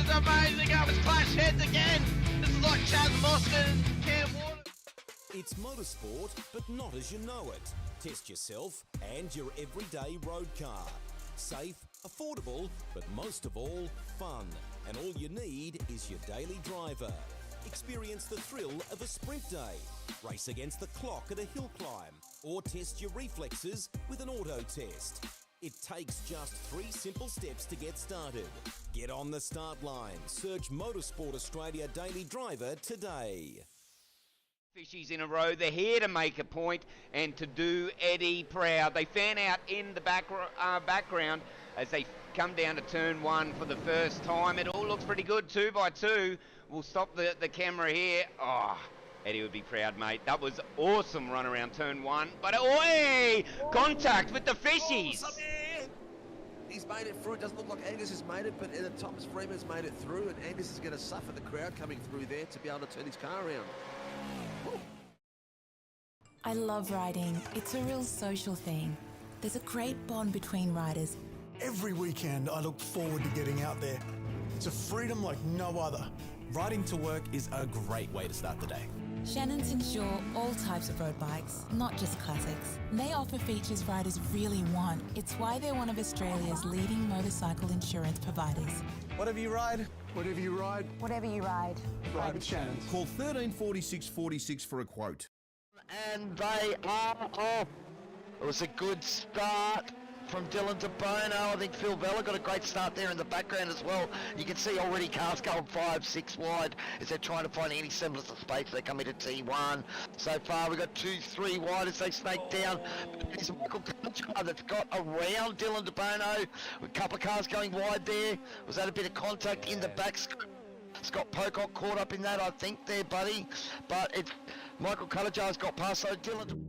is amazing. It was clash heads again. This is like Chaz Mostert and Cam Waters. It's motorsport, but not as you know it. Test yourself and your everyday road car. Safe, affordable, but most of all, fun. And all you need is your daily driver. Experience the thrill of a sprint day. Race against the clock at a hill climb. Or test your reflexes with an auto test. It takes just 3 simple steps to get started. Get on the start line. Search Motorsport Australia Daily Driver today. Fishies in a row. They're here to make a point and to do Eddie proud. They fan out in the background as they come down to turn 1 for the first time. It all looks pretty good, 2 by 2. We'll stop the camera here. Oh, Eddie would be proud, mate. That was awesome run around turn 1. But, oi! Contact with the fishies! He's made it through. It doesn't look like Angus has made it, but Thomas Freeman's made it through, and Angus is going to suffer the crowd coming through there to be able to turn his car around. I love riding. It's a real social thing. There's a great bond between riders. Every weekend I look forward to getting out there. It's a freedom like no other. Riding to work is a great way to start the day. Shannon's insure all types of road bikes, not just classics. They offer features riders really want. It's why they're one of Australia's leading motorcycle insurance providers. Whatever you ride, whatever you ride, Whatever you ride. ride with Shannon's. Call 134646 for a quote. And they are off. It was a good start from Dylan de Bono. I think Phil Vella got a great start there in the background as well. You can see already cars going 5, 6 wide as they're trying to find any semblance of space. They come into T1. So far we've got 2, 3 wide as they snake down. It's Michael Conchar that's got around Dylan de Bono. A couple of cars going wide there. Was that a bit of contact in the back? Scott Pocock caught up in that, I think, there, buddy. But it's Michael Cullajar's got past, so Dylan...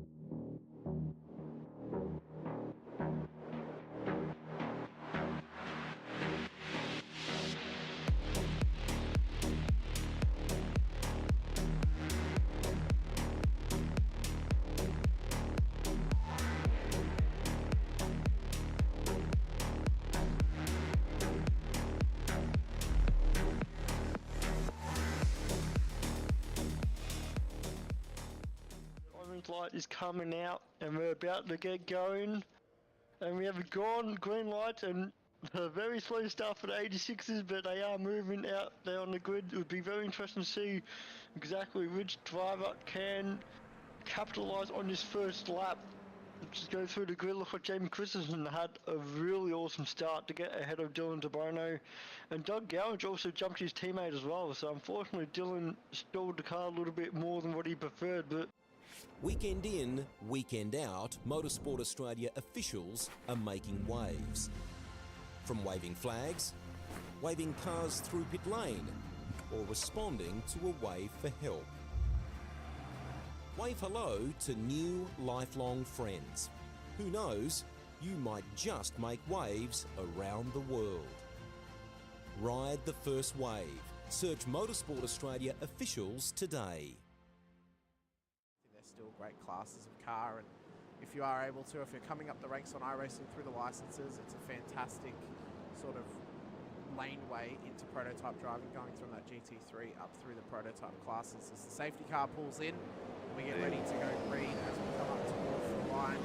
light is coming out and we're about to get going, and we have a green light and a very slow start for the 86s, but they are moving out there on the grid. It would be very interesting to see exactly which driver can capitalise on this first lap. Just go through the grid. Look like Jamie Christensen had a really awesome start to get ahead of Dylan de Bono, and Doug Gowage also jumped his teammate as well, so unfortunately Dylan stalled the car a little bit more than what he preferred. But Weekend in, weekend out, Motorsport Australia officials are making waves. From waving flags, waving cars through pit lane, or responding to a wave for help. Wave hello to new lifelong friends. Who knows, you might just make waves around the world. Ride the first wave. Search Motorsport Australia officials today. Still great classes of car, and if you are able to, if you're coming up the ranks on iRacing through the licenses, it's a fantastic sort of laneway into prototype driving, going from that GT3 up through the prototype classes. As the safety car pulls in, we get ready to go green as we come up towards the line.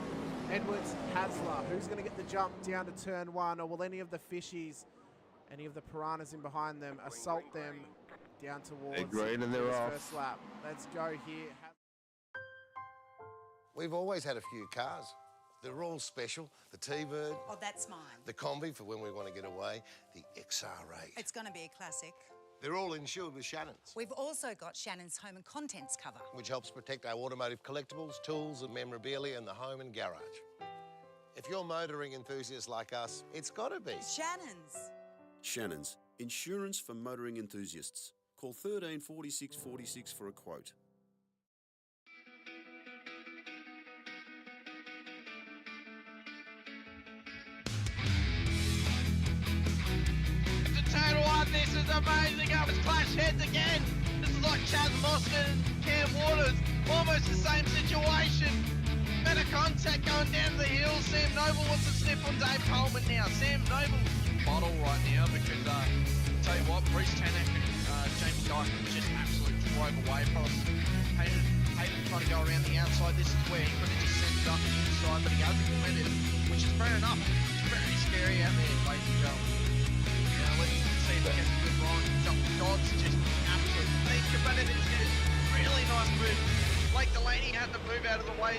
Edwards, Hasler, who's going to get the jump down to turn 1, or will any of the fishies, any of the piranhas in behind them, assault them down towards green and they're off. First lap? Let's go here. We've always had a few cars. They're all special. The T-Bird. Oh, that's mine. The Combi for when we want to get away. The XR8. It's going to be a classic. They're all insured with Shannon's. We've also got Shannon's home and contents cover, which helps protect our automotive collectibles, tools and memorabilia in the home and garage. If you're motoring enthusiasts like us, it's got to be Shannon's. Shannon's, insurance for motoring enthusiasts. Call 134646 for a quote. This is amazing. It was clash heads again. This is like Chaz Mostert and Cam Waters. Almost the same situation. Better contact going down to the hill. Sam Noble wants to snip on Dave Coleman now. Sam Noble bottle right now because tell you what, nice, but just absolutely drove away from us. Hayden trying to go around the outside. This is where he could have just sent it up the inside, but he hasn't committed, which is fair enough. It's very scary out there, ladies and gentlemen. Let's see if he gets a good run. Dodds just absolutely needs competitive. Really nice move. Blake Delaney had to move out of the way.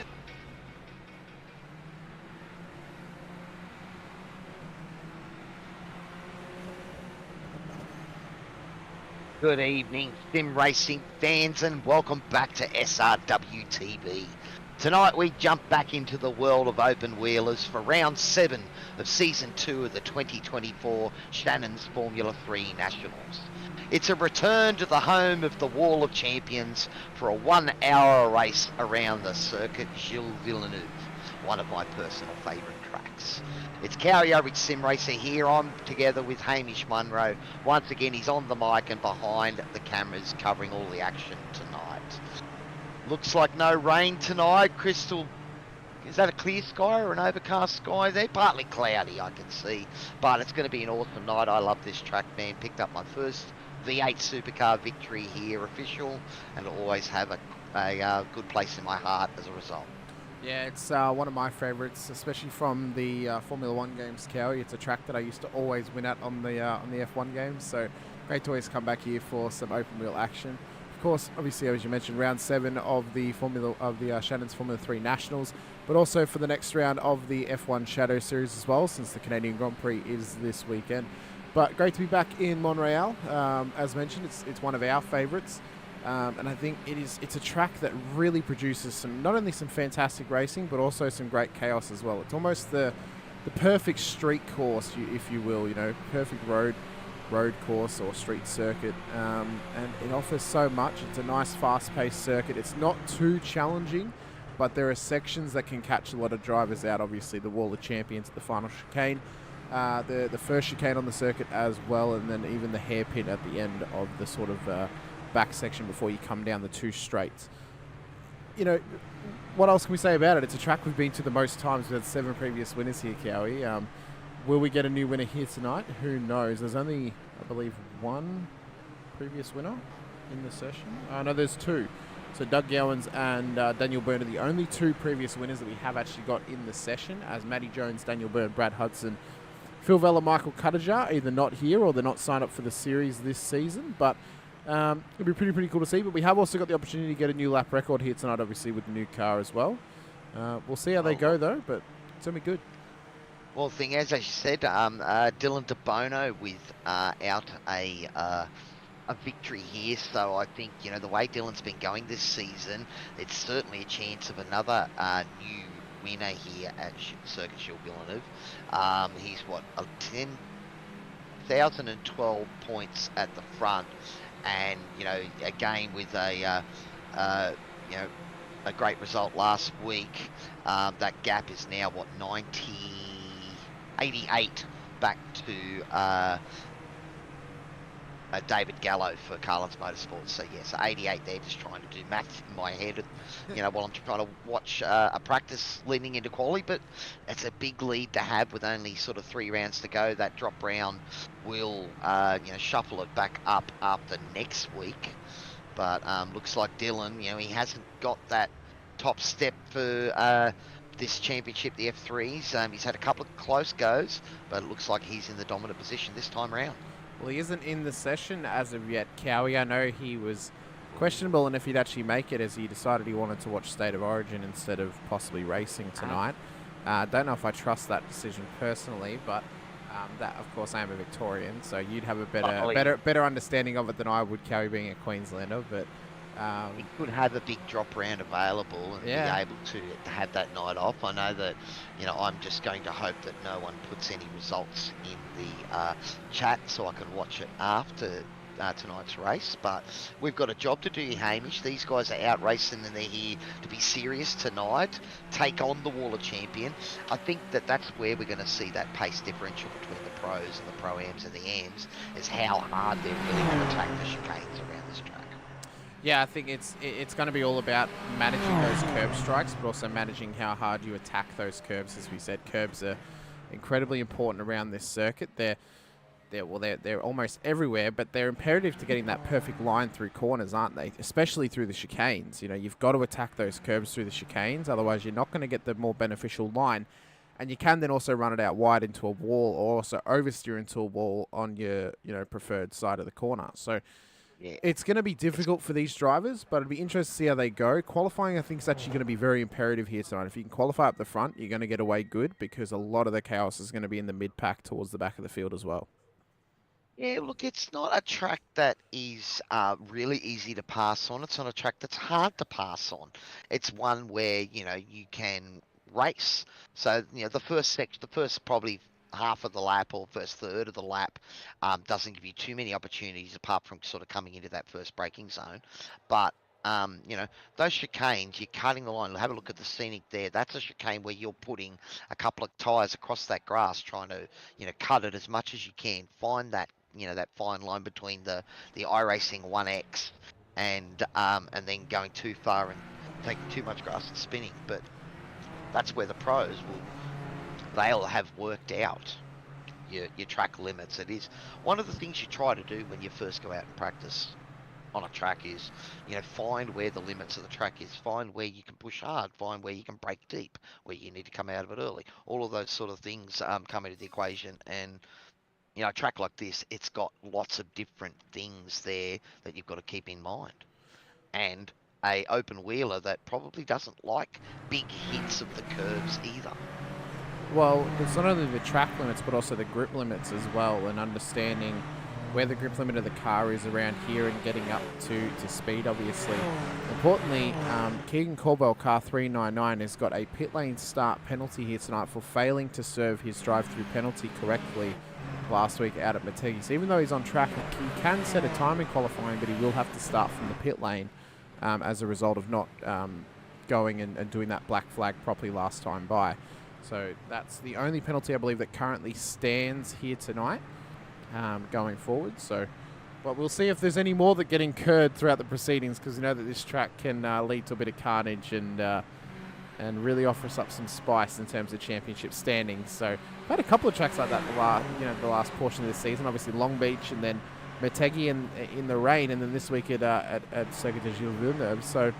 Good evening, sim racing fans, and welcome back to SRWtv. Tonight we jump back into the world of open wheelers for round 7 of season 2 of the 2024 Shannon's Formula 3 Nationals. It's a return to the home of the Wall of Champions for a 1-hour race around the circuit Gilles Villeneuve, one of my personal favourite tracks. It's Cowie Average Sim Racer here. I'm together with Hamish Munro. Once again, he's on the mic and behind the cameras covering all the action tonight. Looks like no rain tonight. Crystal, is that a clear sky or an overcast sky there? Partly cloudy, I can see. But it's going to be an awesome night. I love this track, man. Picked up my first V8 supercar victory here, official, and it'll always have a good place in my heart as a result. Yeah, it's one of my favourites, especially from the Formula 1 games, Cowie. It's a track that I used to always win at on the F1 games, so great to always come back here for some open wheel action. Of course, obviously, as you mentioned, round 7 of the Shannon's Formula 3 Nationals, but also for the next round of the F1 Shadow Series as well, since the Canadian Grand Prix is this weekend. But great to be back in Montreal. As mentioned, it's one of our favourites. And I think it's a track that really produces not only some fantastic racing, but also some great chaos as well. It's almost the perfect street course, if you will, perfect road course or street circuit. And it offers so much. It's a nice fast-paced circuit. It's not too challenging, but there are sections that can catch a lot of drivers out. Obviously, the Wall of Champions at the final chicane, the first chicane on the circuit as well, and then even the hairpin at the end of the sort of back section before you come down the 2 straights. What else can we say about it? It's a track we've been to the most times. We've had 7 previous winners here, Cowie. Will we get a new winner here tonight? Who knows? There's only, I believe, 1 previous winner in the session. No, there's 2. So Doug Gowans and Daniel Byrne are the only 2 previous winners that we have actually got in the session, as Matty Jones, Daniel Byrne, Brad Hudson, Phil Vella, Michael Cuttager, either not here or they're not signed up for the series this season. But it'll be pretty cool to see, but we have also got the opportunity to get a new lap record here tonight, obviously, with the new car as well. We'll see how they go, though, but it's going to be good. Well, the thing is, as you said, Dylan De Bono without a victory here, so I think, the way Dylan's been going this season, it's certainly a chance of another new winner here at Circuit Gilles Villeneuve. He's, 10,012 points at the front. And, again, with a great result last week, that gap is now, 88 back to David Gallo for Carlin's Motorsports. So, yes, 88 there, just trying to do math in my head, while I'm trying to watch a practice leading into quali. But it's a big lead to have with only sort of 3 rounds to go. That drop round will, shuffle it back up after next week. But looks like Dylan, he hasn't got that top step for this championship, the F3s. He's had a couple of close goes, but it looks like he's in the dominant position this time round. Well, he isn't in the session as of yet, Cowie. I know he was questionable and if he'd actually make it, as he decided he wanted to watch State of Origin instead of possibly racing tonight. Don't know if I trust that decision personally, but that, of course, I am a Victorian, so you'd have a better understanding of it than I would, Cowie, being a Queenslander. But he could have a big drop round available and be able to have that night off. I know that, I'm just going to hope that no one puts any results in the chat so I can watch it after tonight's race. But we've got a job to do, Hamish. These guys are out racing and they're here to be serious tonight, take on the Wall of Champion. I think that's where we're going to see that pace differential between the pros and the pro-ams and the ams, is how hard they're really going to attack the chicanes around this track. Yeah, I think it's going to be all about managing those curb strikes, but also managing how hard you attack those curbs. As we said, curbs are incredibly important around this circuit. They're they're almost everywhere, but they're imperative to getting that perfect line through corners, aren't they? Especially through the chicanes. You know, you've got to attack those curbs through the chicanes, otherwise you're not going to get the more beneficial line. And you can then also run it out wide into a wall, or also oversteer into a wall on your, preferred side of the corner. So it's going to be difficult for these drivers, but it'll be interesting to see how they go. Qualifying, I think, is actually going to be very imperative here tonight. If you can qualify up the front, you're going to get away good, because a lot of the chaos is going to be in the mid-pack towards the back of the field as well. Yeah, look, it's not a track that is really easy to pass on. It's not a track that's hard to pass on. It's one where, you can race. So, the first probably half of the lap or first third of the lap doesn't give you too many opportunities apart from sort of coming into that first braking zone. But, those chicanes, you're cutting the line. Have a look at the scenic there. That's a chicane where you're putting a couple of tyres across that grass, trying to, cut it as much as you can. Find that, that fine line between the iRacing 1X and then going too far and taking too much grass and spinning. But that's where the pros they'll have worked out your track limits. It is one of the things you try to do when you first go out and practice on a track is, find where the limits of the track is, find where you can push hard, find where you can break deep, where you need to come out of it early. All of those sort of things come into the equation, and a track like this, it's got lots of different things there that you've got to keep in mind. And a open wheeler that probably doesn't like big hits of the curves either. Well, it's not only the track limits, but also the grip limits as well, and understanding where the grip limit of the car is around here and getting up to speed, obviously. Importantly, Keegan Corbell, car 399, has got a pit lane start penalty here tonight for failing to serve his drive-through penalty correctly last week out at Motegi. So even though he's on track, he can set a time in qualifying, but he will have to start from the pit lane as a result of not going and doing that black flag properly last time by. So that's the only penalty, I believe, that currently stands here tonight going forward. So, but we'll see if there's any more that get incurred throughout the proceedings, because we know that this track can lead to a bit of carnage and really offer us up some spice in terms of championship standings. So we've had a couple of tracks like that the last portion of this season. Obviously Long Beach, and then Motegi in the rain, and then this week at Circuit de Gilles Villeneuve. So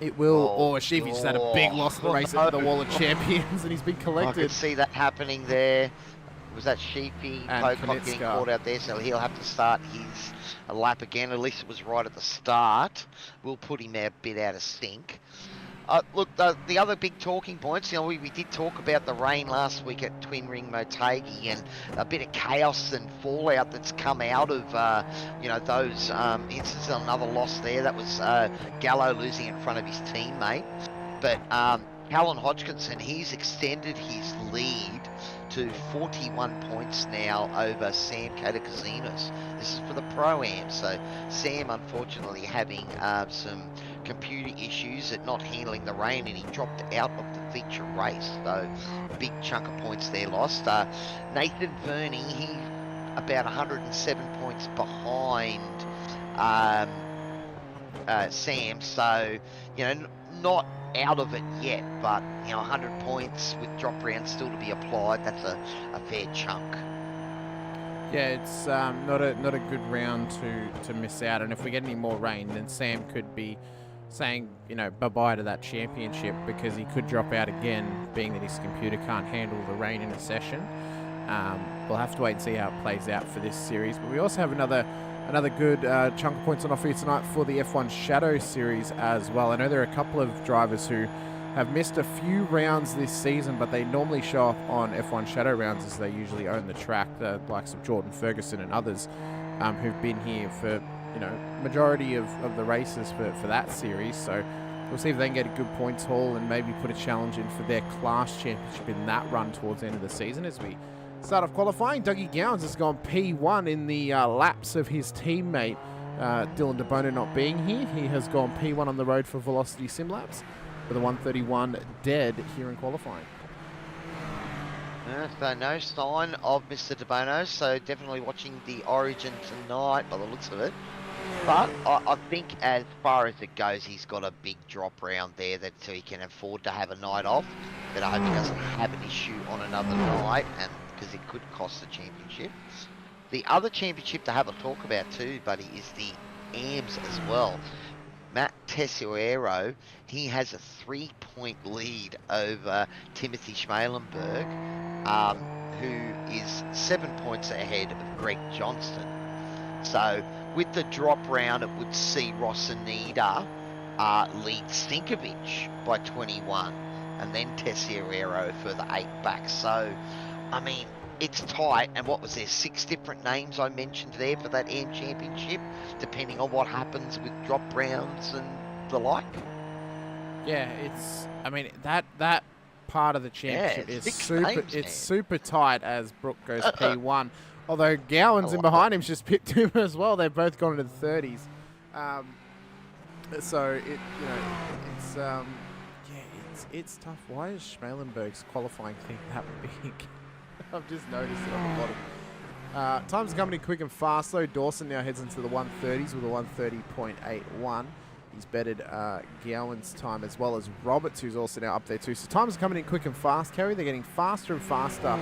it will. Sheepy just had a big loss in the race at the Wall of Champions, and he's been collected. I could see that happening there. Was that Sheepy Pocock getting caught out there? So he'll have to start his lap again. At least it was right at the start. We'll put him a bit out of sync. Look, the other big talking points, we did talk about the rain last week at Twin Ring Motegi, and a bit of chaos and fallout that's come out of, those instances. Another loss there. That was Gallo losing in front of his teammate. But Callan Hodgkinson, he's extended his lead to 41 points now over Sam Katacazinas. This is for the Pro-Am. So Sam, unfortunately, having some computer issues at not handling the rain, and he dropped out of the feature race. So a big chunk of points there lost. Nathan Verney, he's about 107 points behind Sam. So, not out of it yet, but 100 points with drop rounds still to be applied. That's a fair chunk. Yeah, it's not a good round to miss out, and if we get any more rain, then Sam could be saying bye-bye to that championship, because he could drop out again, being that his computer can't handle the rain in a session. We'll have to wait and see how it plays out for this series, but we also have another good chunk of points on offer here tonight for the F1 Shadow Series as well. I know there are a couple of drivers who have missed a few rounds this season, but they normally show up on F1 Shadow rounds as they usually own the track, the likes of Jordan Ferguson and others who've been here for majority of the races for that series. So we'll see if they can get a good points haul and maybe put a challenge in for their class championship in that run towards the end of the season. As we start off qualifying, Dougie Gowans has gone P1 in the laps of his teammate Dylan DeBono not being here. He has gone P1 on the road for Velocity Sim Laps with a 1:31 dead here in qualifying. So no sign of Mr. DeBono, so definitely watching the Origin tonight by the looks of it. But I think as far as it goes, he's got a big drop round there so he can afford to have a night off. But I hope he doesn't have an issue on another night, and because it could cost the championship. The other championship to have a talk about too, buddy, is the AMS as well. Matt Teixeira, he has a 3-point lead over Timothy Schmalenberg, who is 7 points ahead of Greg Johnston. So with the drop round, it would see Rosanida lead Stinkovich by 21, and then Teixeira further 8 back. So, I mean, it's tight, and what was there, 6 different names I mentioned there for that AM Championship, depending on what happens with drop rounds and the like. Yeah, it's, I mean, that part of the championship is super tight as Brooke goes P1. Although Gowan's in behind him's just picked him as well. They've both gone into the 30s. So it's tough. Why is Schmalenberg's qualifying thing that big? I've just noticed it on the bottom. Time's coming in quick and fast though. Dawson now heads into the 130s with a 130.81. He's betted Gowan's time as well as Roberts, who's also now up there too. So time's coming in quick and fast, Kerry. They're getting faster and faster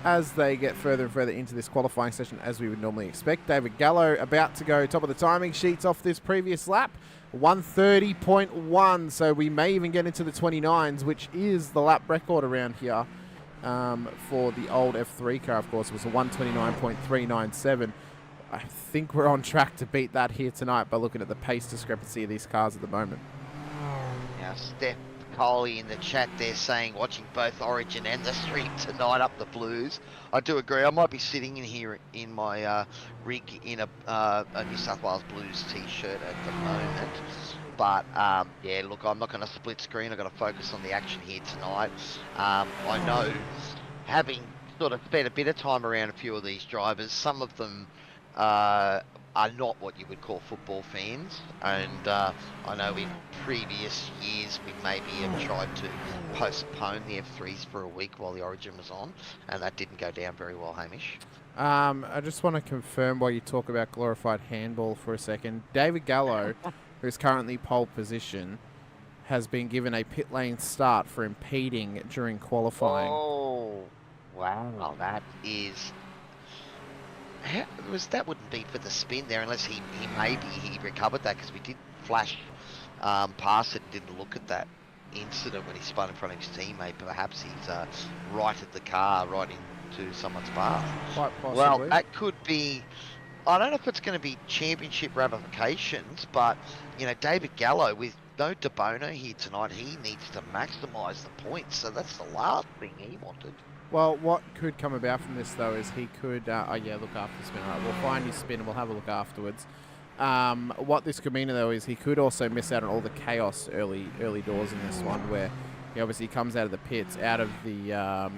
as they get further and further into this qualifying session, as we would normally expect. David Gallo about to go top of the timing sheets off this previous lap. 130.1, so we may even get into the 29s, which is the lap record around here for the old F3 car, of course. It was a 129.397. I think we're on track to beat that here tonight by looking at the pace discrepancy of these cars at the moment. Now, Steph Coley in the chat there saying, watching both Origin and the Street tonight up the Blues. I do agree. I might be sitting in here in my rig in a New South Wales Blues t-shirt at the moment. But, yeah, look, I'm not going to split screen. I've got to focus on the action here tonight. I know, having sort of spent a bit of time around a few of these drivers, some of them are not what you would call football fans, and I know in previous years we maybe have tried to postpone the F3s for a week while the Origin was on, and that didn't go down very well, Hamish. I just want to confirm while you talk about glorified handball for a second. David Gallo, who's currently pole position, has been given a pit lane start for impeding during qualifying. Oh, wow, that is... that wouldn't be for the spin there, unless he recovered that, because we did flash past it and didn't look at that incident when he spun in front of his teammate. Perhaps he's righted the car right into someone's path. Quite possibly. Well, that could be... I don't know if it's going to be championship ramifications, but, you know, David Gallo, with no De Bono here tonight, he needs to maximise the points, so that's the last thing he wanted. Well, what could come about from this, though, is he could... look after the spin. All right, we'll find his spin and we'll have a look afterwards. What this could mean, though, is he could also miss out on all the chaos early doors in this one, where he obviously comes out of the pits, out of the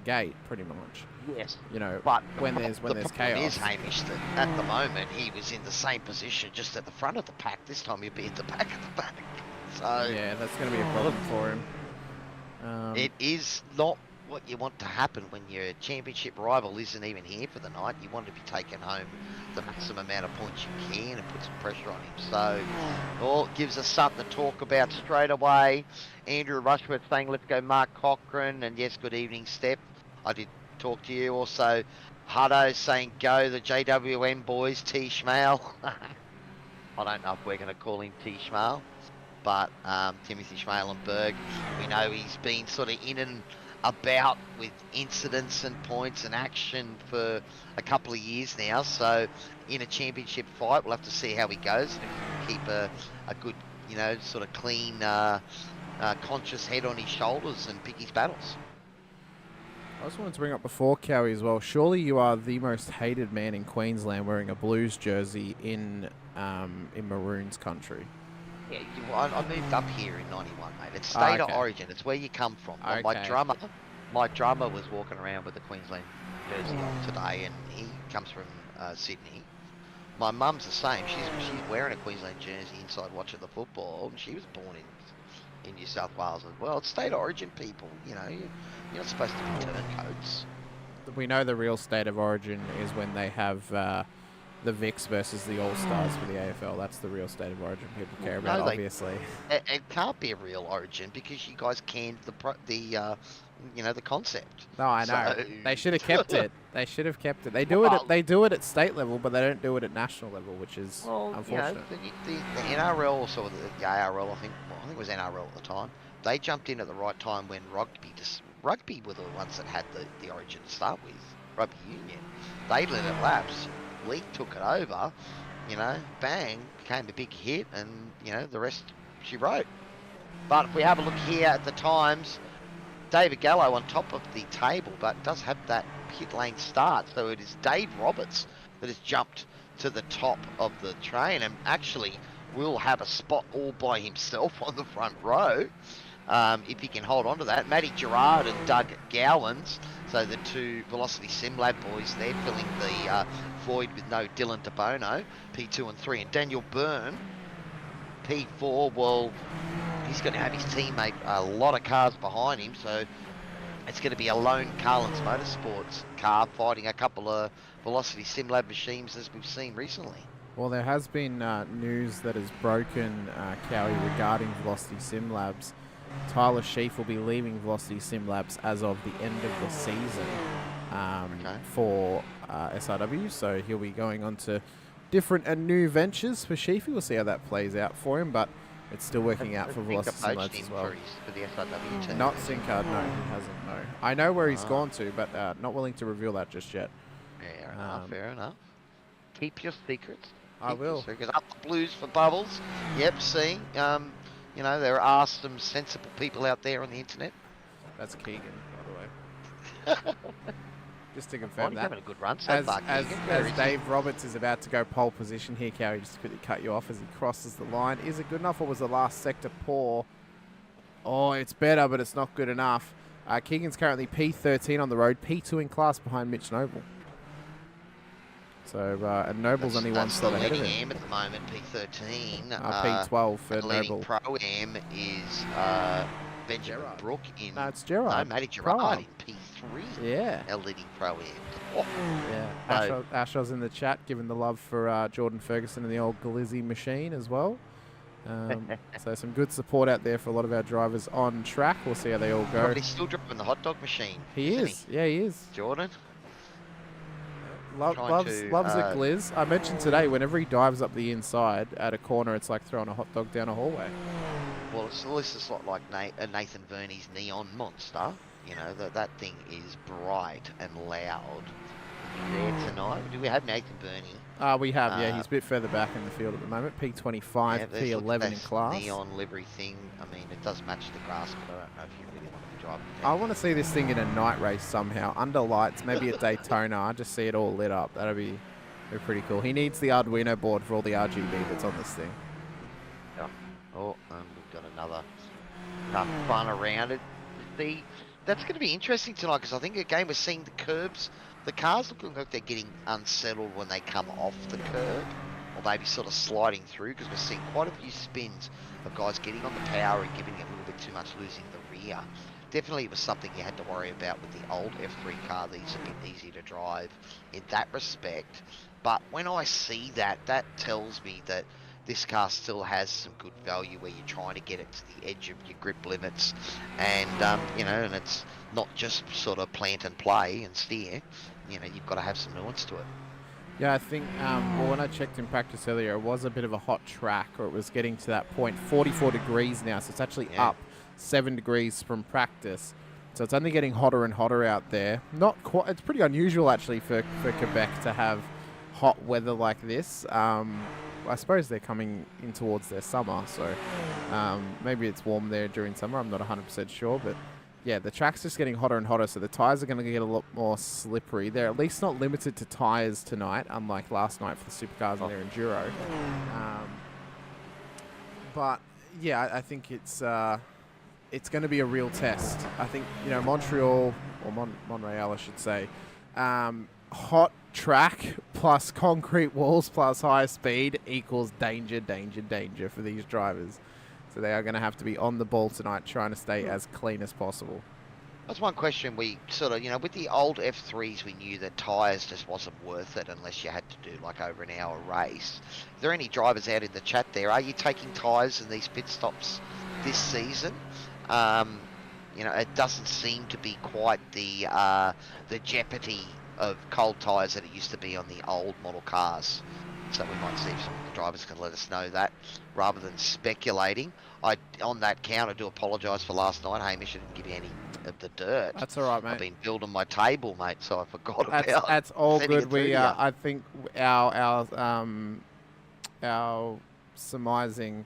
gate, pretty much. Yes. You know, but when there's chaos. Is, Hamish, that at the moment he was in the same position, just at the front of the pack. This time he'll be at the back of the pack. So yeah, that's going to be a problem for him. It is not what you want to happen when your championship rival isn't even here for the night. You want to be taking home the maximum amount of points you can and put some pressure on him. So, well, it gives us something to talk about straight away. Andrew Rushworth saying, let's go Mark Cochran. And yes, good evening, Steph. I did talk to you. Also, Hutto saying, go the JWM boys, T. Schmale. I don't know if we're going to call him T. Schmale. But Timothy Schmalenberg, we know he's been sort of in and about with incidents and points and action for a couple of years now. So in a championship fight, we'll have to see how he goes. Keep a good, you know, sort of clean, conscious head on his shoulders and pick his battles. I just wanted to bring up before, Cowie, as well. Surely you are the most hated man in Queensland wearing a Blues jersey in Maroons country. Yeah, I moved up here in 91, mate. It's state of origin. It's where you come from. Okay. My drummer was walking around with the Queensland jersey on today, and he comes from Sydney. My mum's the same. She's wearing a Queensland jersey inside watching the football, and she was born in New South Wales as well. It's state of origin, people. You know, you're not supposed to be turncoats. We know the real state of origin is when they have the Vicks versus the All-Stars for the AFL. That's the real state of origin people care about, obviously. It can't be a real origin because you guys canned the you know, the concept. No, I know. So- They should have kept it. They should have kept it. They do it. They do it at state level, but they don't do it at national level, which is unfortunate. You know, the NRL, or sort of the ARL, I think it was NRL at the time. They jumped in at the right time when rugby were the ones that had the origin to start with. Rugby union. They let it lapse. League took it over. You know, bang, became a big hit, and you know the rest she wrote. But if we have a look here at the times, David Gallo on top of the table, but does have that pit lane start. So it is Dave Roberts that has jumped to the top of the train and actually will have a spot all by himself on the front row. If he can hold on to that. Matty Gerard and Doug Gowans, so the two Velocity SimLab boys there filling the void with no Dylan DeBono, P2 and 3, and Daniel Byrne, P4. Well, he's going to have his teammate a lot of cars behind him, so it's going to be a lone Carlin's Motorsports car fighting a couple of Velocity SimLab machines as we've seen recently. Well, there has been news that has broken, Cowie, regarding Velocity SimLabs. Tyler Sheaf will be leaving Velocity SimLabs as of the end of the season for SRW, so he'll be going on to different and new ventures for Sheafy. We'll see how that plays out for him, but it's still working out for Velocity SimLabs as well. For the SRW team. Not Sincard, no, he hasn't, no. I know where he's gone to, but not willing to reveal that just yet. Fair enough, fair enough. Keep your secrets. I will. Up the blues for Bubbles. Yep, see, you know, there are some sensible people out there on the internet. That's Keegan, by the way. Just to confirm He's that. having a good run so far, As Keegan. Dave Roberts is about to go pole position here, Cowie, just quickly cut you off as he crosses the line. Is it good enough, or was the last sector poor? Oh, it's better, but it's not good enough. Keegan's currently P13 on the road, P2 in class behind Mitch Noble. So, and Noble's only one slot ahead of him. Leading AM at the moment, P13. P12 for the leading Noble. Pro-Am is Benjamin Brook in... No, it's Gerard. No, Matty Gerard Pro-Am. in P3. Yeah. Our leading Pro-Am. Oh. Yeah. Ashaw's in the chat, giving the love for Jordan Ferguson and the old Glizzy machine as well. So some good support out there for a lot of our drivers on track. We'll see how they all go. But he's still driving the hot dog machine. He is. Yeah, he is. Jordan. Loves a glizz. I mentioned today, whenever he dives up the inside at a corner, it's like throwing a hot dog down a hallway. Well, this is like Nathan Verney's Neon Monster. You know, that thing is bright and loud. There tonight. Do we have Nathan Verney? We have, yeah. He's a bit further back in the field at the moment. P25, P11 in class. Neon livery thing. I mean, it does match the grass, but I don't know if you really want to be driving. I want to see this thing in a night race somehow. Under lights, maybe at Daytona. I just see it all lit up. That'd be pretty cool. He needs the Arduino board for all the RGB that's on this thing. Yeah. Oh, we've got another fun around it. That's going to be interesting tonight, because I think again we're seeing the curbs. The cars look like they're getting unsettled when they come off the curb, or maybe sort of sliding through, because we're seeing quite a few spins of guys getting on the power and giving it a little bit too much, losing the rear. Definitely it was something you had to worry about with the old F3 car. These are a bit easier to drive in that respect. But when I see that, that tells me that this car still has some good value where you're trying to get it to the edge of your grip limits, and you know, and it's not just sort of plant and play and steer. You know, you've got to have some nuance to it. Yeah, I think well, when I checked in practice earlier, it was a bit of a hot track, or it was getting to that point. 44 degrees now, so it's actually up 7 degrees from practice. So it's only getting hotter and hotter out there. Not quite. It's pretty unusual actually for Quebec to have hot weather like this. I suppose they're coming in towards their summer, so maybe it's warm there during summer. I'm not 100% sure, but yeah, the track's just getting hotter and hotter, so the tyres are going to get a lot more slippery. They're at least not limited to tyres tonight, unlike last night for the supercars and their enduro. But yeah, I think it's going to be a real test. I think, you know, Montreal, or Montreal, I should say, hot track plus concrete walls plus high speed equals danger, danger, danger for these drivers. So they are going to have to be on the ball tonight, trying to stay as clean as possible. That's one question we sort of, you know, with the old F3s, we knew that tyres just wasn't worth it unless you had to do like over an hour race. Are there any drivers out in the chat there? Are you taking tyres in these pit stops this season? You know, it doesn't seem to be quite the jeopardy of cold tyres that it used to be on the old model cars. So we might see if some drivers can let us know that, rather than speculating. On that count, I do apologise for last night, Hamish. I didn't give you any of the dirt. That's all right, mate. I've been building my table, mate, so I forgot about. That's all sending good. it through to you. I think our surmising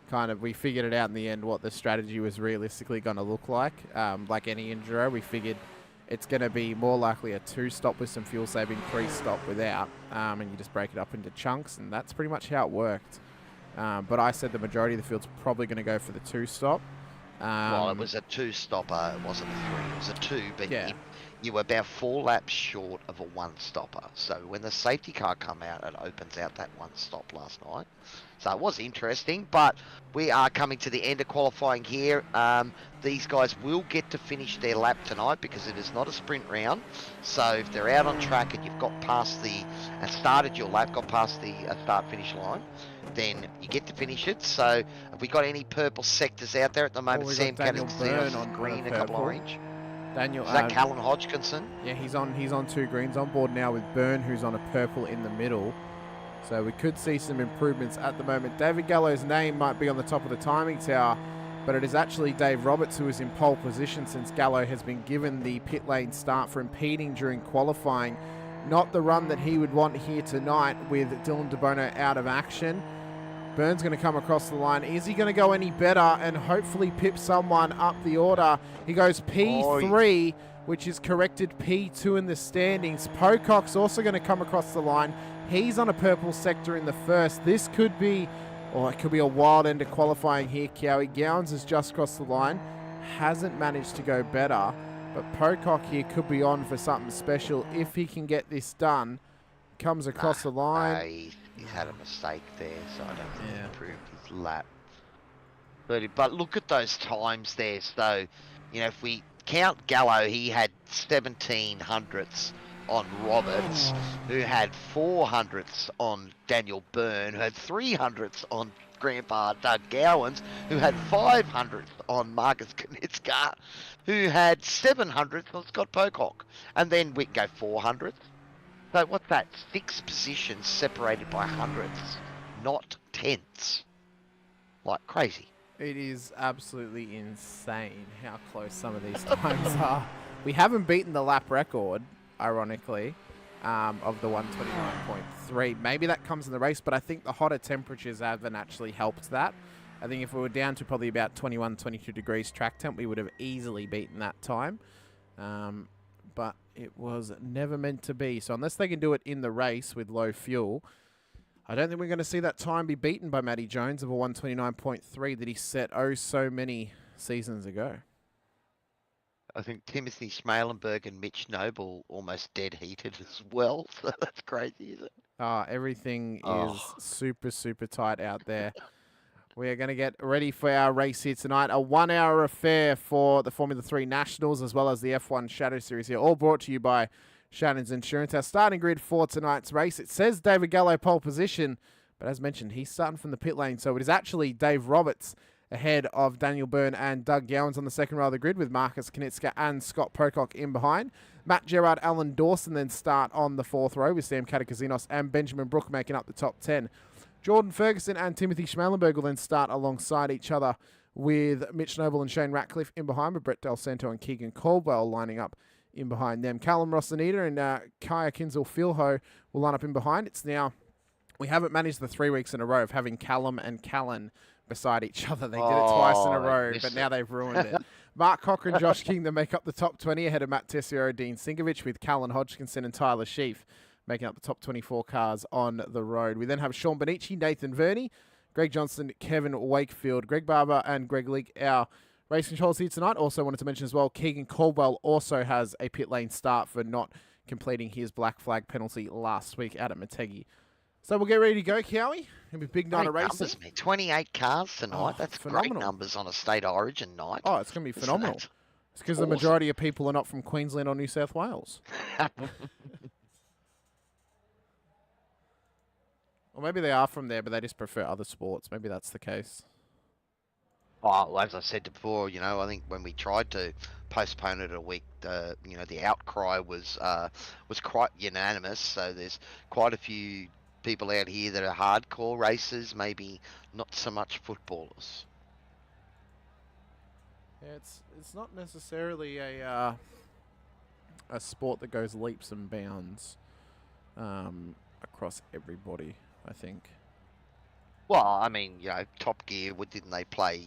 kind of, we figured it out in the end what the strategy was realistically going to look like. Like any enduro, we figured it's going to be more likely a 2-stop with some fuel saving, 3-stop without, and you just break it up into chunks, and that's pretty much how it worked. But I said the majority of the field's probably going to go for the 2-stop. Well, it was a 2-stopper. It wasn't a 3. It was a 2, but Yeah. you were about 4 laps short of a 1-stopper. So when the safety car come out, it opens out that 1-stop last night. So it was interesting, but we are coming to the end of qualifying here. These guys will get to finish their lap tonight because it is not a sprint round. So if they're out on track and you've got past and started your lap, got past the start-finish line, then you get to finish it. So have we got any purple sectors out there at the moment? we've Sam got Daniel Cannon's Byrne on on green, a purple. couple of orange. Daniel, Is that Callan Hodgkinson? Yeah, he's on 2 greens. On board now with Byrne, who's on a purple in the middle. So we could see some improvements at the moment. David Gallo's name might be on the top of the timing tower, but it is actually Dave Roberts who is in pole position since Gallo has been given the pit lane start for impeding during qualifying. Not the run that he would want here tonight with Dylan De Bono out of action. Byrne's going to come across the line. Is he going to go any better and hopefully pip someone up the order? He goes P3, which is corrected P2 in the standings. Pocock's also going to come across the line. He's on a purple sector in the first. This could be, or it could be a wild end of qualifying here, Cowie. Gowans has just crossed the line. Hasn't managed to go better, but Pocock here could be on for something special if he can get this done. Comes across the line. He's had a mistake there, so I don't think he improved his lap. But look at those times there. So, you know, if we count Gallo, he had 17 hundredths on Roberts, who had 4 hundredths on Daniel Byrne, who had 3 hundredths on Grandpa Doug Gowans, who had 5 hundredths on Marcus Knitska, who had 7 hundredths on Scott Pocock. And then we can go 4 hundredths. So what's that? 6 positions separated by hundredths, not tenths. Like crazy. It is absolutely insane how close some of these times are. We haven't beaten the lap record, ironically, of the 129.3. Maybe that comes in the race, but I think the hotter temperatures haven't actually helped that. I think if we were down to probably about 21, 22 degrees track temp, we would have easily beaten that time. But it was never meant to be. So unless they can do it in the race with low fuel, I don't think we're going to see that time be beaten by Matty Jones of a 129.3 that he set so many seasons ago. I think Timothy Schmalenberg and Mitch Noble almost dead heated as well. So that's crazy, isn't it? Everything is super, super tight out there. We are going to get ready for our race here tonight. A 1-hour affair for the Formula 3 Nationals as well as the F1 Shadow Series here. All brought to you by Shannon's Insurance. Our starting grid for tonight's race. It says David Gallo pole position, but as mentioned, he's starting from the pit lane. So it is actually Dave Roberts ahead of Daniel Byrne and Doug Gowans on the second row of the grid with Marcus Knitska and Scott Pocock in behind. Matt Gerard, Alan Dawson then start on the fourth row with Sam Katakazinos and Benjamin Brook making up the top 10. Jordan Ferguson and Timothy Schmalenberg will then start alongside each other with Mitch Noble and Shane Ratcliffe in behind, with Brett Del Santo and Keegan Caldwell lining up in behind them. Callum Rossanita and Kaya Kinzel-Filho will line up in behind. It's now, we haven't managed the 3 weeks in a row of having Callum and Callan beside each other. They did it twice in a row, but now they've ruined it. Mark Cochran, Josh King, then make up the top 20 ahead of Matt Tessiero, Dean Sinkovich, with Callan Hodgkinson and Tyler Sheaf making up the top 24 cars on the road. We then have Sean Benici, Nathan Verney, Greg Johnson, Kevin Wakefield, Greg Barber, and Greg Leake, our race controls here tonight. Also wanted to mention as well, Keegan Caldwell also has a pit lane start for not completing his black flag penalty last week out at Motegi. So we'll get ready to go, Cowie. It'll be a big night of racing. Numbers, man. 28 cars tonight. That's phenomenal. Great numbers on a state origin night. Oh, it's going to be phenomenal. It's because the majority of people are not from Queensland or New South Wales. Or maybe they are from there, but they just prefer other sports. Maybe that's the case. Oh, as I said before, I think when we tried to postpone it a week, the outcry was quite unanimous. So there's quite a few people out here that are hardcore racers, maybe not so much footballers. Yeah, it's not necessarily a sport that goes leaps and bounds across everybody, I think. Well, I mean, Top Gear, didn't they play?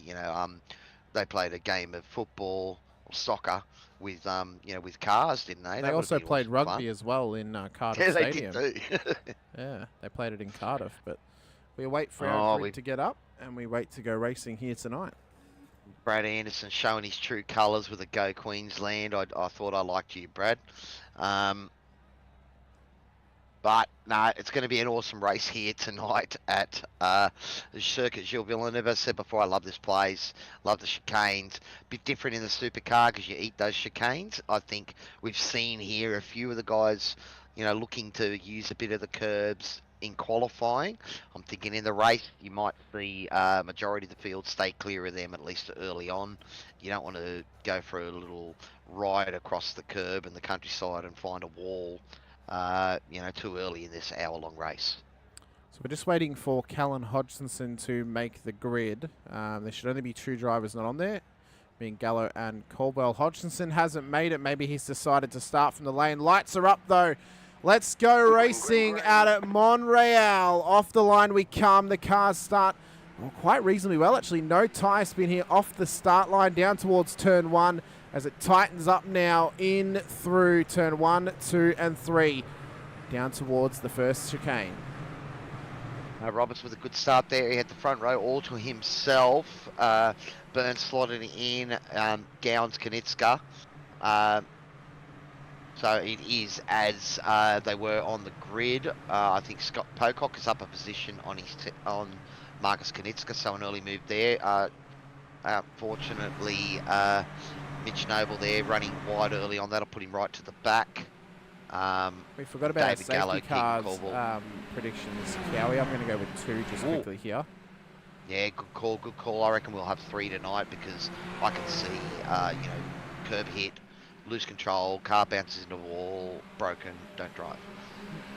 They played a game of football or soccer with with cars, didn't they? They also played rugby as well in Cardiff Stadium. Yeah, they did too. Yeah, they played it in Cardiff, but we wait for our grid to get up, and we wait to go racing here tonight. Brad Anderson showing his true colours with a Go Queensland. I thought I liked you, Brad. But no, it's going to be an awesome race here tonight at the circuit. Gilles Villeneuve, as I said before, I love this place, love the chicanes. Bit different in the supercar because you eat those chicanes. I think we've seen here a few of the guys, looking to use a bit of the curbs in qualifying. I'm thinking in the race you might see majority of the field stay clear of them at least early on. You don't want to go for a little ride across the curb in the countryside and find a wall. Too early in this hour-long race. So we're just waiting for Callan Hodgkinson to make the grid. There should only be 2 drivers not on there, being Gallo and Caldwell. Hodgkinson hasn't made it. Maybe he's decided to start from the lane. Lights are up, though. Let's go racing out at Montreal. Off the line we come. The cars start quite reasonably well, actually. No tyre spin here off the start line down towards turn 1. As it tightens up now in through turn 1, 2 and 3. Down towards the first chicane. Roberts with a good start there. He had the front row all to himself. Burns slotted in. Gowns Kanitska. So it is as they were on the grid. I think Scott Pocock is up a position on on Marcus Kanitska, so an early move there. Fortunately, Mitch Noble there running wide early on. That'll put him right to the back. We forgot about David safety cars predictions. Cowie, I'm going to go with 2 just quickly here. Yeah, good call. I reckon we'll have 3 tonight because I can see, curb hit, lose control, car bounces into a wall, broken, don't drive.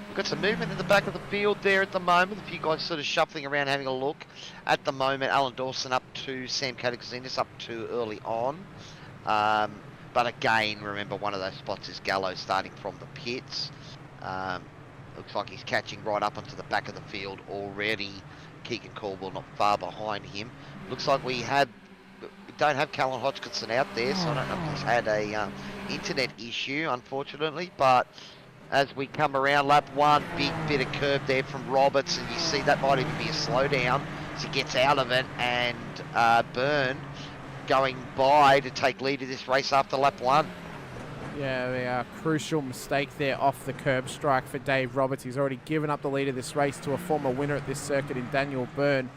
We've got some movement in the back of the field there at the moment. A few guys sort of shuffling around having a look. At the moment, Alan Dawson up to Sam Katakuzinis up to early on. But again, remember one of those spots is Gallo starting from the pits. Looks like he's catching right up onto the back of the field already. Keegan Caldwell not far behind him. Looks like we don't have Callan Hodgkinson out there, so I don't know if he's had a internet issue, unfortunately. But as we come around lap 1, big bit of curb there from Roberts, and you see that might even be a slowdown as he gets out of it, and Byrne going by to take lead of this race after lap 1. Yeah, a crucial mistake there off the curb strike for Dave Roberts. He's already given up the lead of this race to a former winner at this circuit in Daniel Byrne.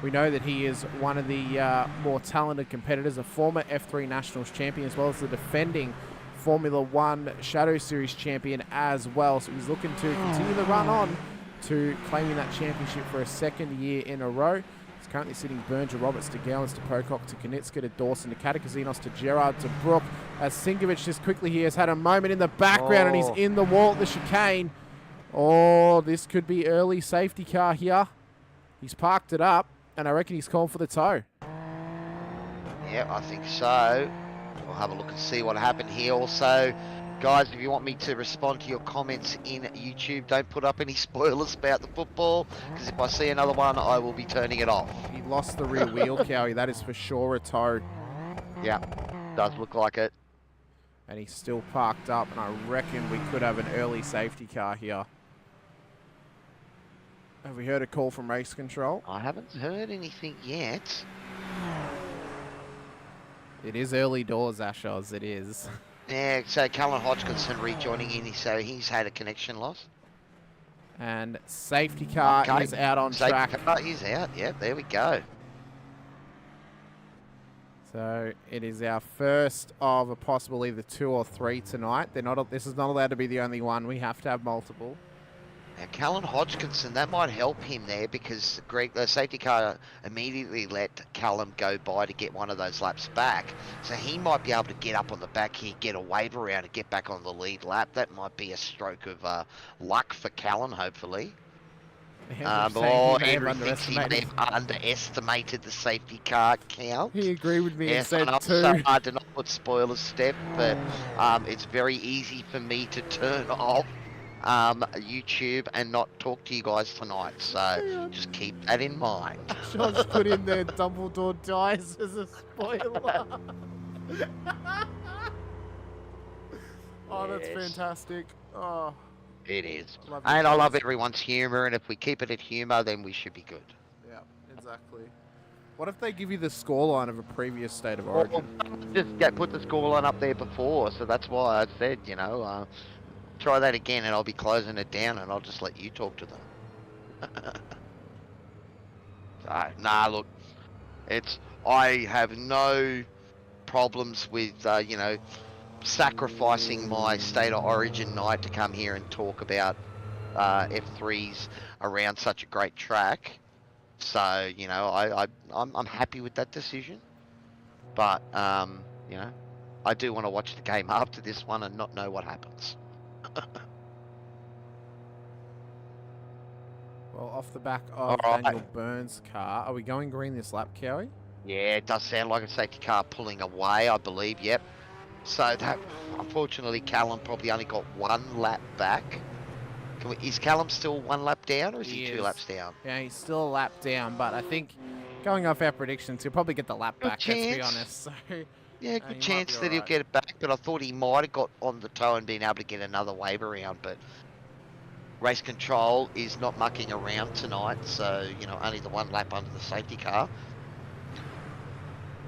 We know that he is one of the more talented competitors, a former F3 Nationals champion, as well as the defending Formula 1 Shadow Series champion as well. So he's looking to continue the run on to claiming that championship for a 2nd year in a row. He's currently sitting Byrne to Roberts to Gowans to Pocock to Kanitska to Dawson to Katakuzinos to Gerard to Brook. As Sinkovic just quickly here has had a moment in the background and he's in the wall at the chicane. Oh, this could be early safety car here. He's parked it up and I reckon he's called for the tow. Yeah, I think so. We'll have a look and see what happened here. Also, guys, if you want me to respond to your comments in YouTube, don't put up any spoilers about the football, because if I see another one, I will be turning it off. He lost the rear wheel, Cowie. That is for sure a tow. Yeah, does look like it. And he's still parked up, and I reckon we could have an early safety car here. Have we heard a call from race control? I haven't heard anything yet. It is early doors, Ashos, it is. Yeah, so Callan Hodgkinson rejoining in, so he's had a connection loss. And safety car is out on track. Safety car is out, yeah, there we go. So it is our first of a possible either 2 or 3 tonight. This is not allowed to be the only one. We have to have multiple. Now, Callan Hodgkinson, that might help him there because the safety car immediately let Callum go by to get one of those laps back. So he might be able to get up on the back here, get a wave around and get back on the lead lap. That might be a stroke of luck for Callan, hopefully. Henry thinks he may have underestimated the safety car count. He agreed with me Yes, and I know said it's so 2. hard to not put spoilers, Steph, but it's very easy for me to turn off YouTube and not talk to you guys tonight, so just keep that in mind. Josh put in there Dumbledore dies as a spoiler. Oh, that's fantastic. Oh, it is. Love And it. I love everyone's humour, and if we keep it at humour, then we should be good. Yeah, exactly. What if they give you the scoreline of a previous State of Origin? Just put the scoreline up there before, so that's why I said, try that again, and I'll be closing it down, and I'll just let you talk to them. So, nah, look, I have no problems with, sacrificing my State of Origin night to come here and talk about F3s around such a great track. So, I'm happy with that decision. But, I do want to watch the game after this one and not know what happens. Well, off the back of Daniel Byrne's car, are we going green this lap, Cowie? Yeah, it does sound like a safety car pulling away, I believe, yep. So that, unfortunately, Callum probably only got 1 lap back. Is Callum still 1 lap down, or is he 2 laps down? Yeah, he's still a lap down, but I think going off our predictions, he'll probably get the lap back, let's be honest. So, yeah, good chance that he'll get it back, but I thought he might have got on the toe and been able to get another wave around, but race control is not mucking around tonight, so, only the 1 lap under the safety car.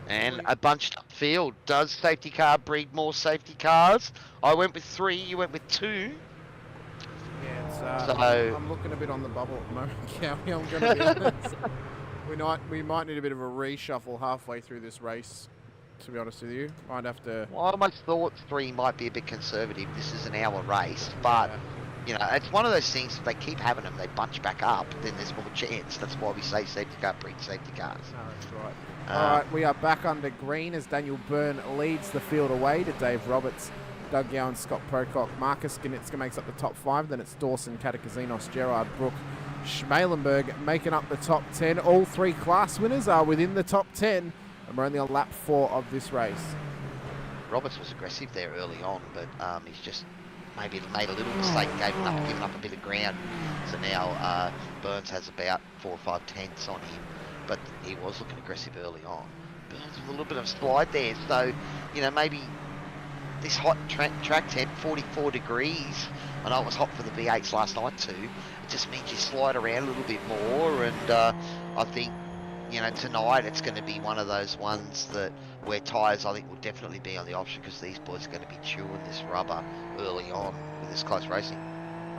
And a bunched up field. Does safety car breed more safety cars? I went with 3, you went with 2. Yeah, I'm looking a bit on the bubble at the moment, Cowie, I'm going to be honest. We might need a bit of a reshuffle halfway through this race, to be honest with you. Might have to... Well, I almost thought 3 might be a bit conservative. This is an hour race, but... it's one of those things, if they keep having them, they bunch back up, then there's more chance. That's why we say safety car breeds safety cars. No, that's right. Alright, we are back under green as Daniel Byrne leads the field away to Dave Roberts, Doug Gowan, Scott Pocock, Marcus Ganitska makes up the top 5, then it's Dawson, Katakazinos, Gerard Brook, Schmalenberg making up the top 10. All 3 class winners are within the top 10, and we're only on lap 4 of this race. Roberts was aggressive there early on, but he's just maybe made a little mistake, given up a bit of ground. So now Burns has about 4 or 5 tenths on him, but he was looking aggressive early on. Burns with a little bit of slide there, so maybe this hot track temp, 44 degrees. I know it was hot for the V8s last night too. It just means you slide around a little bit more, and I think tonight it's going to be one of those ones that where tyres I think will definitely be on the option, because these boys are going to be chewing this rubber early on with this close racing.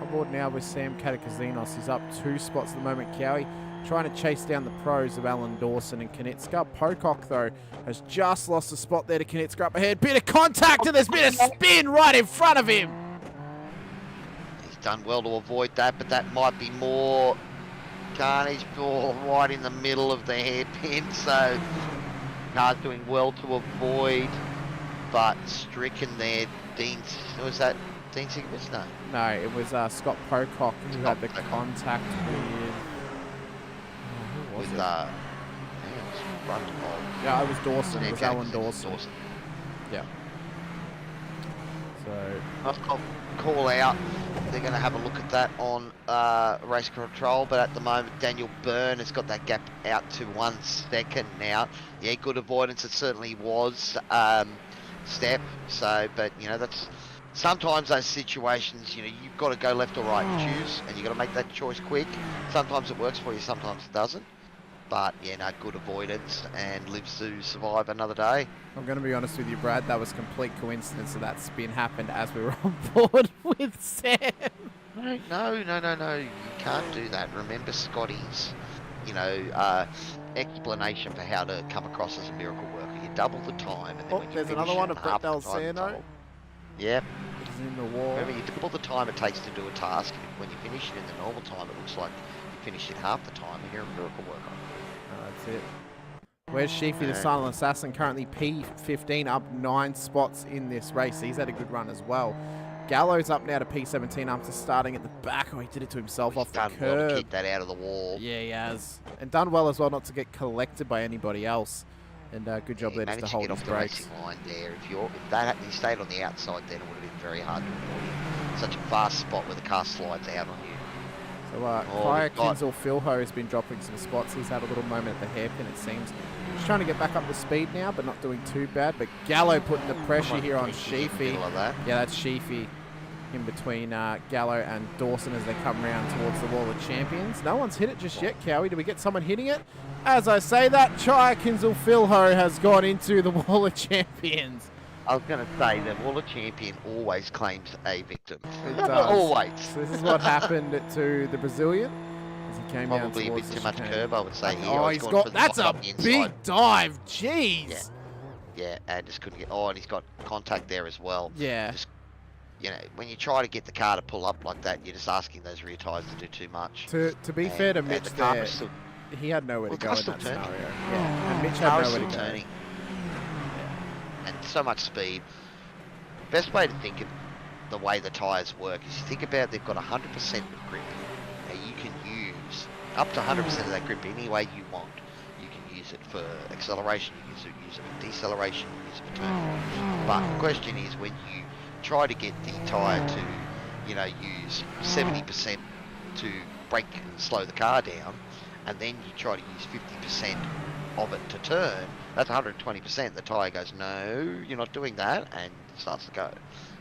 On board now with Sam Katakazinos. He's up 2 spots at the moment, Cowie, trying to chase down the pros of Alan Dawson and Knitska. Pocock, though, has just lost a spot there to Knitska up ahead. Bit of contact, and there's been a spin right in front of him. He's done well to avoid that, but that might be more carnage ball right in the middle of the hairpin, so car's doing well to avoid, but stricken there. Was that Dean Sigurds? No. No, it was Scott Pocock who had the contact with... who was it? Yeah, it was Dawson. It was Alan Dawson. Yeah. So... I'll call out. They're going to have a look at that on race control, but at the moment Daniel Byrne has got that gap out to 1 second now. Yeah, good avoidance. It certainly was, Steph. So, but that's sometimes those situations. You've got to go left or right and choose, and you've got to make that choice quick. Sometimes it works for you, sometimes it doesn't. But yeah, no, good avoidance, and lives to survive another day. I'm going to be honest with you, Brad. That was complete coincidence that that spin happened as we were on board with Sam. No. You can't do that. Remember Scotty's, explanation for how to come across as a miracle worker. You double the time, and then when there's another one of Brett Del Sano. Yep. He's in the wall. Remember, you double the time it takes to do a task. When you finish it in the normal time, it looks like you finish it half the time and you're a miracle worker. That's it. Where's Sheafy, the silent assassin, currently P15, up 9 spots in this race. He's had a good run as well. Gallo's up now to P17 after starting at the back. Oh, he did it to himself off the curb. Well to keep that out of the wall. Yeah, he has. And done well as well not to get collected by anybody else. And good job there just to hold his brakes. Racing line there. If that hadn't stayed on the outside, then it would have been very hard to avoid him. Such a fast spot where the car slides out on you. So Kaya Kinzel Philho has been dropping some spots. He's had a little moment at the hairpin, it seems. He's trying to get back up to speed now, but not doing too bad. But Gallo putting the pressure here on Sheafy. Yeah, that's Sheafy in between Gallo and Dawson as they come around towards the Wall of Champions. No one's hit it just yet, Cowie. Do we get someone hitting it? As I say that, Kaya Kinzel Philho has gone into the Wall of Champions. I was going to say the Wall of Champion always claims a victim. It does. Always. So this is what happened to the Brazilian as he came Probably down a bit too much curve, I would say. Oh, he's got. That's a big dive. Jeez. Yeah, and just couldn't get. Oh, and he's got contact there as well. Yeah. Just, you know, when you try to get the car to pull up like that, you're just asking those rear tyres to do too much. To be fair to Mitch there, he had nowhere to go in that scenario. Yeah, and Mitch had nowhere to go. Turning. And so much speed. Best way to think of the way the tyres work is you think about they've got 100% of grip. Now you can use up to 100% of that grip any way you want. You can use it for acceleration, you can use it for deceleration, you use it for turn. But the question is when you try to get the tyre to, you know, use 70% to brake and slow the car down, and then you try to use 50% of it to turn, that's 120%. The tyre goes, no, you're not doing that, and starts to go.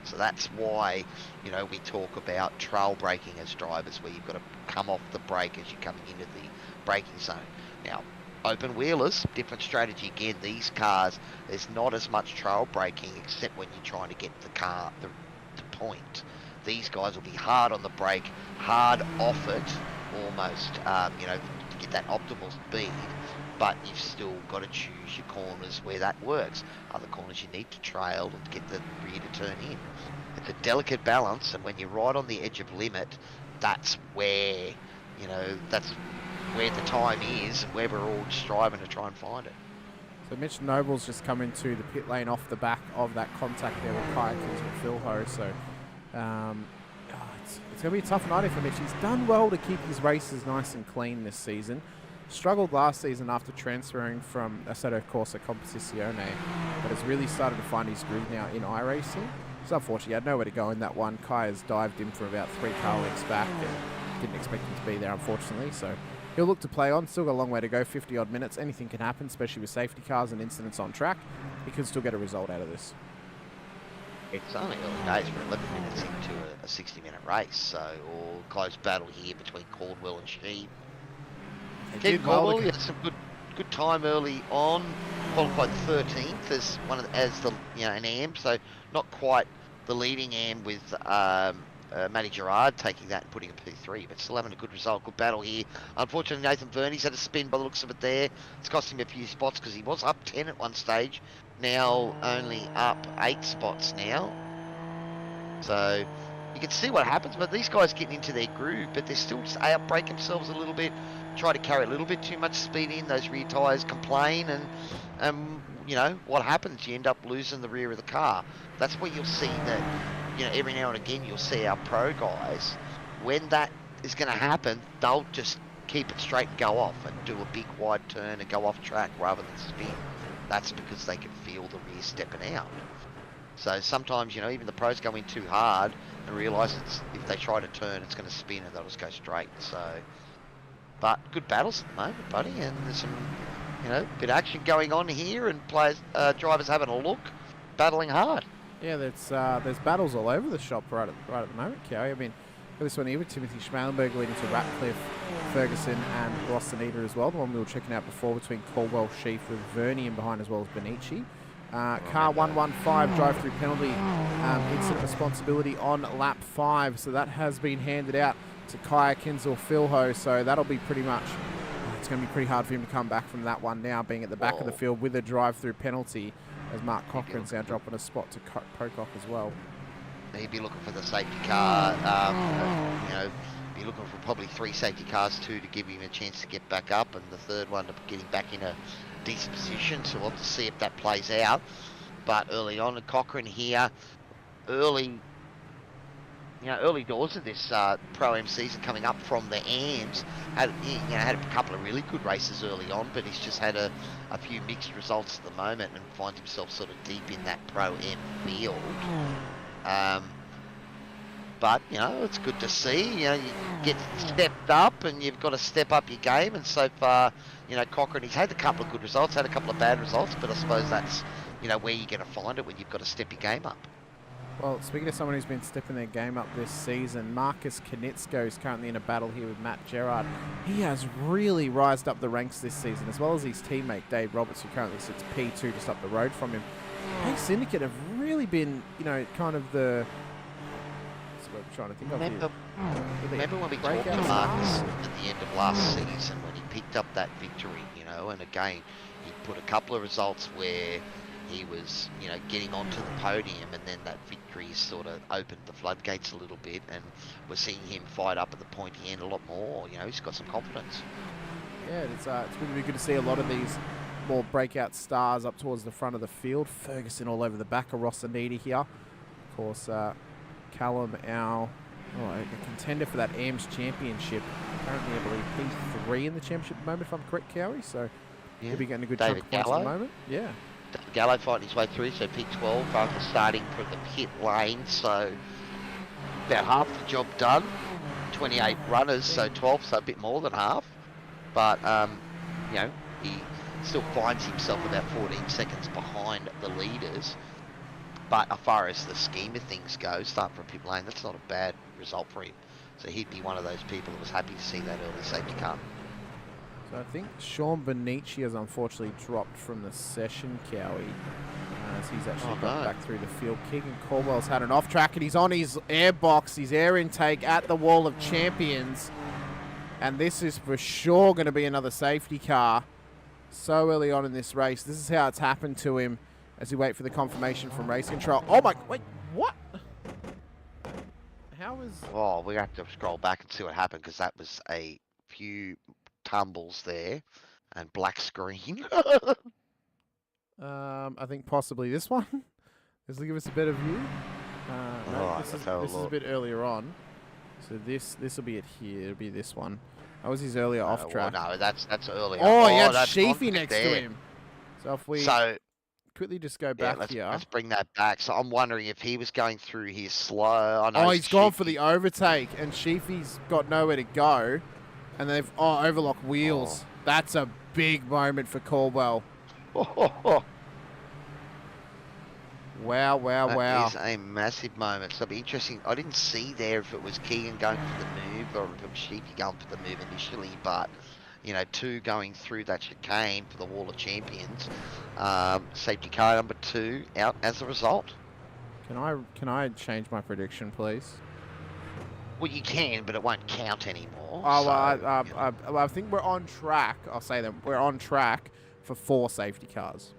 So that's why, you know, we talk about trail braking as drivers, where you've got to come off the brake as you're coming into the braking zone. Now, open wheelers, different strategy again. These cars, there's not as much trail braking except when you're trying to get the car the point. These guys will be hard on the brake, hard off it, almost, you know, to get that optimal speed. But you've still got to choose your corners where that works. Other corners you need to trail and get the rear to turn in. It's a delicate balance, and when you're right on the edge of limit, that's where, you know, that's where the time is, and where we're all striving to try and find it. So Mitch Noble's just come into the pit lane off the back of that contact there with Kayakins with Philho. So it's going to be a tough night for Mitch. He's done well to keep his races nice and clean this season. Struggled last season after transferring from Assetto Corsa Competizione, but has really started to find his groove now in iRacing. It's unfortunate, he had nowhere to go in that one. Kai has dived in from about 3 car lengths back and didn't expect him to be there, unfortunately. So he'll look to play on. Still got a long way to go, 50 odd minutes. Anything can happen, especially with safety cars and incidents on track. He could still get a result out of this. It's only early days. We're 11 minutes into a 60-minute race, so all close battle here between Caldwell and Sheep. Ken Caldwell, he had some good time early on. Qualified 13th as the an AM, so not quite the leading AM with Matty Gerard taking that and putting a P3, but still having a good result. Good battle here. Unfortunately, Nathan Verney's had a spin by the looks of it there. It's cost him a few spots because he was up 10 at one stage. Now only up 8 spots now. So you can see what happens, but these guys getting into their groove, but they're still just outbrake themselves a little bit. Try to carry a little bit too much speed in. Those rear tyres complain, and you know what happens. You end up losing the rear of the car. That's where you'll see that. You know, every now and again you'll see our pro guys. When that is going to happen, they'll just keep it straight and go off and do a big wide turn and go off track rather than spin. That's because they can feel the rear stepping out. So sometimes, you know, even the pros go in too hard and realise if they try to turn, it's going to spin and they'll just go straight. So. But good battles at the moment, buddy, and there's some, you know, bit of action going on here, and players, drivers having a look, battling hard. Yeah, there's battles all over the shop right at the moment, Cowie. I mean, this one here with Timothy Schmalenberg leading to Ratcliffe, Ferguson, and Rostanita as well. The one we were checking out before between Caldwell, Sheaf with Verney in behind as well as Benici. Car 115 drive-through penalty, incident responsibility on lap 5, so that has been handed out to Kaya Kinzel Philho, so that'll be pretty much, it's going to be pretty hard for him to come back from that one now, being at the back of the field with a drive-through penalty, as Mark Cochran's now dropping a spot to Pocock as well. he'd be looking for the safety car. You know, be looking for probably 3 safety cars, 2 to give him a chance to get back up, and the third one to get him back in a decent position. So we'll have to see if that plays out. But early on, Cochrane here, early doors of this Pro-Am season, coming up from the AMs, had a couple of really good races early on, but he's just had a few mixed results at the moment and finds himself sort of deep in that Pro-Am field. But, you know, it's good to see. You know, you get stepped up and you've got to step up your game. And so far, you know, Cochrane, he's had a couple of good results, had a couple of bad results, but I suppose that's, you know, where you're going to find it when you've got to step your game up. Well, speaking of someone who's been stepping their game up this season, Marcus Konitsko is currently in a battle here with Matt Gerard. He has really rised up the ranks this season, as well as his teammate Dave Roberts, who currently sits P2 just up the road from him. Pace Syndicate have really been, you know, kind of the... That's what I'm trying to think of here. Remember when we talked to Marcus at the end of last season when he picked up that victory, you know, and again, he put a couple of results where he was, you know, getting onto the podium, and then that victory sort of opened the floodgates a little bit, and we're seeing him fight up at the pointy end a lot more. You know, he's got some confidence. Yeah, it's going to be good to see a lot of these more breakout stars up towards the front of the field. Ferguson all over the back of Rossonidi here. Of course, Callum, a contender for that AMS championship. Currently, I believe, P3 in the championship at the moment, if I'm correct, Cowie. So he'll be getting a good chunk of points at the moment. Yeah. Gallo fighting his way through, so P12 after starting from the pit lane, so about half the job done. 28 runners, so 12, so a bit more than half. But, you know, he still finds himself about 14 seconds behind the leaders. But as far as the scheme of things go, starting from pit lane, that's not a bad result for him. So he'd be one of those people that was happy to see that early safety car. So I think Sean Benici has unfortunately dropped from the session, Cowie, as he's actually got back through the field. Keegan Caldwell's had an off track, and he's on his air box, his air intake at the Wall of Champions. And this is for sure going to be another safety car so early on in this race. This is how it's happened to him as we wait for the confirmation from race control. Oh my, wait, what? How is... Oh, we have to scroll back and see what happened, because that was a few tumbles there and black screen. I think possibly this one. This will give us a better view. No, this is a bit earlier on. So this will be it here. It'll be this one. That was his earlier off track. Well, no, that's earlier. Oh, yeah, that's Sheafy next to him. So if we quickly just go back here. Let's bring that back. So I'm wondering if he was going through his slow. I know he's gone for the overtake, and Sheafy's got nowhere to go. And they've overlocked wheels. That's a big moment for Caldwell. Wow, wow, wow. That is a massive moment. So it'll be interesting. I didn't see there if it was Keegan going for the move or if it was Sheepy going for the move initially, but, you know, 2 going through that chicane for the Wall of Champions. Safety car number 2 out as a result. Can I change my prediction, please? Well, you can, but it won't count anymore. Oh, well, I think we're on track. I'll say that we're on track for 4 safety cars.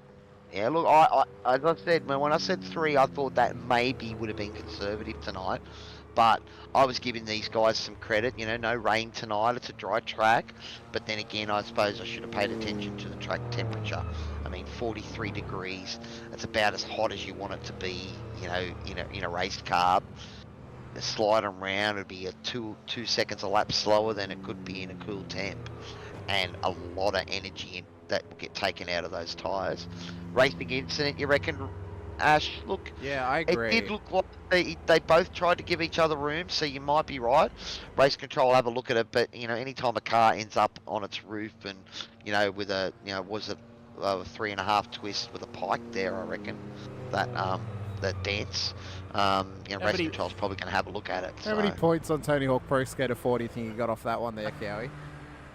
Yeah, look, as I said, when I said 3, I thought that maybe would have been conservative tonight. But I was giving these guys some credit. You know, no rain tonight. It's a dry track. But then again, I suppose I should have paid attention to the track temperature. I mean, 43 degrees. That's about as hot as you want it to be, you know, in a raced car. Slide around, it'd be a 2 seconds a lap slower than it could be in a cool temp, and a lot of energy that will get taken out of those tyres. Racing incident, you reckon, Ash? Look, yeah, I agree. It did look like they both tried to give each other room, so you might be right. Race control will have a look at it, but you know, anytime a car ends up on its roof and you know, with a was it a 3.5 twist with a pike there, I reckon that dance. Race control's probably going to have a look at it. How many points on Tony Hawk Pro Skater 4 do you think you got off that one there, Cowie?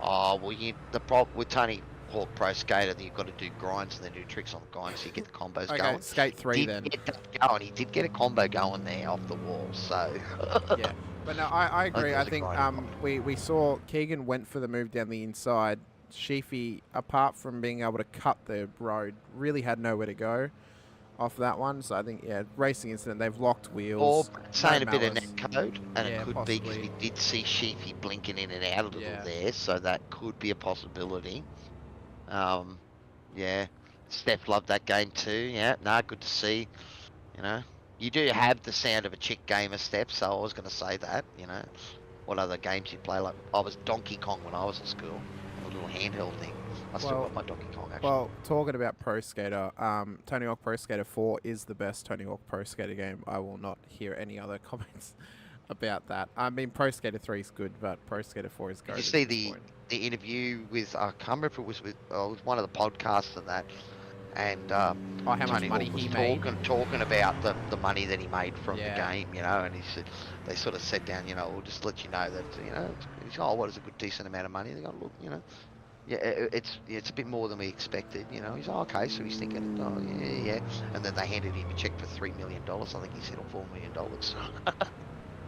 Oh, well, the problem with Tony Hawk Pro Skater, you've got to do grinds and then do tricks on the grinds so you get the combos going. Skate 3 then. He did get a combo going there off the wall, so... Yeah, but no, I agree. I think we saw Keegan went for the move down the inside. Sheafy, apart from being able to cut the road, really had nowhere to go. off that one. So I think, yeah, racing incident, they've locked Or wheels. saying no a bit of malice. net code, and Yeah, it could be because we did see Sheafy blinking in and out a little there, so that could be a possibility. Yeah, Steph loved that game too. Yeah, good to see. You know, you do have the sound of a chick gamer, Steph, so I was going to say that. You know, what other games you play? Like, I was Donkey Kong when I was at school, a little handheld thing. I still got my Donkey Kong, actually. Well, talking about Pro Skater, Tony Hawk Pro Skater 4 is the best Tony Hawk Pro Skater game. I will not hear any other comments about that. I mean, Pro Skater 3 is good, but Pro Skater 4 is good. Did you see the interview with, I can't remember if it was with one of the podcasts of that, and how much Tony money Hawk was he made? talking about the money that he made from the game, you know, and he said, they sort of sat down, you know, we'll just let you know that, you know, he's, oh, what is a good decent amount of money? They got to look, you know. Yeah, it's a bit more than we expected, you know. He's okay, so he's thinking, oh yeah, and then they handed him a check for $3 million. I think he said, or $4 million.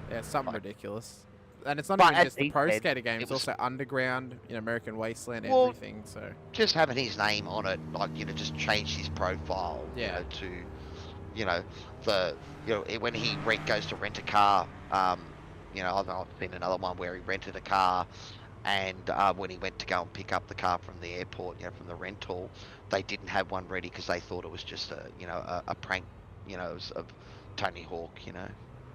Yeah, something ridiculous. And it's not even just the Pro Skater game; it's also Underground, you know, American Wasteland, everything. So just having his name on it, like, you know, just changed his profile. Yeah. You know, to, you know, when he goes to rent a car, you know, I've seen another one where he rented a car. And when he went to go and pick up the car from the airport, you know, from the rental, they didn't have one ready because they thought it was just a prank, you know, of Tony Hawk, you know,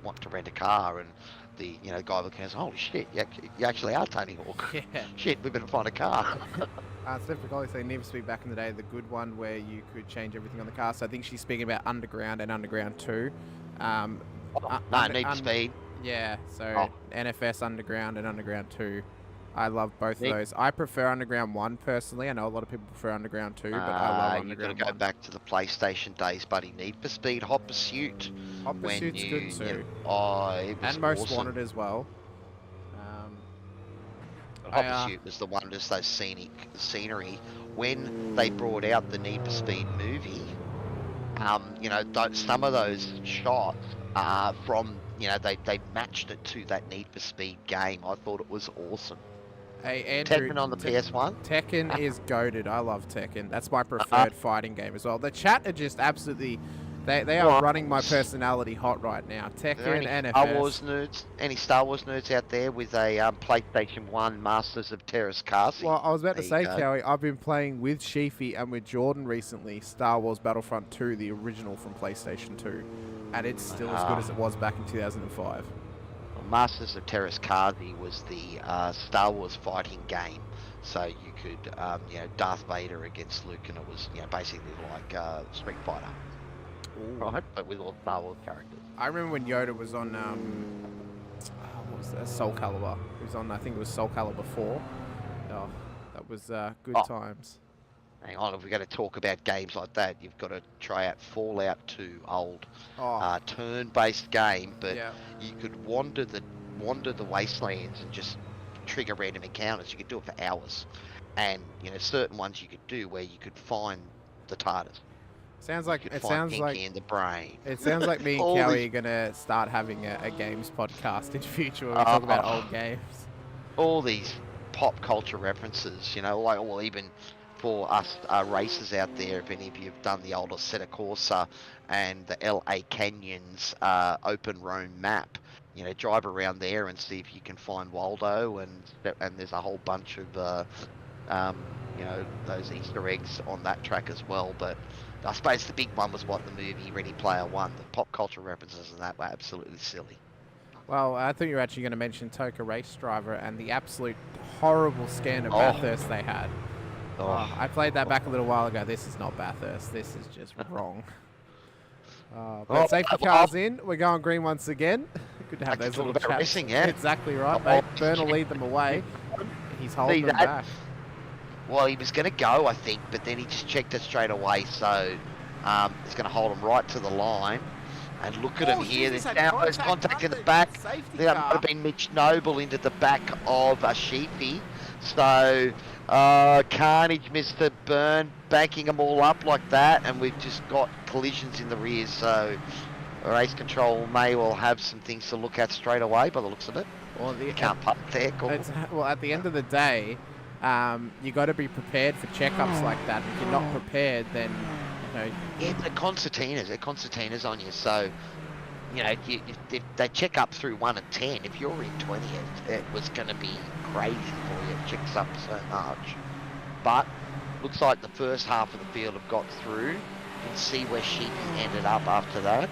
wanting to rent a car, and the, you know, guy goes, holy shit, you actually are Tony Hawk. Yeah. Shit, we better find a car. Steph McCauley saying Need for Speed back in the day, the good one where you could change everything on the car. So I think she's speaking about Underground and Underground 2. Need for Speed. Yeah, so NFS Underground and Underground 2. I love both of those. I prefer Underground 1 personally. I know a lot of people prefer Underground 2, but I love Underground 1. You've got to go back to the PlayStation days, buddy. Need for Speed, Hot Pursuit. Hot Pursuit's good too. It was and Most awesome. Wanted as well. Hot Pursuit was the one, just those scenery. When they brought out the Need for Speed movie, you know, some of those shots from, you know, they matched it to that Need for Speed game. I thought it was awesome. Hey, Andrew, Tekken on the PS1? Tekken is goated. I love Tekken. That's my preferred fighting game as well. The chat are just absolutely... They are running my personality hot right now. Tekken, NFS. Star Wars nerds? Any Star Wars nerds out there with a PlayStation 1 Masters of Terrace Kasi? Well, I was about to say, Kelly, I've been playing with Sheafy and with Jordan recently Star Wars Battlefront 2, the original from PlayStation 2. And it's still as good as it was back in 2005. Masters of Terrace Kasi was the Star Wars fighting game. So you could, you know, Darth Vader against Luke, and it was, you know, basically like Street Fighter. Right, but with all Star Wars characters. I remember when Yoda was on, what was that? Soul Calibur. He was on, I think it was Soul Calibur 4. Oh, that was good times. Hang on, if we're going to talk about games like that, you've got to try out Fallout 2, old turn-based game, but you could wander the wastelands and just trigger random encounters. You could do it for hours, and you know, certain ones you could do where you could find the TARDIS. Sounds like in the brain. It sounds like me and Kelly are gonna start having a games podcast in future where we talk about old games. All these pop culture references, you know, like, well, even for us racers out there, if any of you have done the older Assetto Corsa and the LA Canyons open roam map, you know, drive around there and see if you can find Waldo, and there's a whole bunch of you know, those Easter eggs on that track as well. But I suppose the big one was what the movie Ready Player One. The pop culture references and that were absolutely silly. Well, I thought you were actually going to mention Toka Race Driver and the absolute horrible scan of Bathurst they had. I played that back a little while ago. This is not Bathurst. This is just wrong. But safety cars in. We're going green once again. Good to have those little chats. Racing, yeah. Exactly right, mate. Byrne will lead them away. He's holding them back. Well, he was going to go, I think, but then he just checked it straight away, so he's going to hold him right to the line. And look at him here. There's now contact in the back. There might have been Mitch Noble into the back of Sheafy. So, carnage, Mr. Byrne, banking them all up like that, and we've just got collisions in the rear. So, race control may well have some things to look at straight away by the looks of it. Well, you can't putt there. Well, at the end of the day, you got to be prepared for checkups like that. If you're not prepared, then know. Yeah, they're concertinas. They're concertinas on you. So, you know, if they check up through 1 and 10. If you're in 20th, it was going to be crazy for you. It checks up so much. But looks like the first half of the field have got through. You can see where Sheepy ended up after that.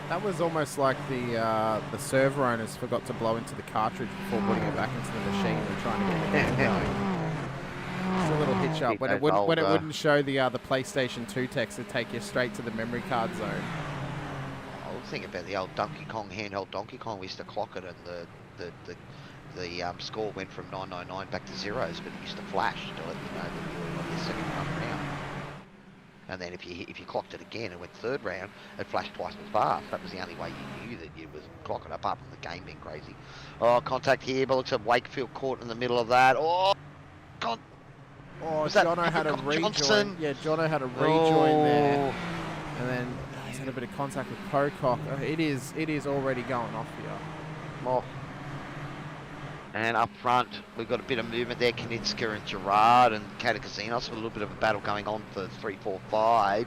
That was almost like the server owners forgot to blow into the cartridge before putting it back into the machine and trying to get the game going. It's a little hitch up. When it wouldn't show the PlayStation 2 text, it'd take you straight to the memory card zone. I was thinking about the old Donkey Kong, handheld Donkey Kong. We used to clock it, and the score went from 999 back to zeros, but it used to flash to let you know that you were on your second run round. And then if you clocked it again and went third round, it flashed twice as fast. That was the only way you knew that you was clocking, apart from the game being crazy. Oh, contact here, but looks like Wakefield caught in the middle of that. Oh, God. Oh, Jono had a rejoin. Yeah, Jono had a rejoin there. And then he's had a bit of contact with Pocock. It is already going off here. Oh. And up front, we've got a bit of movement there. Knitska and Gerard and Catakazinos with a little bit of a battle going on for 3, 4, 5.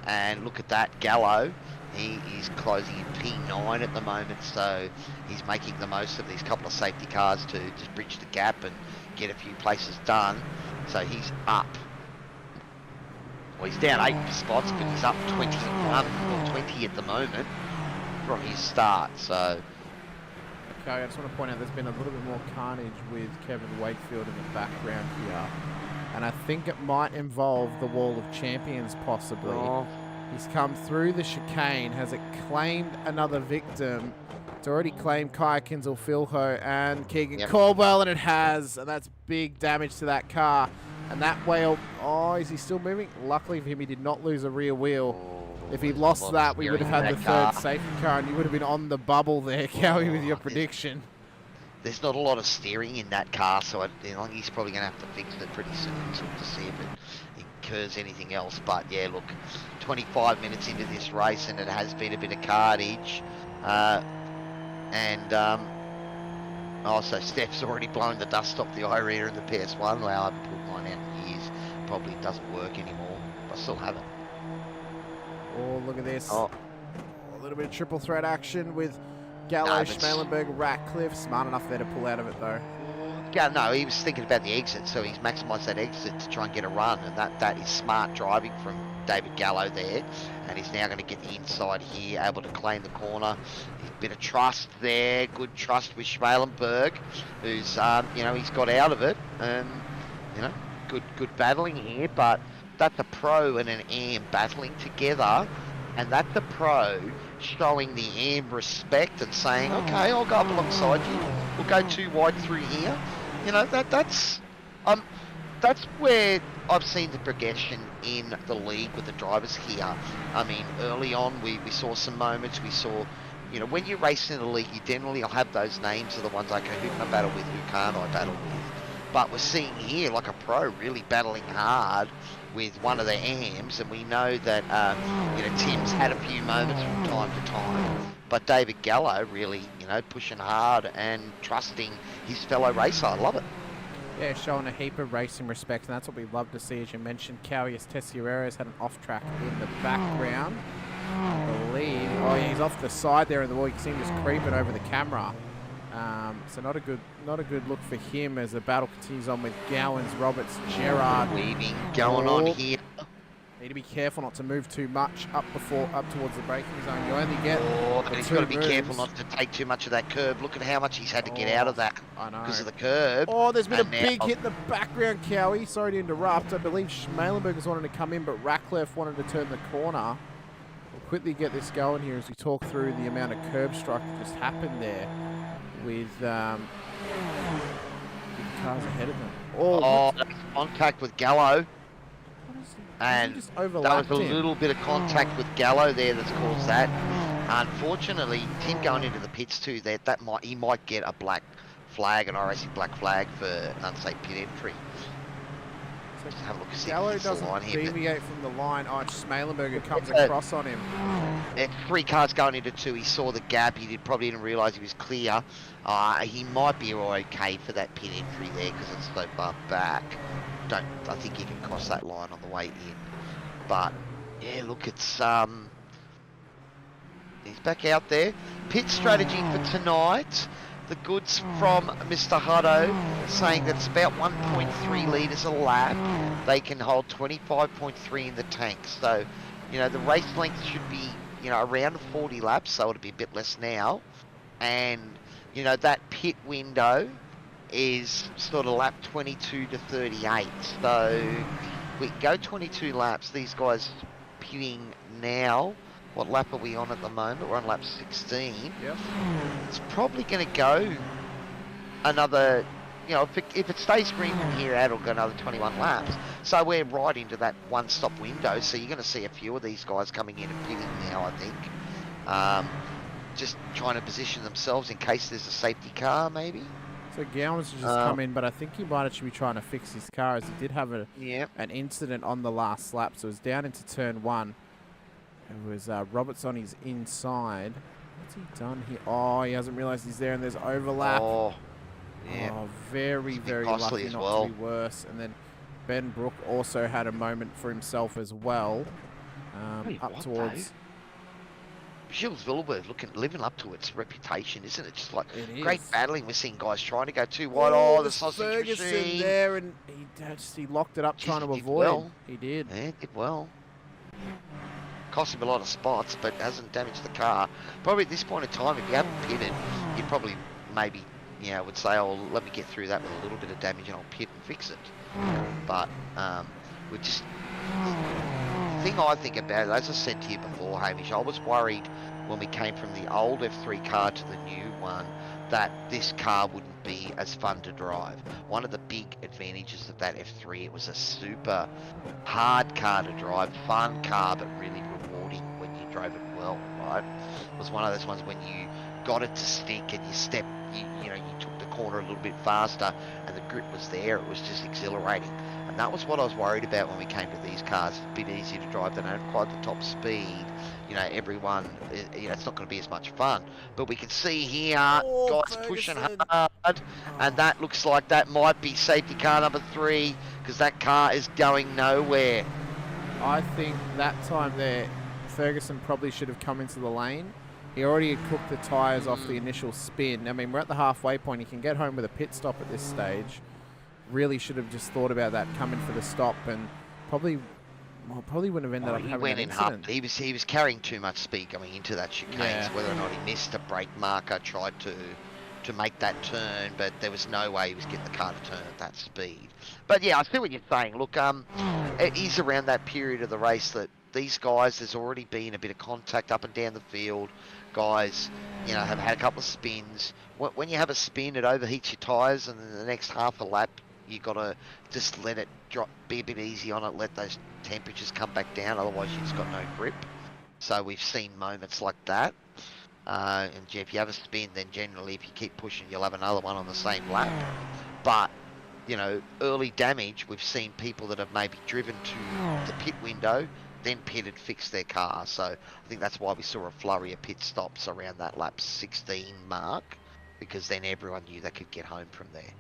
And look at that, Gallo. He is closing in P9 at the moment, so he's making the most of these couple of safety cars to just bridge the gap and get a few places done. So he's up. Well, he's down 8 spots, but he's up 21 or 20 at the moment from his start. So. Okay, I just want to point out there's been a little bit more carnage with Kevin Wakefield in the background here. And I think it might involve the Wall of Champions, possibly. Oh. He's come through the chicane. Has it claimed another victim? It's already claimed Kaya Kinzel, Philho, and Keegan Caldwell, and it has. And that's big damage to that car. And that whale, oh, is he still moving? Luckily for him, he did not lose a rear wheel. If he lost that, we would have had the third safety car, and you would have been on the bubble there, Cowie, with your prediction. There's not a lot of steering in that car, so I think he's probably going to have to fix it pretty soon to see if it incurs anything else. But yeah, look, 25 minutes into this race, and it has been a bit of carnage. So Steph's already blown the dust off the iReader and the PS1. Well, I haven't put mine out in years. Probably doesn't work anymore, but I still have it. Oh, look at this. Oh. A little bit of triple threat action with Gallo, Schmalenberg, Ratcliffe. Smart enough there to pull out of it, though. Yeah, no, he was thinking about the exit, so he's maximised that exit to try and get a run, and that is smart driving from David Gallo there. And he's now going to get the inside here, able to claim the corner. A bit of trust there, good trust with Schmalenberg, who's, he's got out of it. Good battling here, but that's a pro and an AM battling together, and that's a pro showing the AM respect and saying, okay, I'll go up alongside you. We'll go 2 wide through here. You know, that's where I've seen the progression in the league with the drivers here. I mean, early on we saw some moments. We saw, when you race in the league, you generally will have those names of the ones like, who can I battle with, who can't I battle with? But we're seeing here like a pro really battling hard with one of the AMs, and we know that Tim's had a few moments from time to time, but David Gallo really pushing hard and trusting his fellow racer. I love it. Yeah, showing a heap of racing respect, and that's what we love to see. As you mentioned, Cowius Tessierero's had an off track in the background, I believe. Oh yeah, he's off the side there in the wall. You can see him just creeping over the camera. So not a good look for him as the battle continues on with Gowans, Roberts, Gerard. Weaving going on here. Need to be careful not to move too much up towards the braking zone. You only get he's got to be careful not to take too much of that curb. Look at how much he's had to get out of that because of the curb. Oh, there's been a big hit in the background, Cowie. Sorry to interrupt. I believe Schmalenberg was wanting to come in, but Ratcliffe wanted to turn the corner. We'll quickly get this going here as we talk through the amount of curb strike that just happened there with cars ahead of them. Oh, that's contact with Gallo. And that was a little bit of contact with Gallo there that's caused that. Unfortunately, Tim going into the pits too, he might get a black flag, an IRacing black flag for an unsafe pit entry. So just have a look at Gallo doesn't deviate from the line. Oh, Schmalenberger comes across on him. 3 cars going into 2. He saw the gap. He probably didn't realise he was clear. He might be okay for that pit entry there because it's so far back. I think he can cross that line on the way in. But Yeah, look, it's he's back out there. Pit strategy for tonight. The goods from Mr. Hutto saying that it's about 1.3 litres a lap. They can hold 25.3 in the tank. So, you know, the race length should be, you know, around 40 laps, so it'll be a bit less now. And, you know, that pit window is sort of lap 22 to 38. So we go 22 laps. These guys pitting now. What lap are we on at the moment? We're on lap 16. Yep. It's probably going to go another, you know, if it stays green from here out, it'll go another 21 laps. So we're right into that one-stop window. So you're going to see a few of these guys coming in and pitting now, I think. Just trying to position themselves in case there's a safety car, maybe. So Gowan's just come in, but I think he might actually be trying to fix his car, as he did have an incident on the last lap. So it was down into turn 1. It was Roberts on his inside. What's he done here? Oh, he hasn't realised he's there, and there's overlap. Oh, yeah. Oh, very, very lucky not to be worse. And then Ben Brook also had a moment for himself as well. Up towards... Gilles Villeneuve living up to its reputation, isn't it? Just like great battling. We're seeing guys trying to go too wide. Oh, the sausage machine there, and he locked it up trying to avoid. Well. He did. Yeah, did well. Cost him a lot of spots, but hasn't damaged the car. Probably at this point in time, if you haven't pitted, you probably maybe, you know, would say, oh, let me get through that with a little bit of damage and I'll pit and fix it. But we just... The thing I think about it, as I said to you before, Hamish, I was worried when we came from the old F3 car to the new one that this car wouldn't be as fun to drive. One of the big advantages of that F3, it was a super hard car to drive, fun car, but really rewarding when you drove it well, right? It was one of those ones when you got it to stick and you know, you took the corner a little bit faster and the grip was there. It was just exhilarating. And that was what I was worried about when we came to these cars. It's a bit easier to drive. They don't have quite the top speed. You know, everyone, you know, it's not going to be as much fun. But we can see here, guys pushing hard. And that looks like that might be safety car number 3, because that car is going nowhere. I think that time there, Ferguson probably should have come into the lane. He already had cooked the tyres off the initial spin. I mean, we're at the halfway point. He can get home with a pit stop at this stage. Really should have just thought about that coming for the stop, and probably wouldn't have ended up having an incident. He was carrying too much speed going into that chicane. So whether or not he missed a brake marker, tried to make that turn, but there was no way he was getting the car to turn at that speed. But yeah, I see what you're saying. Look, it is around that period of the race that these guys, there's already been a bit of contact up and down the field. Guys, you know, have had a couple of spins. When you have a spin, it overheats your tyres, and in the next half a lap, you got to just let it drop, be a bit easy on it, let those temperatures come back down, otherwise you've just got no grip. So we've seen moments like that. And if you have a spin, then generally if you keep pushing, you'll have another one on the same lap. But, you know, early damage, we've seen people that have maybe driven to the pit window, then pitted, fixed their car. So I think that's why we saw a flurry of pit stops around that lap 16 mark, because then everyone knew they could get home from there.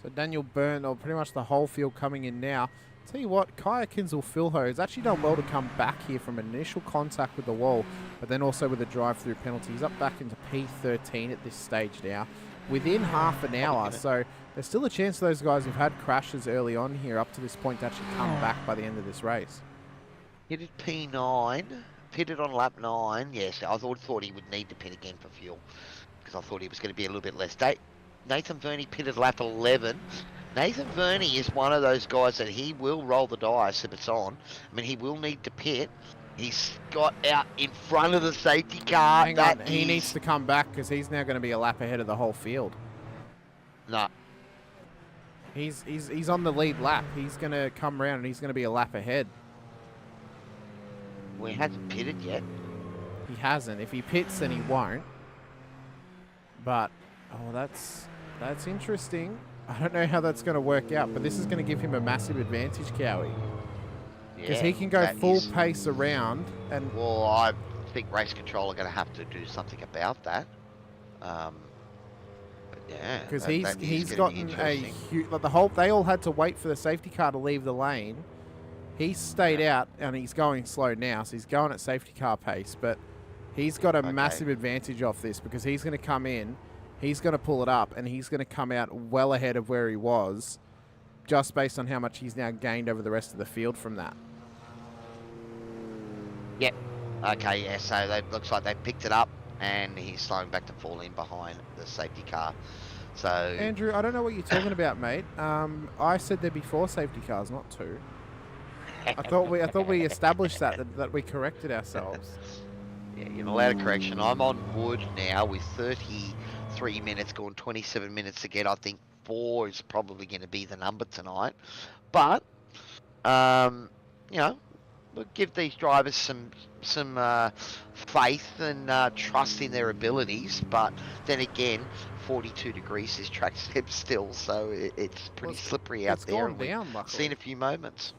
So Daniel Byrne, or pretty much the whole field coming in now. Tell you what, Kaya Kinzel-Filho has actually done well to come back here from initial contact with the wall, but then also with a drive-through penalty. He's up back into P13 at this stage now, within half an hour. So there's still a chance those guys who've had crashes early on here up to this point to actually come back by the end of this race. He did P9, pitted on lap 9. Yes, I thought he would need to pit again for fuel, because I thought he was going to be a little bit less. Nathan Verney pitted lap 11. Nathan Verney is one of those guys that he will roll the dice if it's on. I mean, he will need to pit. He's got out in front of the safety car. Hang on, he needs to come back, because he's now going to be a lap ahead of the whole field. No. He's on the lead lap. He's going to come around and he's going to be a lap ahead. Well, he hasn't pitted yet. He hasn't. If he pits, then he won't. But, oh, that's interesting. I don't know how that's going to work out, but this is going to give him a massive advantage, Cowie. Because he can go full pace around. And well, I think race control are going to have to do something about that. But yeah, because he's gotten a huge. Like they all had to wait for the safety car to leave the lane, He's stayed out, and he's going slow now, so he's going at safety car pace, but he's got a massive advantage off this because he's going to come in, he's going to pull it up, and he's going to come out well ahead of where he was, just based on how much he's now gained over the rest of the field from that. Yep. Okay, yeah, so it looks like they picked it up, and he's slowing back to fall in behind the safety car. So Andrew, I don't know what you're talking about, mate. I said there'd be 4 safety cars, not 2. I thought we established that we corrected ourselves. Yeah, you're allowed a correction. I'm on wood now with 33 minutes gone, 27 minutes to get. I think 4 is probably going to be the number tonight. But, you know, we'll give these drivers some faith and trust in their abilities. But then again, 42 degrees is track step still, so it's pretty slippery out there. It's gone down, luckily. Seen a few moments.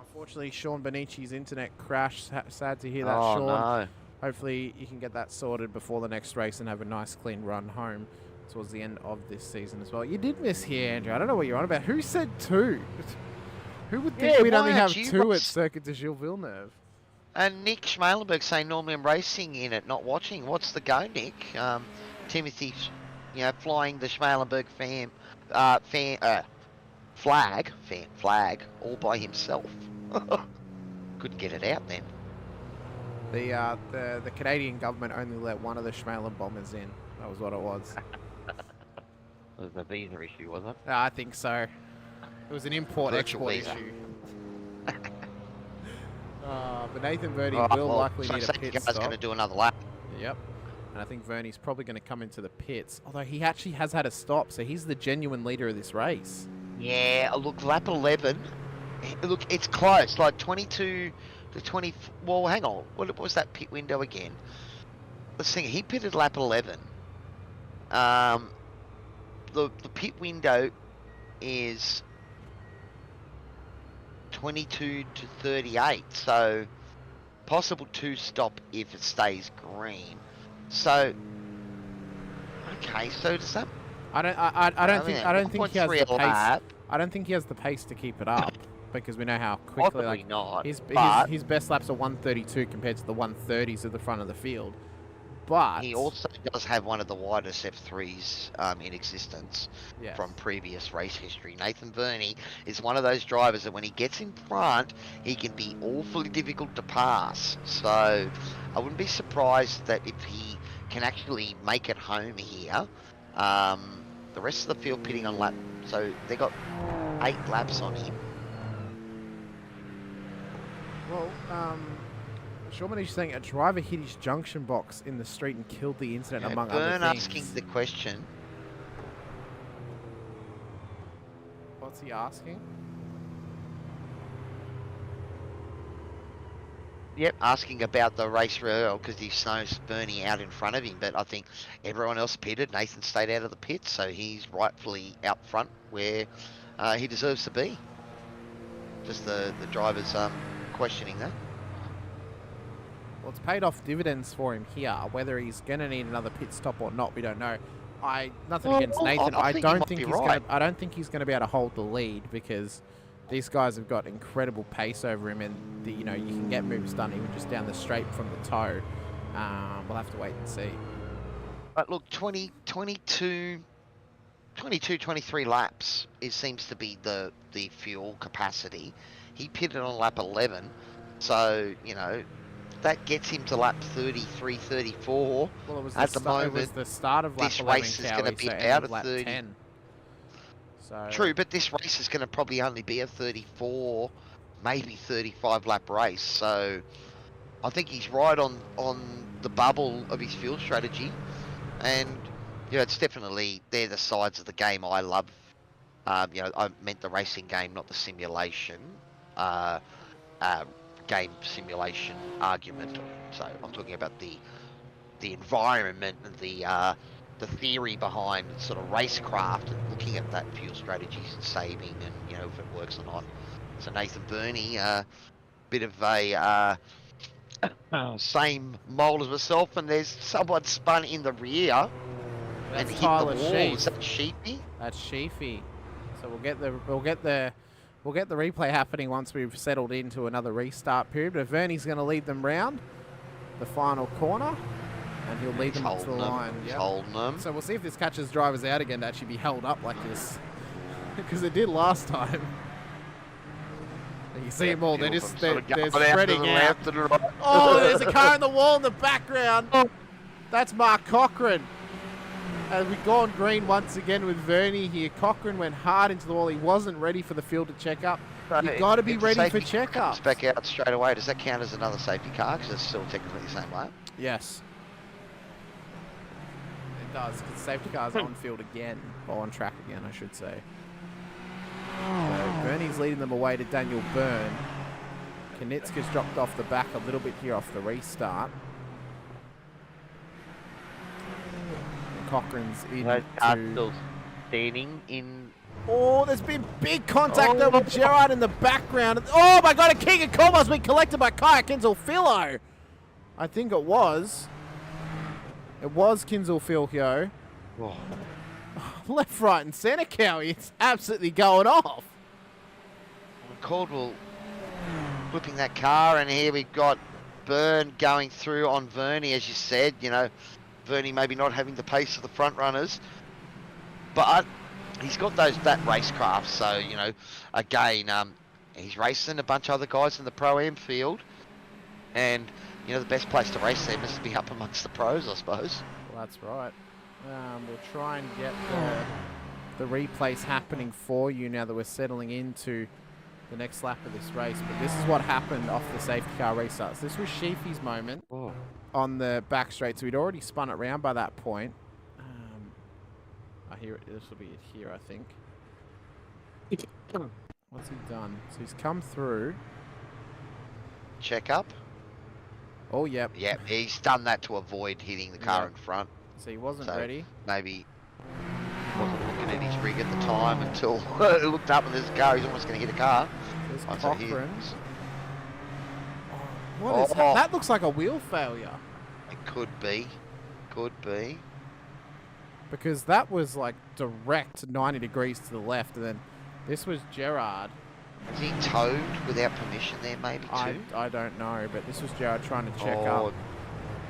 Unfortunately, Sean Bonici's internet crashed. Sad to hear that, Oh, Sean. no. Hopefully you can get that sorted before the next race and have a nice clean run home towards the end of this season as well. You did miss here, Andrew. I don't know what you're on about. Who said 2? Who would think we'd only have 2 at Circuit de Gilles Villeneuve? And Nick Schmalenberg saying normally I'm racing in it, not watching. What's the go, Nick? Timothy, you know, flying the Schmalenberg flag all by himself. Couldn't get it out then. The Canadian government only let one of the Schmalen bombers in. That was what it was. It was a visa issue, was it? I think so. It was an import-export issue. But Nathan Verney will likely need a pit stop. Going to do another lap. Yep. And I think Verney's probably going to come into the pits. Although he actually has had a stop, so he's the genuine leader of this race. Yeah, look, lap 11. Look, it's close. Like 22 to 20. Well, hang on. What was that pit window again? Let's think. He pitted lap 11. The pit window is 22 to 38. So possible 2 stop if it stays green. So okay. So does that? I don't think he has the pace. I don't think he has the pace to keep it up because we know how quickly. Probably not. His best laps are 132 compared to the 130s at the front of the field. But he also does have one of the widest F3s in existence from previous race history. Nathan Verney is one of those drivers that when he gets in front, he can be awfully difficult to pass. So I wouldn't be surprised that if he can actually make it home here. The rest of the field pitting on lap, so they got 8 laps on him. Well, Sean is saying a driver hit his junction box in the street and killed the incident, among other things. Asking the question. What's he asking? Yep, asking about the race route because he snows Bernie out in front of him, but I think everyone else pitted. Nathan stayed out of the pit, so he's rightfully out front where he deserves to be. Just the drivers questioning that. Well, it's paid off dividends for him here. Whether he's going to need another pit stop or not, we don't know. Nothing against Nathan. I don't think he's going to be able to hold the lead because these guys have got incredible pace over him, and you can get moves done even just down the straight from the toe. We'll have to wait and see. But look, 23 laps seems to be the fuel capacity. He pitted on lap 11, so that gets him to lap 33, 34. Well, it was at the moment. It was the start of lap 11. This race is going to be out of 30. 10. So true, but this race is going to probably only be a 34, maybe 35 lap race. So I think he's right on the bubble of his fuel strategy, and it's definitely they're the sides of the game I love. I meant the racing game, not the simulation. Game simulation argument. So I'm talking about the environment and the theory behind sort of racecraft and looking at that fuel strategies and saving and if it works or not. So Nathan Verney, bit of a same mold as myself, and there's someone spun in the rear and hit the wall. Is that Sheepy? That's Sheepy. So we'll We'll get the replay happening once we've settled into another restart period. But Vernie's going to lead them round the final corner, and he'll lead them up to the line. He's holding them. So we'll see if this catches drivers out again to actually be held up like this, because it did last time. You see them all, they're spreading out. Oh, there's a car in the wall in the background. That's Mark Cochran. And we've gone green once again with Vernie here. Cochran went hard into the wall. He wasn't ready for the field to check up. You've got to be ready for check-ups. Back out straight away. Does that count as another safety car? Because it's still technically the same way. Yes. It does, because safety car's on field again. Or on track again, I should say. So Vernie's leading them away to Daniel Byrne. Knitska's dropped off the back a little bit here off the restart. And Cochran's in still standing in. Oh, there's been big contact there with Gerard in the background. Oh my God, a King of Combo's been collected by Kaya Kinzel-Philo. I think it was. It was Kinzel-Philo. Oh. Left, right, and centre, Cowie. It's absolutely going off. Caldwell flipping that car, and here we've got Byrne going through on Vernie, as you said. You know, Vernie maybe not having the pace of the front runners, but he's got that racecraft. So, you know, again, he's racing a bunch of other guys in the Pro-Am field, and, you know, the best place to race them is to be up amongst the pros, I suppose. Well, that's right. We'll try and get the replays happening for you now that we're settling into the next lap of this race. But this is what happened off the safety car restarts. This was Sheafy's moment on the back straight. So he'd already spun it round by that point. I hear it. This will be it here, I think. What's he done? So he's come through. Check up. Oh, yep. Yep, he's done that to avoid hitting the car in front. So he wasn't ready. Maybe wasn't looking at his rig at the time until he looked up and there's a car. He's almost going to hit a car. There's Cochran. What is that? That looks like a wheel failure. It could be. Could be. Because that was like direct 90 degrees to the left, and then this was Gerard. Was he towed without permission there, maybe too? I don't know, but this was Gerard trying to check up.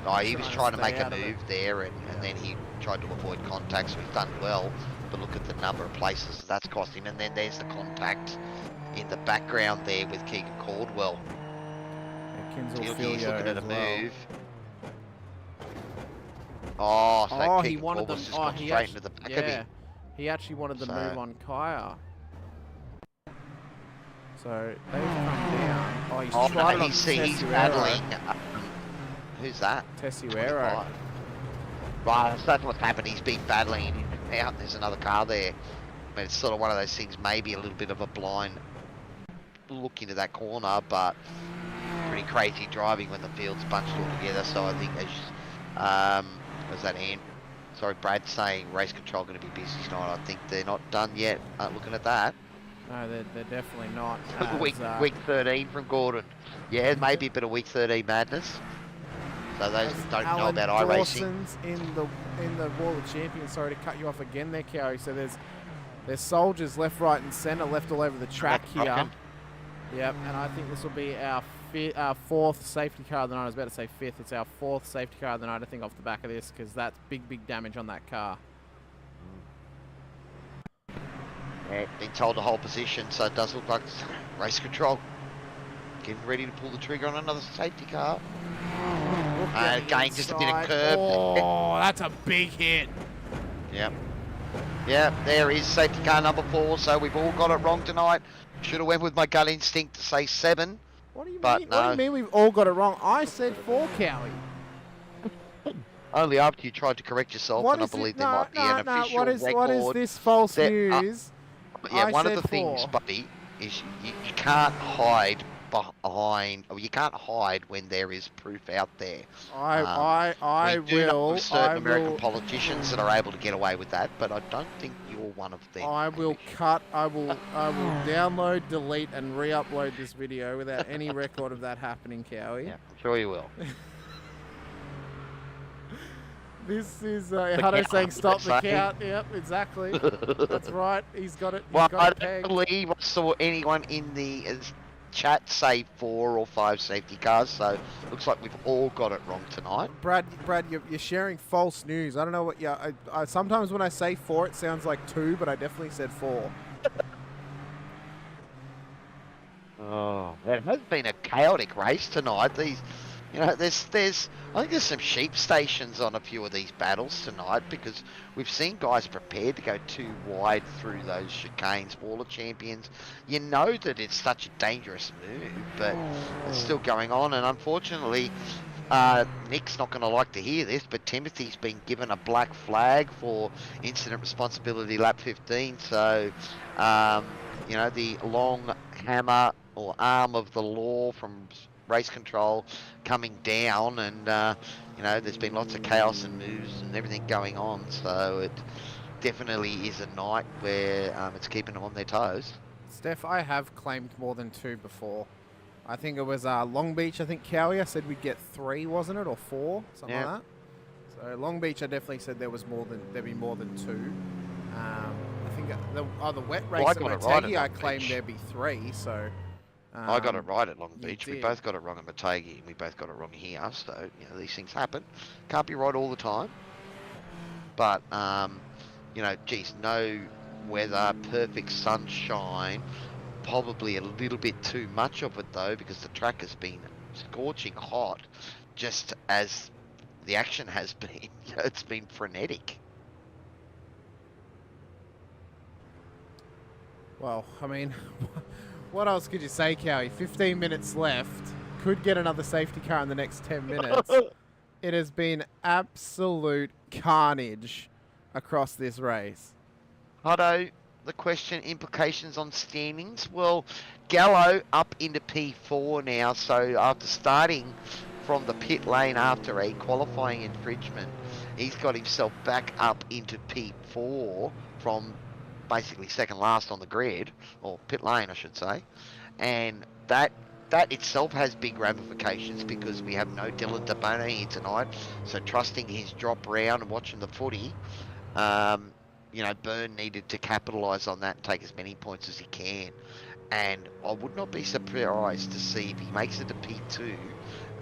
No, he was trying to make a move there, and then he tried to avoid contact, so he's done well. But look at the number of places that's cost him. And then there's the contact in the background there with Keegan Caldwell. He's looking at a move. Oh, so he wanted them. Just gone straight into the back of him. He actually wanted the move on Kaya. So they've come down. Oh, he's battling. Who's that? Tessuero. Right, so that's what's happened. He's been battling in and out. There's another car there. I mean, it's sort of one of those things, maybe a little bit of a blind look into that corner, but pretty crazy driving when the field's bunched all together. So I think, was that Ann? Sorry, Brad's saying race control going to be busy tonight. I think they're not done yet. Looking at that. No, they're definitely not. Week 13 from Gordon. Yeah, maybe a bit of week 13 madness. So those don't know about iRacing. in the Wall of Champions. Sorry to cut you off again there, Cowie. So there's soldiers left, right, and centre left all over the track here. Yep, and I think this will be our fourth safety car of the night. I was about to say fifth. It's our fourth safety car of the night, I think, off the back of this, because that's big damage on that car. Yeah, been told to hold position, so it does look like race control. Getting ready to pull the trigger on another safety car. And again, just a bit of curb. Oh, that's a big hit. Yep. Yeah, there is safety car number 4, so we've all got it wrong tonight. Should have went with my gut instinct to say 7. What do you mean? No. What do you mean we've all got it wrong? I said 4, Cowie. Only after you tried to correct yourself, and I believe there might be an official record. What is this false news? Yeah, one of the things, buddy, is you can't hide behind, or you can't hide when there is proof out there. I will. Certain American politicians that are able to get away with that, but I don't think you're one of them. I will download, delete, and re-upload this video without any record of that happening, Cowie. Yeah, I'm sure you will. This is Hutto saying stop the count. Yep, exactly. That's right. He's got it. Well, I it don't believe I saw anyone in the chat say 4 or 5 safety cars, so looks like we've all got it wrong tonight. Brad, you're sharing false news. I don't know what. Yeah, I sometimes when I say 4, it sounds like 2, but I definitely said 4. Oh, it has been a chaotic race tonight. These, you know, there's I think there's some sheep stations on a few of these battles tonight because we've seen guys prepared to go too wide through those chicanes. All the champions, you know that it's such a dangerous move, but it's still going on. And unfortunately, Nick's not going to like to hear this, but Timothy's been given a black flag for incident responsibility lap 15. So, you know, the long hammer or arm of the law from race control coming down, and you know, there's been lots of chaos and moves and everything going on, so it definitely is a night where it's keeping them on their toes. Steph, I have claimed more than 2 before. I think it was Long Beach. I think Cowie, I said we'd get 3, wasn't it, or 4, something like that. So Long Beach, I definitely said there'd be more than 2. I think the wet race at Motegi, I claimed there'd be 3. So I got it right at Long Beach. We both got it wrong at Motegi, and we both got it wrong here. So, you know, these things happen. Can't be right all the time. But, you know, geez, no weather, perfect sunshine. Probably a little bit too much of it, though, because the track has been scorching hot, just as the action has been. It's been frenetic. Well, I mean, what else could you say, Cowie? 15 minutes left. Could get another safety car in the next 10 minutes. It has been absolute carnage across this race. Hutto, the question, implications on standings. Well, Gallo up into P4 now, so after starting from the pit lane after a qualifying infringement, he's got himself back up into P4 from basically second last on the grid, or pit lane I should say, and that itself has big ramifications because we have no Dylan DeBona here tonight, so trusting his drop round and watching the footy, you know, Byrne needed to capitalise on that and take as many points as he can, and I would not be surprised to see if he makes it to P2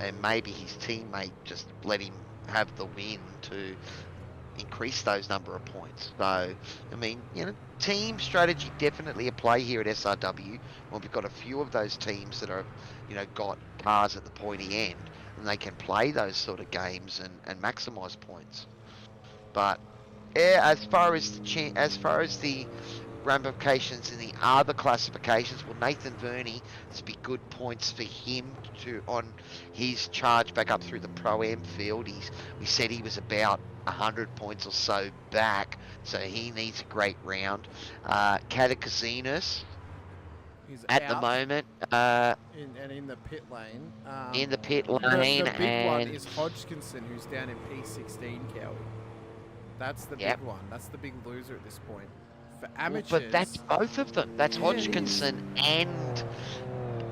and maybe his teammate just let him have the win to increase those number of points. So, I mean, you know, team strategy definitely a play here at SRW when we've got a few of those teams that are, you know, got cars at the pointy end and they can play those sort of games and maximise points. But yeah, as far as the ramifications in the other classifications, well, Nathan Verney, this would be good points for him to on his charge back up through the Pro-Am field. We said he was about 100 points or so back, so he needs a great round. Catacasinos at the moment. And in the pit lane. In the pit lane. The big one is Hodgkinson, who's down in P16, Cowie. That's the big one. That's the big loser at this point. For amateurs... Well, but that's both of them. That's Hodgkinson and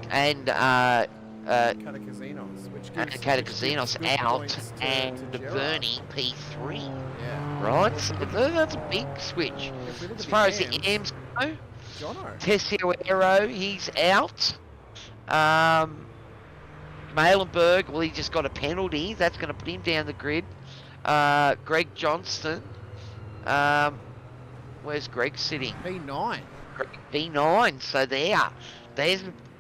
Catacasinos, Catacasinos out, and Verney P3. Yeah. Right? So that's a big switch. As far as the EMs go, Tessio, he's out. Mailenberg, well, he just got a penalty. That's going to put him down the grid. Greg Johnston. Where's Greg sitting? B9. B9. So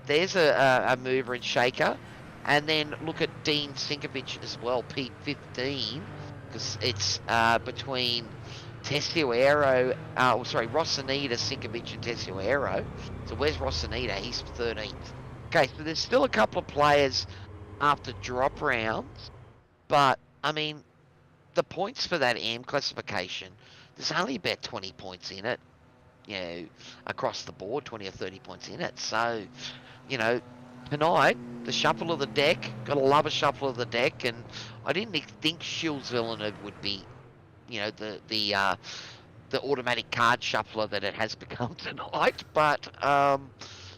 there's a mover and shaker. And then look at Dean Sinkovich as well, P15, because it's between Rosanita, Sinkovich, and Tessio. So where's Rosanita? He's 13th. Okay, so there's still a couple of players after drop rounds, but I mean, the points for that M classification, there's only about 20 points in it, you know, across the board, 20 or 30 points in it. So, you know, tonight, the shuffle of the deck, gotta love a shuffle of the deck, and I didn't think Gilles Villeneuve would be, you know, the automatic card shuffler that it has become tonight, but,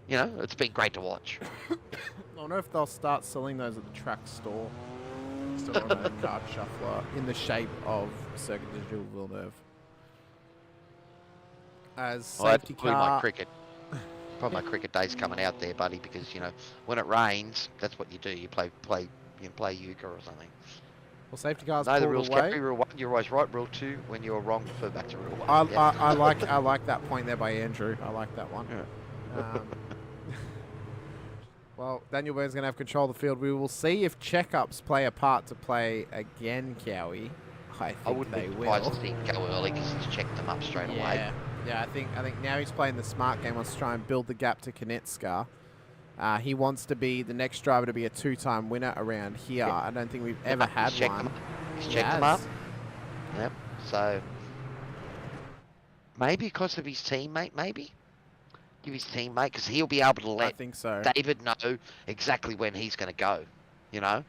you know, it's been great to watch. I wonder if they'll start selling those at the track store. Still on a card shuffler in the shape of Circuit de Gilles Villeneuve. As safety probably car. my cricket. Probably my cricket days coming out there, buddy, because you know when it rains, that's what you do. You play euchre or something. Well, safety cars No, pulled the rules away. kept me. Rule 1, you're always right. Rule 2, when you're wrong, refer back to rule 1. I like that point there by Andrew. I like that one. Yeah. Well, Daniel Byrne's going to have control of the field. We will see if checkups play a part to play again, Cowie. I think they will. I wouldn't be surprised to see him go early because he's checked them up straight away. Yeah, I think now he's playing the smart game. Wants to try and build the gap to Konecka. He wants to be the next driver to be a 2-time winner around here. I don't think we've ever had one. He's checked them up. Yep. So maybe because of his teammate, maybe give his teammate because he'll be able to let David know exactly when he's going to go. You know,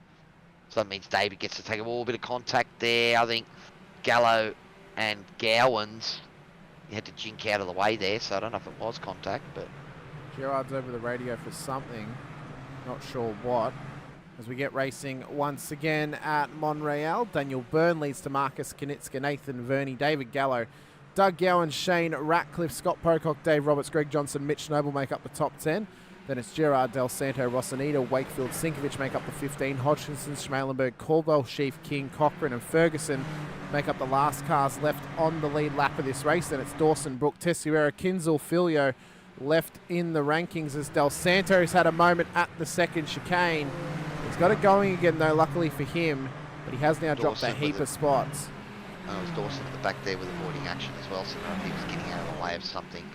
so that means David gets to take a little bit of contact there. I think Gallo and Gowans, he had to jink out of the way there, so I don't know if it was contact, but Gerard's over the radio for something, not sure what. As we get racing once again at Montreal, Daniel Byrne leads to Marcus Konecka, Nathan Verney, David Gallo, Doug Gowan, Shane Ratcliffe, Scott Pocock, Dave Roberts, Greg Johnson, Mitch Noble make up the top 10. Then it's Gerard, Del Santo, Rosanita, Wakefield, Sinkovich make up the 15. Hodgkinson, Schmalenberg, Caldwell, Sheaf, King, Cochran and Ferguson make up the last cars left on the lead lap of this race. Then it's Dawson, Brook, Tessiera, Kinzel, Filio left in the rankings as Del Santo's had a moment at the second chicane. He's got it going again though, luckily for him, but he has now dropped a heap of spots. It was Dawson at the back there with avoiding action as well, so I don't know if he was getting out of the way of something.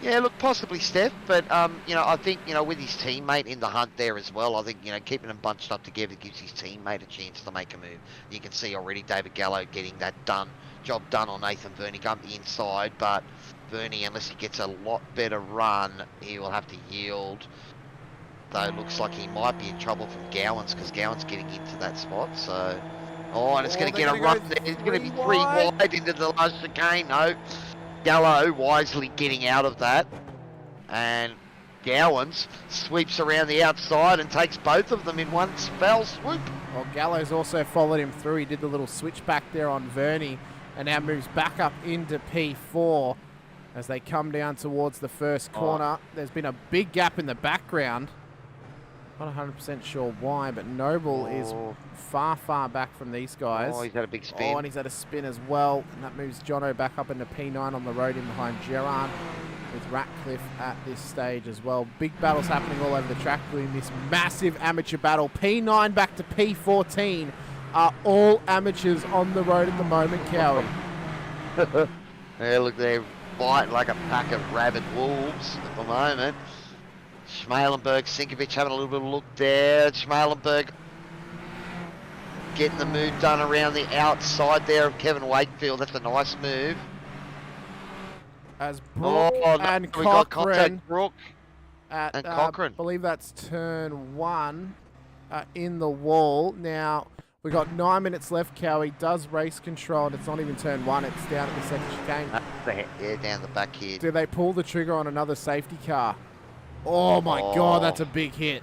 Yeah, look, possibly Steph, but, you know, I think, you know, with his teammate in the hunt there as well, I think, you know, keeping them bunched up together gives his teammate a chance to make a move. You can see already David Gallo getting that job done on Nathan Verney, come inside, but Verney, unless he gets a lot better run, he will have to yield. Though it looks like he might be in trouble from Gowans, because Gowans getting into that spot, so... Oh, and it's going to get a run there. It's going to be 3 wide into the last chicane. No. Gallo wisely getting out of that. And Gowans sweeps around the outside and takes both of them in one fell swoop. Well, Gallo's also followed him through. He did the little switch back there on Verney and now moves back up into P4 as they come down towards the first corner. There's been a big gap in the background. Not 100% sure why, but Noble is far, far back from these guys. Oh, he's had a big spin. Oh, and he's had a spin as well. And that moves Jono back up into P9 on the road in behind Gerard with Ratcliffe at this stage as well. Big battles happening all over the track in this massive amateur battle. P9 back to P14 are all amateurs on the road at the moment, Cowie. Yeah, look, they're fighting like a pack of rabid wolves at the moment. Schmalenberg, Sinkovich having a little bit of a look there. Schmalenberg getting the move done around the outside there of Kevin Wakefield. That's a nice move. As Brook and we got Cochran contact, Brook at, and Cochran. I believe that's turn 1 in the wall. Now, we got 9 minutes left. Cowie does race control, and it's not even turn 1. It's down at the second chicane. Yeah, down the back here. Do they pull the trigger on another safety car? Oh my God, that's a big hit.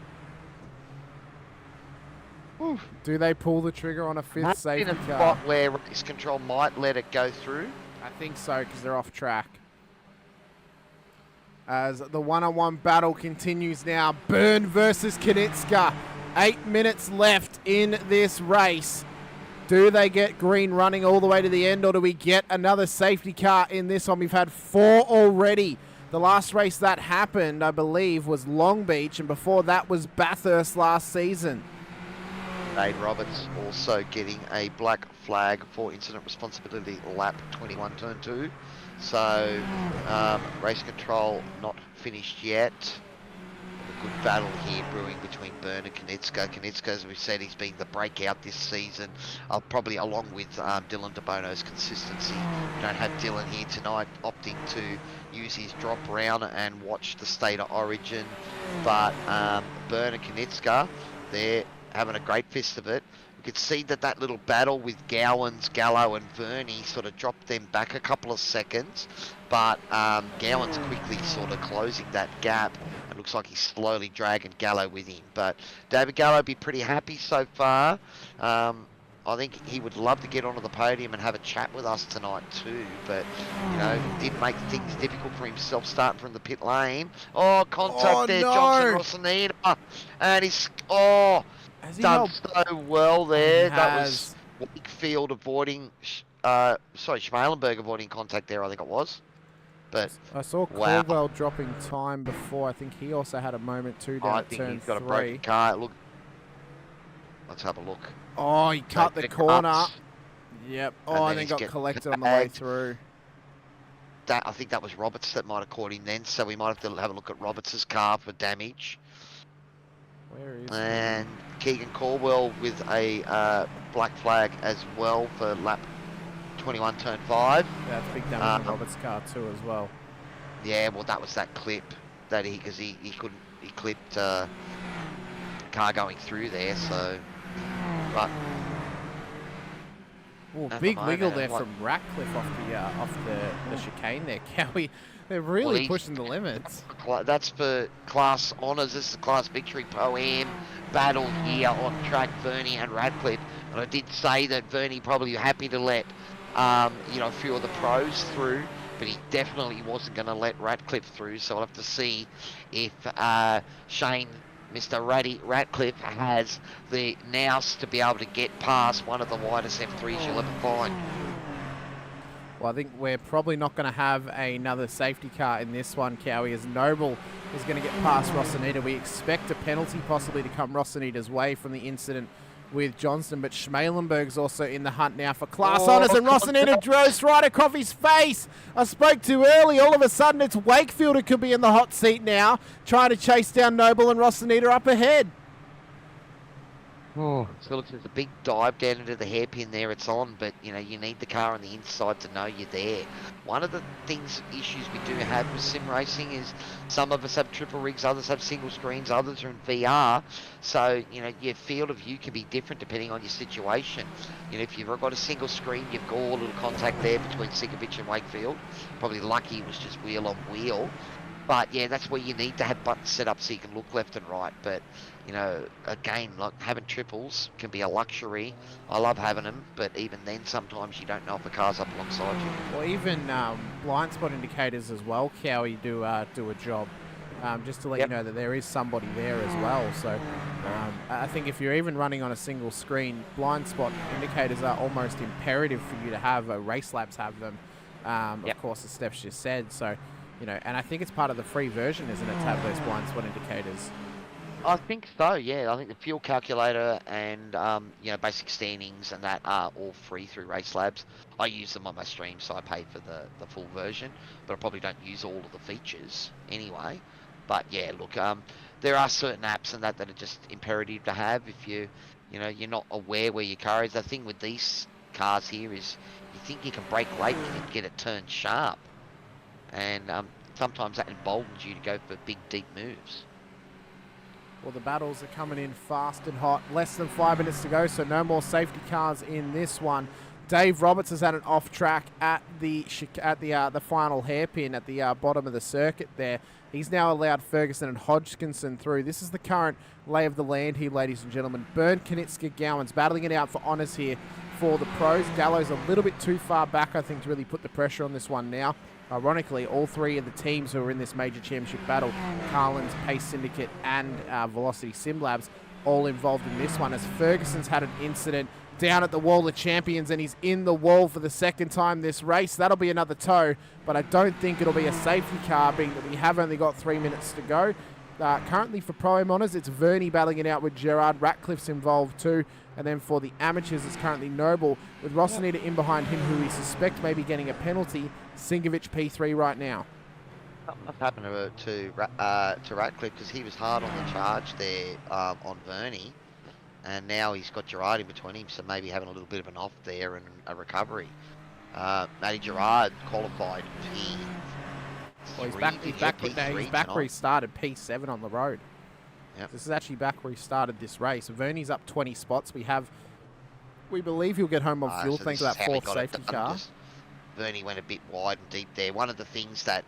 Oof. Do they pull the trigger on a fifth safety car? In a spot where race control might let it go through. I think so, because they're off track. As the one-on-one battle continues now, Byrne versus Konecka. 8 minutes left in this race. Do they get green running all the way to the end, or do we get another safety car in this one? We've had 4 already. The last race that happened, I believe, was Long Beach, and before that was Bathurst last season. Dave Roberts also getting a black flag for incident responsibility lap 21, turn 2. So, race control not finished yet. A good battle here brewing between Byrne and Konecka. Konecka, as we've said, he's been the breakout this season, probably along with Dylan DeBono's consistency. We don't have Dylan here tonight, opting to use his drop round and watch the state of origin. But Byrne and Konecka, they're having a great fist of it. You could see that little battle with Gowans, Gallo and Verney sort of dropped them back a couple of seconds, but Gowans quickly sort of closing that gap. It looks like he's slowly dragging Gallo with him, but David Gallo would be pretty happy so far. I think he would love to get onto the podium and have a chat with us tonight too, but, you know, did make things difficult for himself starting from the pit lane. Oh, contact there, no. Johnson Rossonita, and he's, done so well there. That was Wakefield avoiding, Schmalenberg avoiding contact there, I think it was. But I saw Caldwell dropping time before. I think he also had a moment too down at turn 3. I think he's got a broken car. Look, let's have a look. Oh, he cut the corner. Cuts. Yep. Oh, and then got collected on the way through. I think that was Roberts that might have caught him then, so we might have to have a look at Roberts' car for damage. Where is And Keegan Caldwell with a black flag as well for lap 21, turn 5. That's big damage on Roberts' car too as well. Yeah, well, that was that clip that he clipped car going through there, so. But big wiggle there from Ratcliffe off the chicane there. Cowie, they're really pushing the limits. That's for class honours. This is the class victory pro-am battle here on track, Verney and Ratcliffe. And I did say that Verney probably happy to let a few of the pros through, but he definitely wasn't going to let Ratcliffe through. So I'll have to see if Shane, Mr. Ratcliffe, has the nous to be able to get past one of the widest M3s you'll ever find. Well, I think we're probably not going to have another safety car in this one, Cowie, as Noble is going to get past Rossonita. We expect a penalty possibly to come Rossonita's way from the incident with Johnston, but Schmalenberg's also in the hunt now for class honours, and Rossonita droves right across his face. I spoke too early. All of a sudden, it's Wakefield who could be in the hot seat now, trying to chase down Noble and Rossonita up ahead. So it looks like a big dive down into the hairpin there. It's on, but you need the car on the inside to know you're there. One of the issues we do have with sim racing is some of us have triple rigs, others have single screens, others are in VR. So your field of view can be different depending on your situation. If you've got a single screen, you've got a little contact there between Sinkovich and Wakefield. Probably lucky it was just wheel on wheel. But yeah, that's where you need to have buttons set up so you can look left and right. But again, like having triples can be a luxury. I love having them, but even then, sometimes you don't know if the car's up alongside you. Or even blind spot indicators as well, Cowie, do a job. Just to let you know that there is somebody there as well. So I think if you're even running on a single screen, blind spot indicators are almost imperative for you to have. Race labs have them, of course, as Steph's just said. So, and I think it's part of the free version, isn't it, to have those blind spot indicators? I think so, yeah. I think the fuel calculator and, basic standings and that are all free through Race Labs. I use them on my stream, so I pay for the full version, but I probably don't use all of the features anyway. But yeah, look, there are certain apps and that are just imperative to have if you're not aware where your car is. The thing with these cars here is you think you can brake late and get it turned sharp. And sometimes that emboldens you to go for big, deep moves. Well, the battles are coming in fast and hot. Less than 5 minutes to go, so no more safety cars in this one. Dave Roberts has had an off track at the final hairpin at the bottom of the circuit there. He's now allowed Ferguson and Hodgkinson through. This is the current lay of the land here, ladies and gentlemen. Byrne, Knitska, Gowans battling it out for honours here for the pros. Gallo's a little bit too far back, I think, to really put the pressure on this one now. Ironically, all three of the teams who are in this major championship battle, Carlin's, Pace Syndicate and Velocity Sim Labs, all involved in this one, as Ferguson's had an incident down at the Wall of Champions and he's in the wall for the second time this race. That'll be another tow, but I don't think it'll be a safety car, being that we have only got 3 minutes to go. Currently for Pro-Am Honours, it's Verney battling it out with Gerard. Ratcliffe's involved too. And then for the amateurs, it's currently Noble, with Rossonita in behind him, who we suspect may be getting a penalty. Sinkovich P3 right now. Something happened to Ratcliffe, because he was hard on the charge there on Verney. And now he's got Gerard in between him, so maybe having a little bit of an off there and a recovery. Matty Gerard qualified P3. Well, he's back where he started, P7 on the road. Yep. This is actually back where he started this race. Verney's up 20 spots. We have We believe he'll get home on fuel so thanks to this that is how he fourth got it safety done. car. Just Vernie went a bit wide and deep there. One of the things that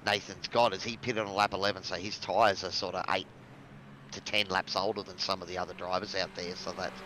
Nathan's got is he pitted on lap 11, so his tyres are sort of 8 to 10 laps older than some of the other drivers out there. So that's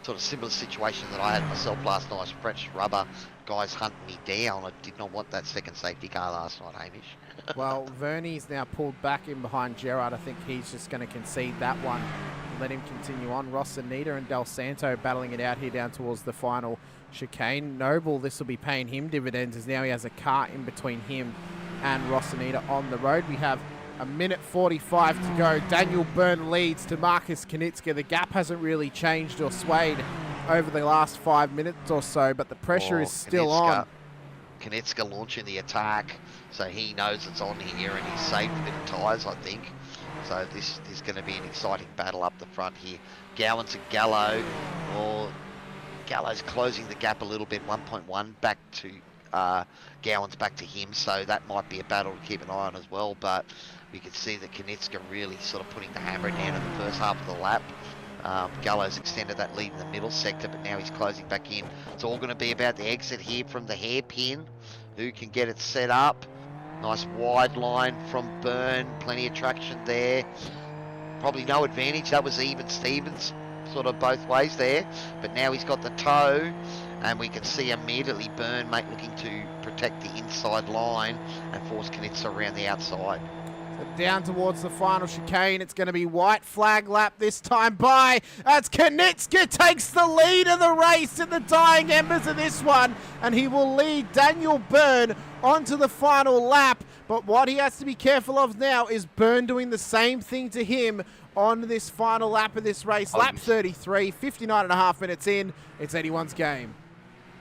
sort of similar situation that I had myself last night. Fresh rubber, guys hunting me down. I did not want that second safety car last night, Hamish. Well, Vernie's now pulled back in behind Gerard. I think he's just going to concede that one and let him continue on. Rosanita and Del Santo battling it out here down towards the final chicane. Noble, this will be paying him dividends as now he has a car in between him and Rosanita on the road. We have a minute 45 to go. Daniel Byrne leads to Marcus Knitska. The gap hasn't really changed or swayed over the last 5 minutes or so, but the pressure is still on. Knitska launching the attack, so he knows it's on here and he's saved a bit of tyres, I think. So this is going to be an exciting battle up the front here. Gowans and Gallo, or Gallo's closing the gap a little bit, 1.1 back to Gowans back to him, so that might be a battle to keep an eye on as well. But we can see that Knitska really sort of putting the hammer down in the first half of the lap. Gallo's extended that lead in the middle sector, but now he's closing back in. It's all going to be about the exit here from the hairpin. Who can get it set up? Nice wide line from Byrne, plenty of traction there. Probably no advantage, that was even Stevens, sort of both ways there. But now he's got the toe, and we can see immediately Byrne looking to protect the inside line and force Knitska around the outside. Down towards the final chicane. It's going to be white flag lap this time by as Knitska takes the lead of the race in the dying embers of this one, and he will lead Daniel Byrne onto the final lap. But what he has to be careful of now is Byrne doing the same thing to him on this final lap of this race. Lap 33, 59.5 minutes in. It's anyone's game.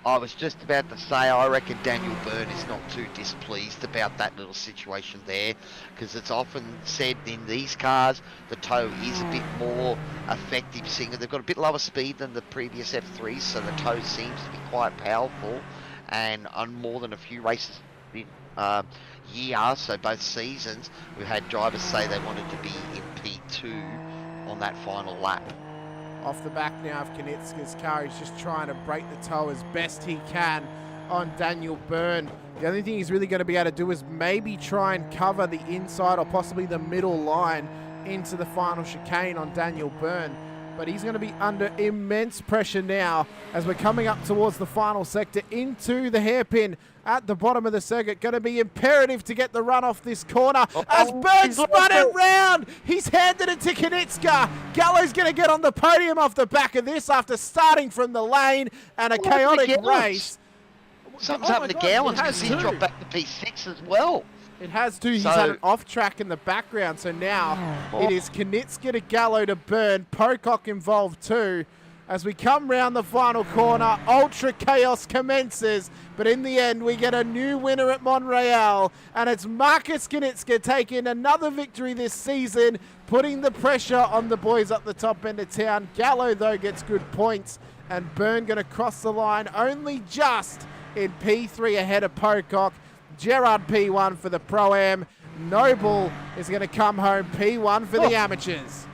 I was just about to say, I reckon Daniel Byrne is not too displeased about that little situation there, because it's often said in these cars the toe is a bit more effective, seeing that they've got a bit lower speed than the previous F3s, so the toe seems to be quite powerful. And on more than a few races in year, so both seasons, we've had drivers say they wanted to be in P2 on that final lap. Off the back now of Knitska's car, he's just trying to break the toe as best he can on Daniel Byrne. The only thing he's really going to be able to do is maybe try and cover the inside or possibly the middle line into the final chicane on Daniel Byrne. But he's going to be under immense pressure now as we're coming up towards the final sector into the hairpin at the bottom of the circuit. Going to be imperative to get the run off this corner as Byrne spun it round. He's handed it to Knitska. Gallo's going to get on the podium off the back of this after starting from the lane and a chaotic race. Something's happened to Gowans because he's dropped back to P6 as well. It has too. He's had an off track in the background, so now it is Knitska to Gallo to Byrne. Pocock involved too. As we come round the final corner, ultra chaos commences, but in the end we get a new winner at Montreal, and it's Marcus Knitska taking another victory this season, putting the pressure on the boys up the top end of town. Gallo though gets good points, and Byrne going to cross the line only just in P3 ahead of Pocock. Gerard P1 for the Pro-Am. Noble is going to come home P1 for the amateurs.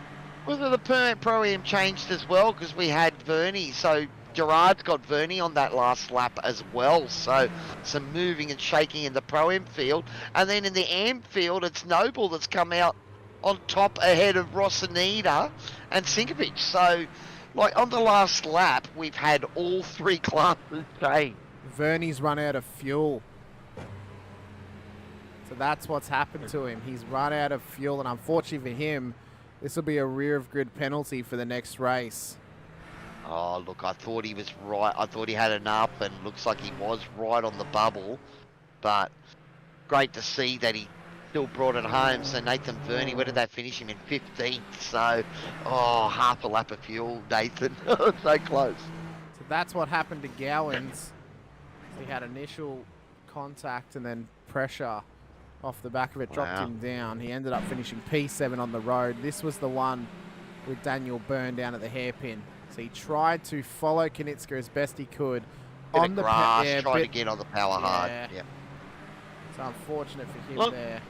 Well, the Pro-Am changed as well because we had Vernie, so Gerard's got Vernie on that last lap as well, so some moving and shaking in the Pro-Am field. And then in the Am field, it's Noble that's come out on top ahead of Rosanita and Sinkovich. So, like, on the last lap, we've had all three classes change. Vernie's run out of fuel. So that's what's happened to him. He's run out of fuel, and unfortunately for him, this will be a rear of grid penalty for the next race. Oh, look, I thought he was right. I thought he had enough, and looks like he was right on the bubble. But great to see that he still brought it home. So Nathan Vernie, where did they finish him? In 15th. So, half a lap of fuel, Nathan. So close. So that's what happened to Gowans. He had initial contact and then pressure off the back of it, dropped him down. He ended up finishing P7 on the road. This was the one with Daniel Byrne down at the hairpin. So he tried to follow Knitska as best he could. On the grass, tried to get on the power hard. Yeah. It's unfortunate for him there.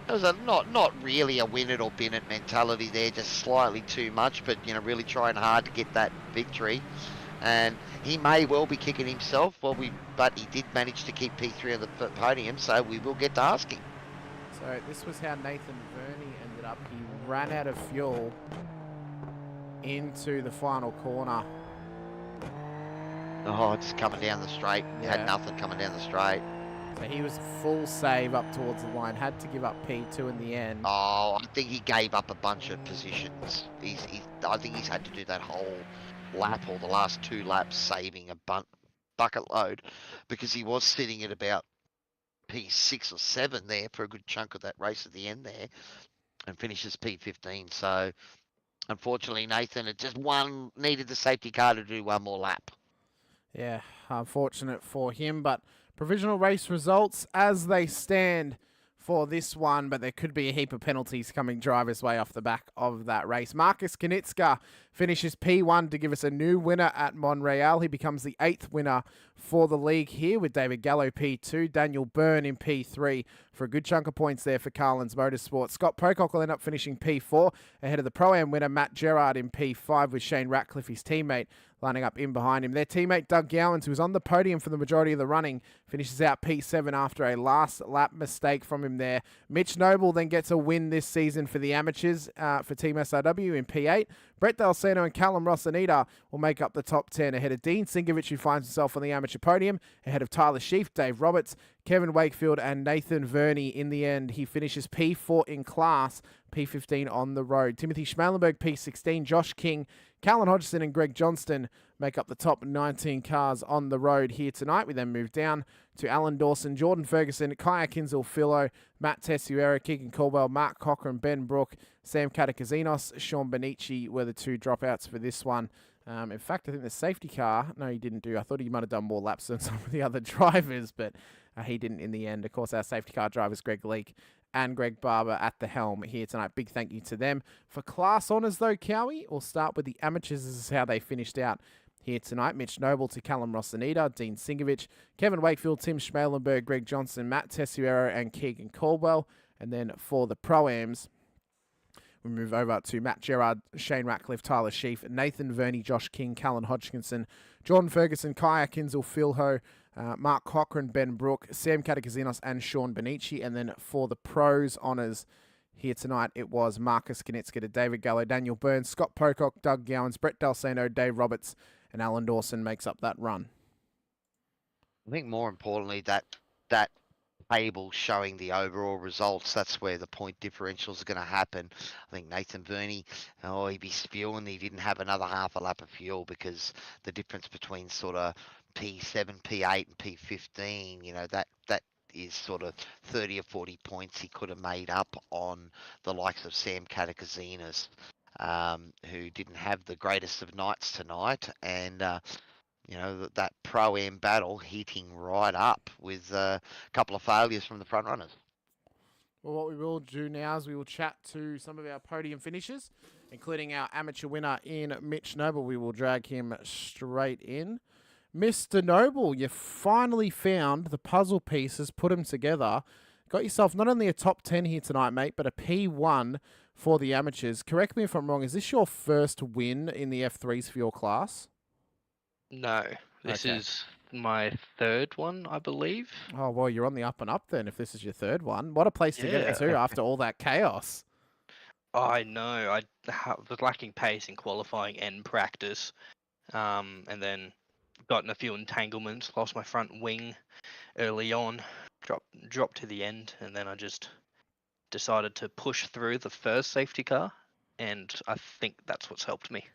It was not really a win it or bin it mentality there, just slightly too much, but really trying hard to get that victory. And he may well be kicking himself, but he did manage to keep P3 on the podium, so we will get to ask him. So this was how Nathan Verney ended up. He ran out of fuel into the final corner. Oh, just coming down the straight. Yeah. Had nothing coming down the straight. So he was full save up towards the line. Had to give up P2 in the end. Oh, I think he gave up a bunch of positions. I think he's had to do that whole lap or the last 2 laps saving a bucket load, because he was sitting at about P6 or 7 there for a good chunk of that race at the end there, and finishes P15. So unfortunately, Nathan, it just needed the safety car to do one more lap. Yeah, unfortunate for him, but provisional race results as they stand for this one, but there could be a heap of penalties coming drivers' way off the back of that race. Marcus Knitska finishes P1 to give us a new winner at Montreal. He becomes the 8th winner for the league here, with David Gallo P2, Daniel Byrne in P3 for a good chunk of points there for Carlin's Motorsport. Scott Pocock will end up finishing P4 ahead of the Pro-Am winner Matt Gerard in P5, with Shane Ratcliffe, his teammate, lining up in behind him. Their teammate Doug Gowans, who was on the podium for the majority of the running, finishes out P7 after a last lap mistake from him there. Mitch Noble then gets a win this season for the amateurs for Team SRW in P8. Brett Dalseno and Callum Rossanita will make up the top 10 ahead of Dean Singovich, who finds himself on the amateur podium, ahead of Tyler Sheaf, Dave Roberts, Kevin Wakefield and Nathan Verney. In the end, he finishes P4 in class, P15 on the road. Timothy Schmalenberg, P16, Josh King, Callan Hodgson and Greg Johnston make up the top 19 cars on the road here tonight. We then move down to Alan Dawson, Jordan Ferguson, Kaya Kinzel, Philo, Matt Tessuera, Keegan Caldwell, Mark Cochran, Ben Brook, Sam Katakazinos, Sean Benici were the 2 dropouts for this one. In fact, I think the safety car, no, he didn't do. I thought he might have done more laps than some of the other drivers, but he didn't in the end. Of course, our safety car drivers, Greg Leake and Greg Barber at the helm here tonight. Big thank you to them. For class honours, though, Cowie, we'll start with the amateurs. This is how they finished out here tonight. Mitch Noble to Callum Rossanita, Dean Singovich, Kevin Wakefield, Tim Schmalenberg, Greg Johnson, Matt Tessuero and Keegan Caldwell. And then for the Pro-Ams, we move over to Matt Gerard, Shane Ratcliffe, Tyler Sheaf, Nathan Verney, Josh King, Callan Hodgkinson, Jordan Ferguson, Kaya Kinzel, Phil Ho, Mark Cochran, Ben Brook, Sam Katakazinos and Sean Benici. And then for the pros honours here tonight, it was Marcus Knitska to David Gallo, Daniel Burns, Scott Pocock, Doug Gowans, Brett Dalseno, Dave Roberts and Alan Dawson makes up that run. I think more importantly, that table showing the overall results, that's where the point differentials are going to happen. I think Nathan Verney, he'd be spewing he didn't have another half a lap of fuel, because the difference between sort of P7, P8 and P15, that is sort of 30 or 40 points he could have made up on the likes of Sam Katakazinas, who didn't have the greatest of nights tonight, and that Pro-Am battle heating right up with a couple of failures from the front runners. Well, what we will do now is we will chat to some of our podium finishers, including our amateur winner in Mitch Noble. We will drag him straight in. Mr. Noble, you finally found the puzzle pieces, put them together. Got yourself not only a top 10 here tonight, mate, but a P1 for the amateurs. Correct me if I'm wrong, is this your first win in the F3s for your class? No, this is my 3rd one, I believe. Oh, well, you're on the up and up then if this is your 3rd one. What a place to get it to after all that chaos. I know. I was lacking pace in qualifying and practice, and then got in a few entanglements, lost my front wing early on, dropped to the end, and then I just decided to push through the first safety car, and I think that's what's helped me.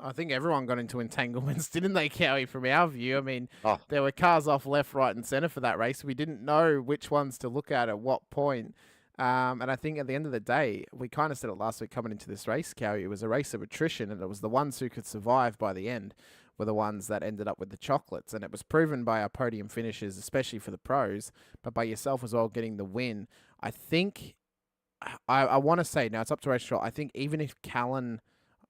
I think everyone got into entanglements, didn't they, Cowie, from our view? I mean, there were cars off left, right and centre for that race. We didn't know which ones to look at what point. And I think at the end of the day, we kind of said it last week coming into this race, Cowie, it was a race of attrition, and it was the ones who could survive by the end were the ones that ended up with the chocolates. And it was proven by our podium finishes, especially for the pros, but by yourself as well getting the win. I think, I want to say, now it's up to race control, I think even if Callum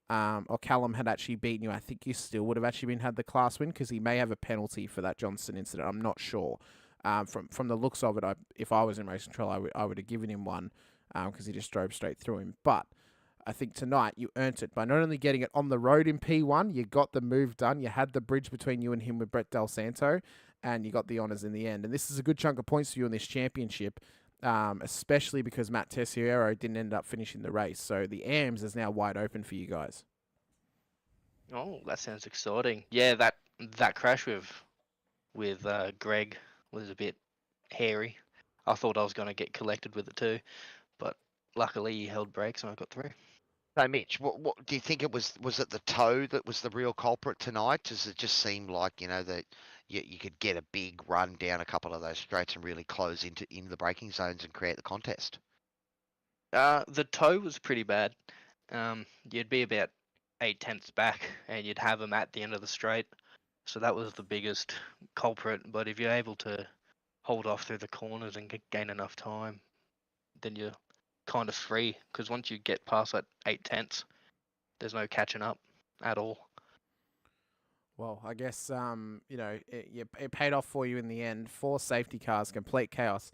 had actually beaten you, I think you still would have actually had the class win, because he may have a penalty for that Johnson incident. I'm not sure. From the looks of it, if I was in race control, I would have given him one, because he just drove straight through him. But I think tonight you earned it by not only getting it on the road in P1, you got the move done, you had the bridge between you and him with Brett Del Santo, and you got the honours in the end. And this is a good chunk of points for you in this championship, especially because Matt Tessiero didn't end up finishing the race. So the AMS is now wide open for you guys. Oh, that sounds exciting. Yeah, that crash with Greg was a bit hairy. I thought I was going to get collected with it too, but luckily he held brakes and I got through. So, Mitch, what do you think it was? Was it the toe that was the real culprit tonight? Does it just seem like, that you could get a big run down a couple of those straights and really close into the braking zones and create the contest? The toe was pretty bad. You'd be about 8/10 back and you'd have them at the end of the straight. So that was the biggest culprit. But if you're able to hold off through the corners and gain enough time, then you're kind of free, because once you get past that 8/10, there's no catching up at all. Well, I guess it paid off for you in the end. 4 safety cars, complete chaos.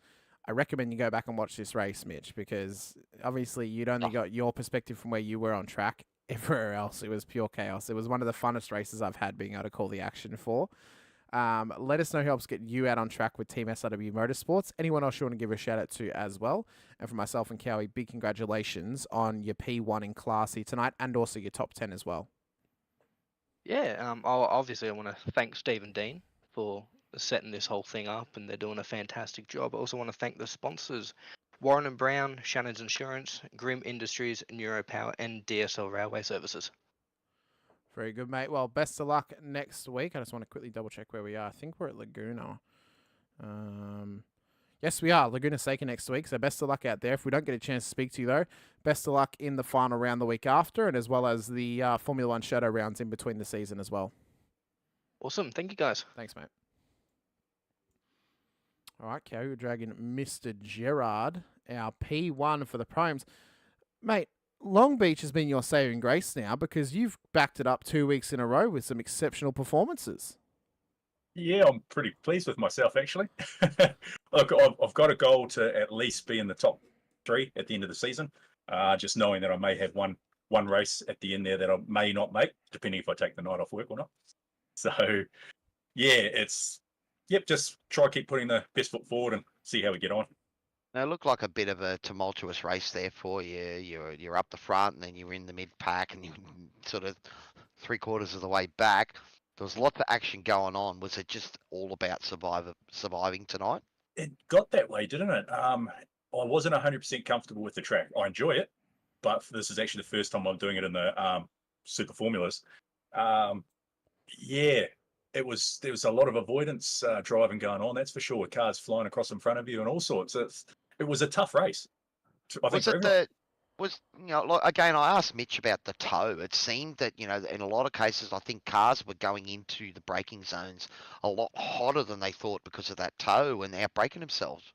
I recommend you go back and watch this race, Mitch, because obviously you'd only got your perspective from where you were on track. Everywhere else, it was pure chaos. It was one of the funnest races I've had being able to call the action for. Let us know who helps get you out on track with Team SRW Motorsports. Anyone else you want to give a shout out to as well? And for myself and Cowie, big congratulations on your P1 in Classy tonight and also your top 10 as well. Yeah, obviously I want to thank Steve and Dean for setting this whole thing up, and they're doing a fantastic job. I also want to thank the sponsors, Warren & Brown, Shannon's Insurance, Grim Industries, NeuroPower, and DSL Railway Services. Very good, mate. Well, best of luck next week. I just want to quickly double check where we are. I think we're at Laguna. Yes, we are. Laguna Seca next week. So best of luck out there. If we don't get a chance to speak to you, though, best of luck in the final round the week after, and as well as the Formula One shadow rounds in between the season as well. Awesome. Thank you, guys. Thanks, mate. All right, Cowie, we're dragging Mr. Gerard, our P1 for the Primes. Mate, Long Beach has been your saving grace now because you've backed it up 2 weeks in a row with some exceptional performances. Yeah, I'm pretty pleased with myself, actually. Look, I've got a goal to at least be in the top 3 at the end of the season, just knowing that I may have one race at the end there that I may not make, depending if I take the night off work or not. So, yeah, just try to keep putting the best foot forward and see how we get on. Now, it looked like a bit of a tumultuous race there for you. You're up the front, and then you're in the mid-pack, and you're sort of 3/4 of the way back. There was lots of action going on. Was it just all about surviving tonight? It got that way, didn't it? I wasn't 100% comfortable with the track. I enjoy it, but this is actually the first time I'm doing it in the Super Formulas. There was a lot of avoidance driving going on, that's for sure, with cars flying across in front of you and all sorts. It was a tough race. I think again, I asked Mitch about the toe. It seemed that, in a lot of cases, I think cars were going into the braking zones a lot hotter than they thought because of that toe and outbraking themselves.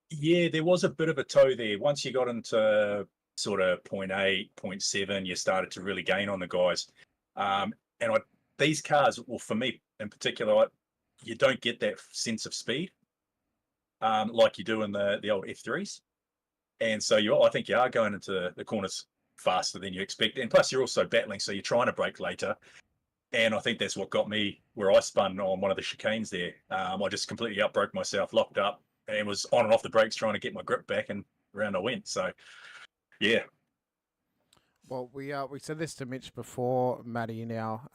Yeah, there was a bit of a toe there. Once you got into sort of 0.8, 0.7, you started to really gain on the guys. These cars, well, for me in particular, you don't get that sense of speed like you do in the old F3s. And so I think you are going into the corners faster than you expect. And plus, you're also battling, so you're trying to brake later. And I think that's what got me where I spun on one of the chicanes there. I just completely outbroke myself, locked up, and was on and off the brakes trying to get my grip back, and around I went. So, yeah. Well, we said this to Mitch before, Matty. Now,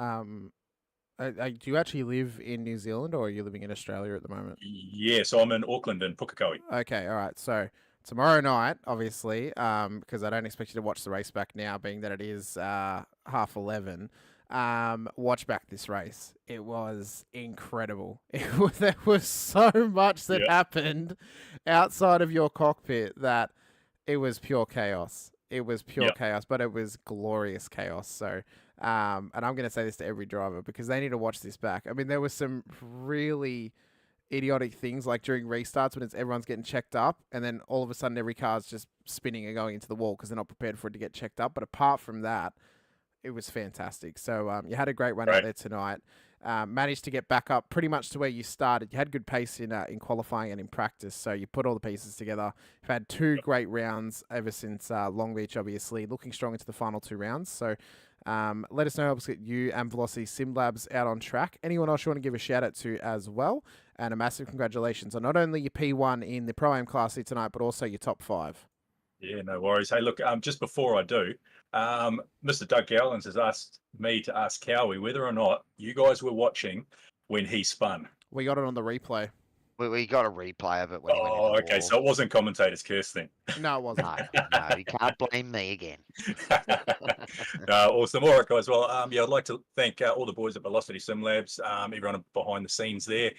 do you actually live in New Zealand, or are you living in Australia at the moment? Yeah, so I'm in Auckland and Pukekohe. Okay, all right. So tomorrow night, obviously, because I don't expect you to watch the race back now, being that it is 11:30. Watch back this race. It was incredible. There was so much that happened outside of your cockpit that it was pure chaos. It was pure chaos, but it was glorious chaos. So, and I'm going to say this to every driver because they need to watch this back. I mean, there was some really idiotic things like during restarts when everyone's getting checked up, and then all of a sudden every car's just spinning and going into the wall because they're not prepared for it to get checked up. But apart from that, it was fantastic. So you had a great run out there tonight. managed to get back up pretty much to where you started. You had good pace in qualifying and in practice, so you put all the pieces together. You've had 2 great rounds ever since Long Beach, obviously, looking strong into the final 2 rounds. So let us know, help us get you and Velocity Sim Labs out on track. Anyone else you want to give a shout out to as well? And a massive congratulations on not only your P1 in the Pro-Am Class C tonight, but also your top 5. Yeah, no worries. Hey, look, just before I do, Mr. Doug Gowlands has asked me to ask Cowie whether or not you guys were watching when he spun. We got it on the replay. We got a replay of it when he went in Oh, the okay. wall. So it wasn't commentator's curse then. No, it wasn't. No, you can't blame me again. Awesome. All right, guys. Well, yeah, I'd like to thank all the boys at Velocity Sim Labs, everyone behind the scenes there.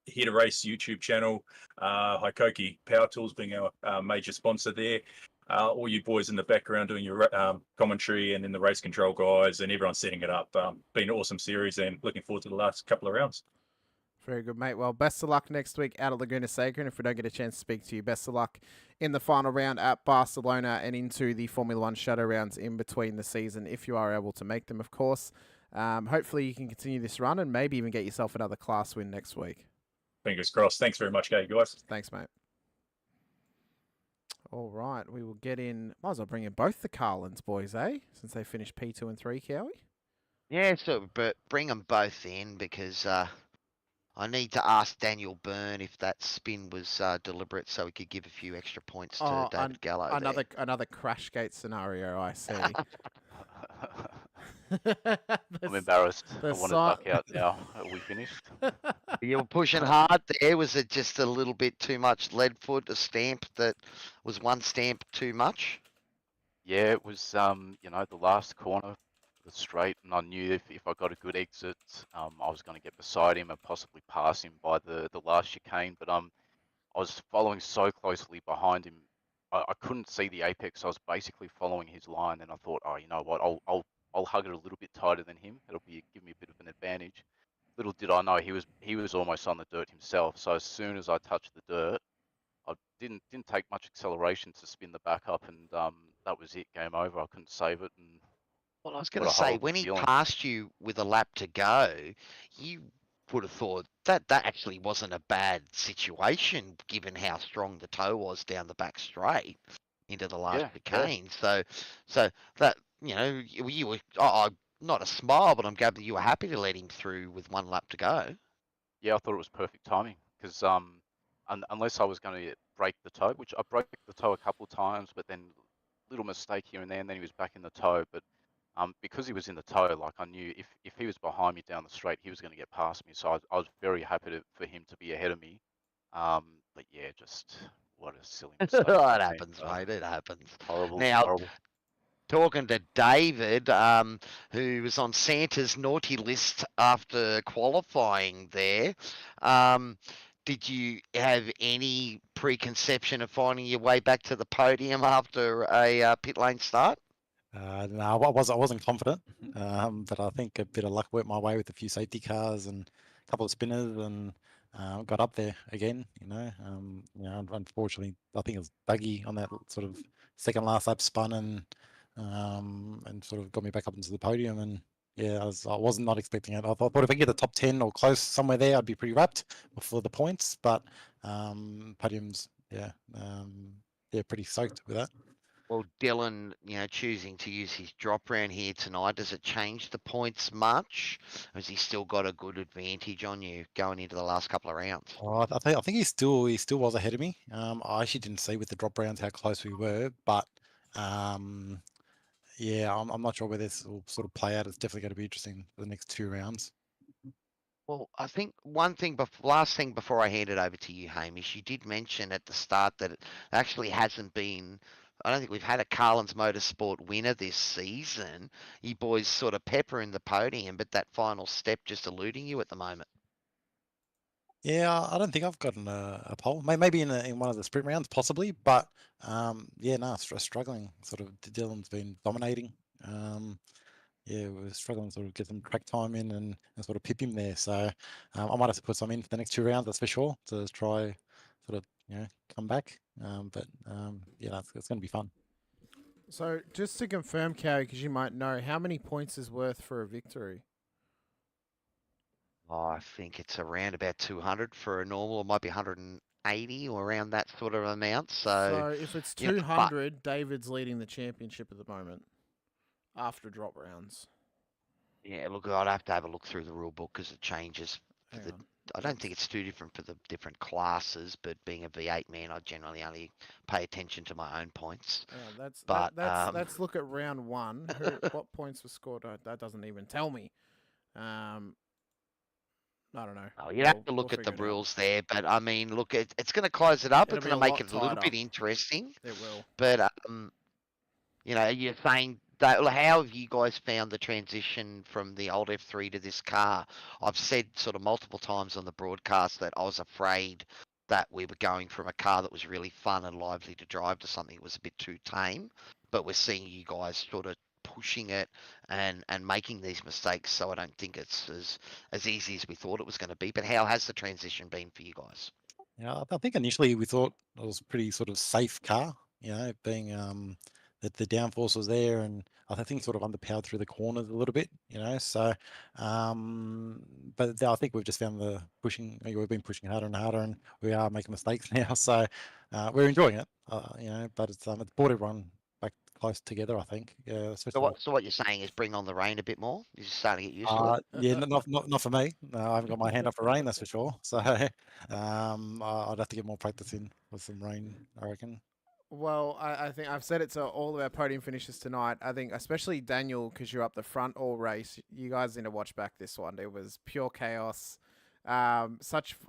Here to Race YouTube channel, Hikoki Power Tools being our major sponsor there. All you boys in the background doing your commentary, and then the race control guys and everyone setting it up. Been an awesome series, and looking forward to the last couple of rounds. Very good, mate. Well, best of luck next week out at Laguna Seca. And if we don't get a chance to speak to you, best of luck in the final round at Barcelona and into the Formula One shadow rounds in between the season, if you are able to make them, of course. Hopefully you can continue this run and maybe even get yourself another class win next week. Fingers crossed. Thanks very much, guys. Thanks, mate. All right, we will get in. Might as well bring in both the Carlins boys, eh? Since they finished P2 and 3, Cowie? Yeah, so but bring them both in because I need to ask Daniel Byrne if that spin was deliberate, so we could give a few extra points to David Gallo. Another Crashgate scenario, I see. I'm embarrassed. I want to duck out now. Are we finished? You were pushing hard there. Was it just a little bit too much lead foot, a stamp that was one stamp too much? Yeah, it was, you know, the last corner, the straight, and I knew if I got a good exit, I was going to get beside him and possibly pass him by the last chicane, but I was following so closely behind him, I couldn't see the apex. I was basically following his line, and I thought, oh, you know what, I'll hug it a little bit tighter than him. It'll give me a bit of an advantage. Little did I know he was almost on the dirt himself. So as soon as I touched the dirt, I didn't take much acceleration to spin the back up, and that was it. Game over. I couldn't save it. And well, I was going to say, when he passed you with a lap to go, you would have thought that actually wasn't a bad situation, given how strong the toe was down the back straight into the last chicane. Yeah. So that, you know, you were not a smile, but I'm glad that you were happy to let him through with one lap to go. Yeah, I thought it was perfect timing because unless I was going to break the toe, which I broke the toe a couple of times, but then little mistake here and there, and then he was back in the toe. But because he was in the toe, like I knew if he was behind me down the straight, he was going to get past me. So I was very happy for him to be ahead of me. But yeah, just what a silly mistake. It happens, mate. It happens. Horrible. Now, horrible. Talking to David, who was on Santa's naughty list after qualifying there, did you have any preconception of finding your way back to the podium after a pit lane start? No, I wasn't confident, but I think a bit of luck worked my way with a few safety cars and a couple of spinners, and got up there again. You know, unfortunately, I think it was Dougie on that sort of second last lap spun and sort of got me back up into the podium. And yeah, I was not expecting it. I thought if I get the top 10 or close somewhere there, I'd be pretty wrapped for the points. But podiums, pretty stoked with that. Well, Dylan, you know, choosing to use his drop round here tonight, does it change the points much? Or has he still got a good advantage on you going into the last couple of rounds? Oh, I think he still was ahead of me. I actually didn't see with the drop rounds how close we were, but yeah, I'm not sure where this will sort of play out. It's definitely going to be interesting for the next 2 rounds. Well, I think last thing before I hand it over to you, Hamish, you did mention at the start that it actually hasn't been. I don't think we've had a Carlins Motorsport winner this season. You boys sort of peppering the podium, but that final step just eluding you at the moment. Yeah, I don't think I've gotten a pole. Maybe in one of the sprint rounds, possibly. But struggling. Sort of Dylan's been dominating. We're struggling to sort of get some track time in and sort of pip him there. So I might have to put some in for the next 2 rounds, that's for sure, to try sort of come back. It's going to be fun. So just to confirm, Cowie, because you might know, how many points is worth for a victory? Oh, I think it's around about 200 for a normal. It might be 180 or around that sort of amount. So, if it's you know, 200, David's leading the championship at the moment after drop rounds. yeah, look, I'd have to have a look through the rule book because it changes. Hang on. I don't think it's too different for the different classes, but being a V8 man, I generally only pay attention to my own points. Let's look at round 1. What points were scored? That doesn't even tell me. I don't know. Oh, you'd have to look at the rules there, but I mean, look, it's going to close it up. It'll It's be going to a make lot it a little tighter. bit interesting. It will. But you know, you're saying that, how have you guys found the transition from the old F3 to this car? I've said sort of multiple times on the broadcast that I was afraid that we were going from a car that was really fun and lively to drive to something that was a bit too tame. But we're seeing you guys sort of pushing it and making these mistakes, so I don't think it's as easy as we thought it was going to be. But how has the transition been for you guys? Yeah, I think initially we thought it was a pretty sort of safe car, you know, being that the downforce was there, and I think sort of underpowered through the corners a little bit, you know. So, but I think we've just found we've been pushing harder and harder, and we are making mistakes now. So we're enjoying it, you know. But it's brought everyone back close together, I think. Yeah. So what you're saying is bring on the rain a bit more? You're starting to get used to it? Yeah, not for me. No, I haven't got my hand up for rain, that's for sure. So I'd have to get more practice in with some rain, I reckon. Well, I think I've said it to all of our podium finishers tonight. I think especially Daniel, because you're up the front all race, you guys need to watch back this one. It was pure chaos. It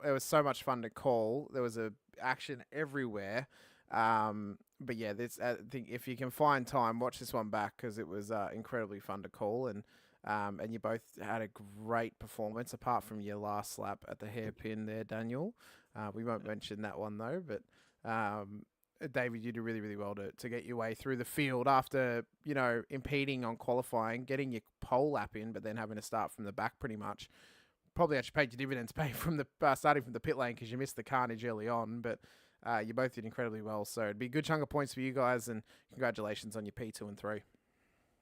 was so much fun to call. There was action everywhere. But yeah, I think if you can find time, watch this one back because it was incredibly fun to call, and you both had a great performance apart from your last lap at the hairpin there, Daniel. We won't mention that one though, but David, you did really, really well to get your way through the field after, you know, impeding on qualifying, getting your pole lap in, but then having to start from the back pretty much. Probably actually paid your dividends from the starting from the pit lane because you missed the carnage early on, but you both did incredibly well. So it'd be a good chunk of points for you guys, and congratulations on your P2 and 3.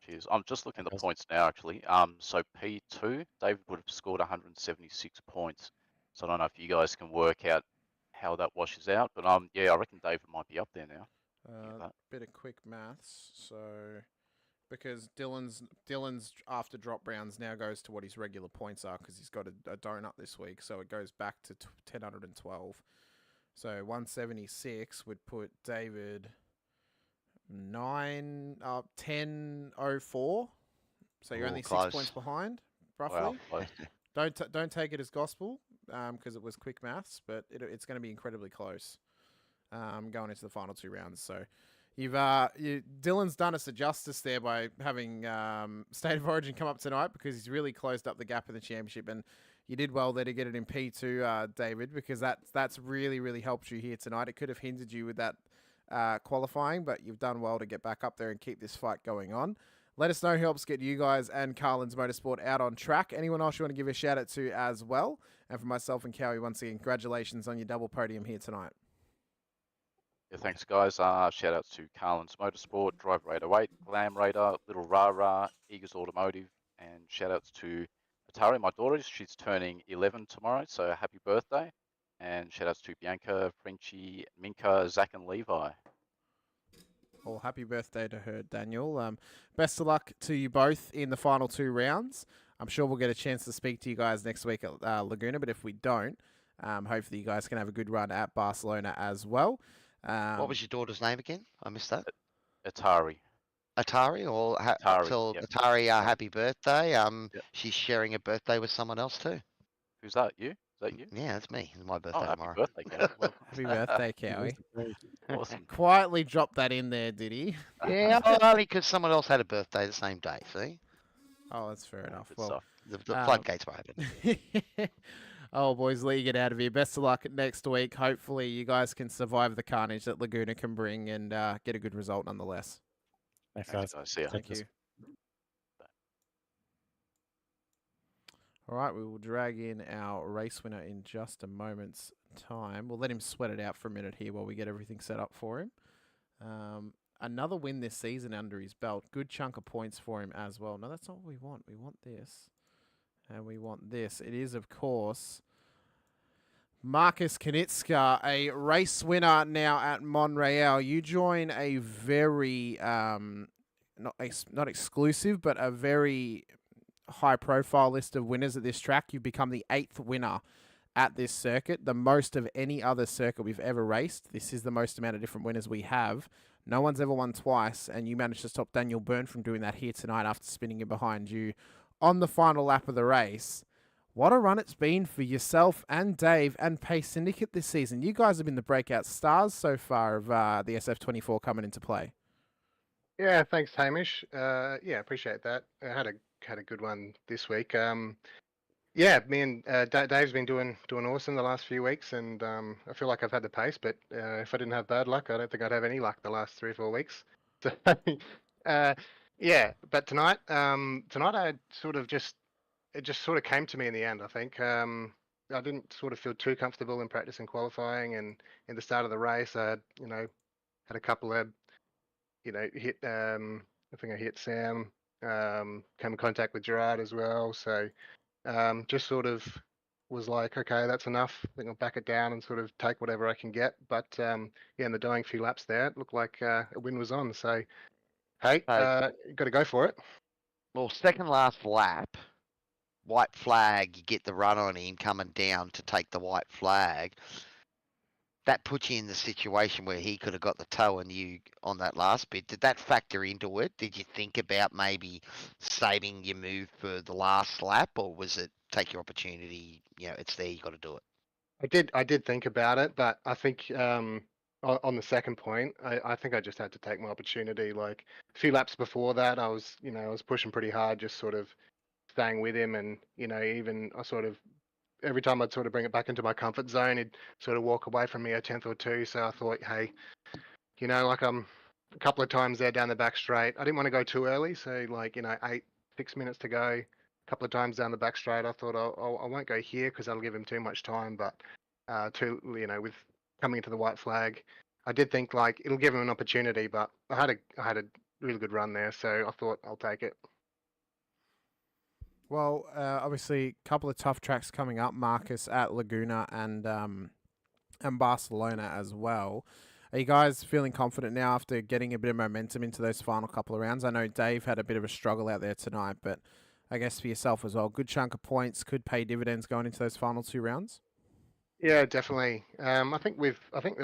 Cheers. I'm just looking at the points now, actually. So P2, David would have scored 176 points. So I don't know if you guys can work out how that washes out, but yeah, I reckon David might be up there now. Bit of quick maths. So because Dylan's after drop rounds now goes to what his regular points are because he's got a donut this week, so it goes back to 1012. So 176 would put David 1004. So you're only 6 points behind, roughly. Wow. Don't take it as gospel because it was quick maths, but it's going to be incredibly close going into the final 2 rounds. So Dylan's done us a justice there by having State of Origin come up tonight because he's really closed up the gap in the championship, and you did well there to get it in P2, David, because that's really, really helped you here tonight. It could have hindered you with that qualifying, but you've done well to get back up there and keep this fight going on. Let us know who helps get you guys and Carlin's Motorsport out on track. Anyone else you want to give a shout out to as well? And for myself and Cowie, once again, congratulations on your double podium here tonight. Yeah, thanks, guys. Shout outs to Carlin's Motorsport, Driver 808, Glam Raider, Little Rara, Eagles Automotive, and shout outs to Atari, my daughter. She's turning 11 tomorrow, so happy birthday. And shout outs to Bianca, Frenchie, Minka, Zach, and Levi. Well, happy birthday to her, Daniel. Best of luck to you both in the final 2 rounds. I'm sure we'll get a chance to speak to you guys next week at Laguna, but if we don't, hopefully you guys can have a good run at Barcelona as well. What was your daughter's name again? I missed that. Atari. Atari, or tell Atari happy birthday. She's sharing a birthday with someone else too. Who's that? You? Is that you? Yeah, it's me. It's my birthday tomorrow. Happy birthday, Cowie. Well, happy birthday, Cowie. Awesome. Quietly dropped that in there, did he? Yeah, only because someone else had a birthday the same day. See? Oh, that's fair enough. Good Well, stuff. The floodgates were open. Oh, boys, let you get out of here. Best of luck next week. Hopefully, you guys can survive the carnage that Laguna can bring and get a good result nonetheless. Thanks, guys. See ya. Thank you. All right, we will drag in our race winner in just a moment's time. We'll let him sweat it out for a minute here while we get everything set up for him. Another win this season under his belt. Good chunk of points for him as well. No, that's not what we want. We want this. And we want this. It is, of course, Marcus Knitska, a race winner now at Montreal. You join a very, not exclusive, but a very high-profile list of winners at this track. You've become the 8th winner at this circuit, the most of any other circuit we've ever raced. This is the most amount of different winners we have. No one's ever won twice, and you managed to stop Daniel Byrne from doing that here tonight after spinning in behind you on the final lap of the race. What a run it's been for yourself and Dave and Pace Syndicate this season. You guys have been the breakout stars so far of the SF24 coming into play. Yeah, thanks, Hamish. Yeah, appreciate that. I had a good one this week. Yeah, me and Dave's been doing awesome the last few weeks, and I feel like I've had the pace. But if I didn't have bad luck, I don't think I'd have any luck the last 3 or 4 weeks. So, yeah, but tonight I sort of it just sort of came to me in the end. I think I didn't sort of feel too comfortable in practice and qualifying, and in the start of the race, I had a couple of hit. I think I hit Sam. Came in contact with Gerard as well. So just sort of was like, okay, that's enough. I think I'll back it down and sort of take whatever I can get. But yeah, in the dying few laps there, it looked like a win was on. So hey, got to go for it. Well, second last lap, white flag, you get the run on him coming down to take the white flag. That puts you in the situation where he could have got the toe on you on that last bit. Did that factor into it? Did you think about maybe saving your move for the last lap, or was it take your opportunity? It's there, you got to do it. I did think about it, but I think on the second point, I think I just had to take my opportunity. Like a few laps before that, I was pushing pretty hard, just sort of staying with him, and even I sort of every time I'd sort of bring it back into my comfort zone, he'd sort of walk away from me a tenth or two. So I thought, hey, like I'm a couple of times there down the back straight. I didn't want to go too early, so 6 minutes to go. A couple of times down the back straight, I thought I won't go here because that'll give him too much time. But with coming into the white flag, I did think like it'll give him an opportunity. But I had a really good run there, so I thought I'll take it. Well, obviously, a couple of tough tracks coming up, Marcus, at Laguna and Barcelona as well. Are you guys feeling confident now after getting a bit of momentum into those final couple of rounds? I know Dave had a bit of a struggle out there tonight, but I guess for yourself as well, good chunk of points could pay dividends going into those final 2 rounds. Yeah, definitely. I think the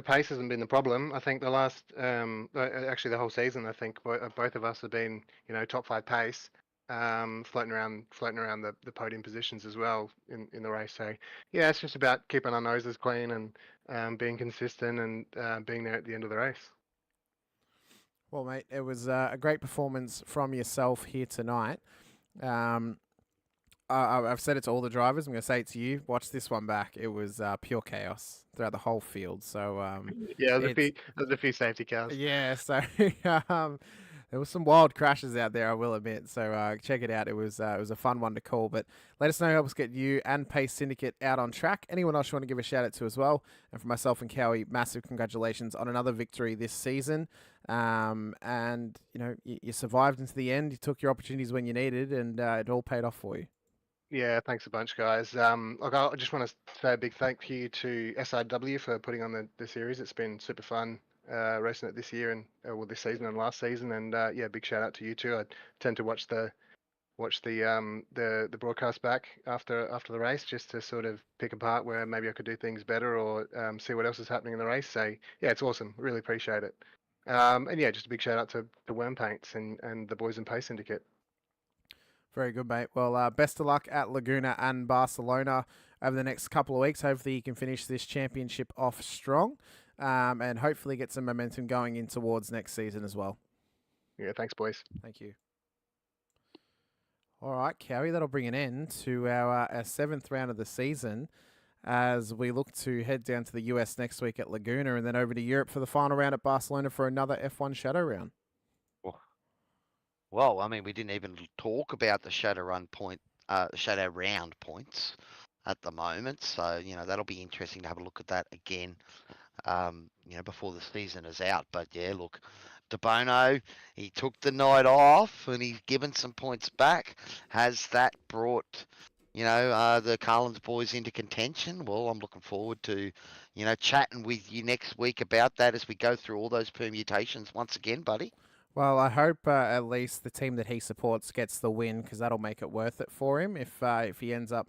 pace hasn't been the problem. I think the last, actually the whole season, I think both of us have been, top 5 pace. Floating around the podium positions as well in the race. So yeah, it's just about keeping our noses clean and being consistent and being there at the end of the race. Well, mate, it was a great performance from yourself here tonight. I've said it to all the drivers. I'm going to say it to you. Watch this one back. It was pure chaos throughout the whole field. So yeah, there's a few safety cars. Yeah, so there was some wild crashes out there, I will admit. So check it out. It was a fun one to call. But let us know, help us get you and Pace Syndicate out on track. Anyone else you want to give a shout out to as well? And for myself and Cowie, massive congratulations on another victory this season. And you survived into the end. You took your opportunities when you needed, and it all paid off for you. Yeah, thanks a bunch, guys. Look, I just want to say a big thank you to SRW for putting on the series. It's been super fun racing it this year and this season and last season. And yeah, big shout out to you too. I tend to watch the broadcast back after the race just to sort of pick apart where maybe I could do things better or see what else is happening in the race. So yeah, it's awesome. Really appreciate it. And yeah, just a big shout out to the Worm Paints and the boys in Pace Syndicate. Very good, mate. Well, best of luck at Laguna and Barcelona over the next couple of weeks. Hopefully you can finish this championship off strong and hopefully get some momentum going in towards next season as well. Yeah, thanks, boys. Thank you. All right, Cowie, that'll bring an end to our 7th round of the season as we look to head down to the US next week at Laguna and then over to Europe for the final round at Barcelona for another F1 Shadow round. Well, I mean, we didn't even talk about the Shadow round points at the moment. So, that'll be interesting to have a look at that again, before the season is out. But yeah, look, De Bono, he took the night off and he's given some points back. Has that brought, the Carlins boys into contention. Well, I'm looking forward to, chatting with you next week about that as we go through all those permutations once again, buddy. Well, I hope at least the team that he supports gets the win, because that'll make it worth it for him if he ends up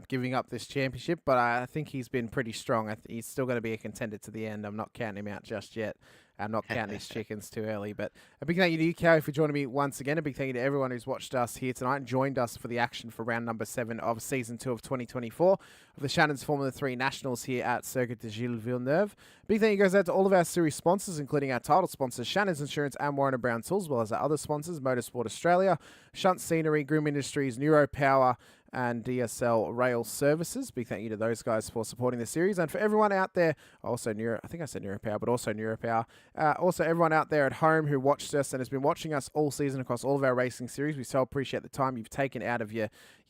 giving up this championship. But I think he's been pretty strong. He's still going to be a contender to the end. I'm not counting him out just yet. I'm not counting his chickens too early. But a big thank you to you, Cowie, for joining me once again. A big thank you to everyone who's watched us here tonight and joined us for the action for round number 7 of Season 2 of 2024 of the Shannon's Formula 3 Nationals here at Circuit de Gilles Villeneuve. Big thank you goes out to all of our series sponsors, including our title sponsors, Shannon's Insurance and Warren & Brown Tools, as well as our other sponsors, Motorsport Australia, Shunt Scenery, Groom Industries, NeuroPower, and DSL Rail Services. Big thank you to those guys for supporting the series. And for everyone out there, also I think I said NeuroPower, but also NeuroPower. Also everyone out there at home who watched us and has been watching us all season across all of our racing series. We so appreciate the time you've taken out of your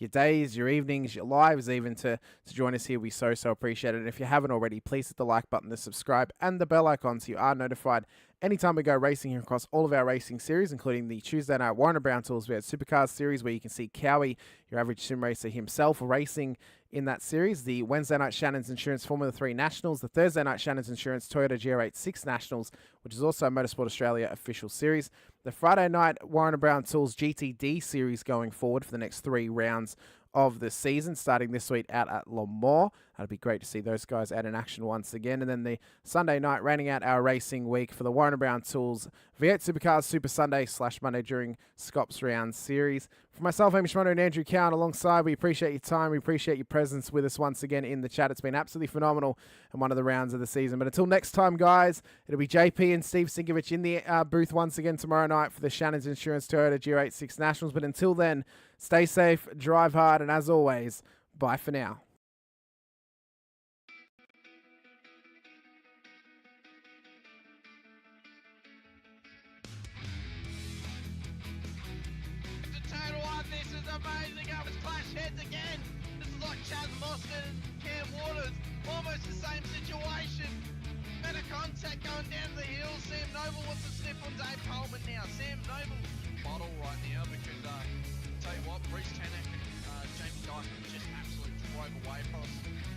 days, your evenings, your lives even to join us here. We so appreciate it. And if you haven't already, please hit the like button, the subscribe, and the bell icon so you are notified anytime we go racing here across all of our racing series, including the Tuesday night Warren & Brown Tools. We had Supercars series where you can see Cowie, your average sim racer himself, racing in that series. The Wednesday night Shannon's Insurance Formula 3 Nationals. The Thursday night Shannon's Insurance Toyota GR86 Nationals, which is also a Motorsport Australia official series. The Friday night Warren & Brown Tools GTD series going forward for the next 3 rounds of the season, starting this week out at Le Mans. It'd be great to see those guys out in action once again. And then the Sunday night, rounding out our racing week for the Warren & Brown Tools V8 Supercars Super Sunday / Monday during Scops Round Series. For myself, Hamish Munro and Andrew Cowan alongside, we appreciate your time. We appreciate your presence with us once again in the chat. It's been absolutely phenomenal and one of the rounds of the season. But until next time, guys, it'll be JP and Steve Sinkovich in the booth once again tomorrow night for the Shannon's Insurance Toyota GR86 Nationals. But until then, stay safe, drive hard, and as always, bye for now. Amazing, I was clash heads again. This is like Chaz Mostert and Cam Waters, almost the same situation. Better contact going down the hill. Sam Noble wants to snip on Dave Coleman now. Sam Noble bottle right now because tell you what, Reece Tanak and Jamie Dyke just absolutely drove away from us.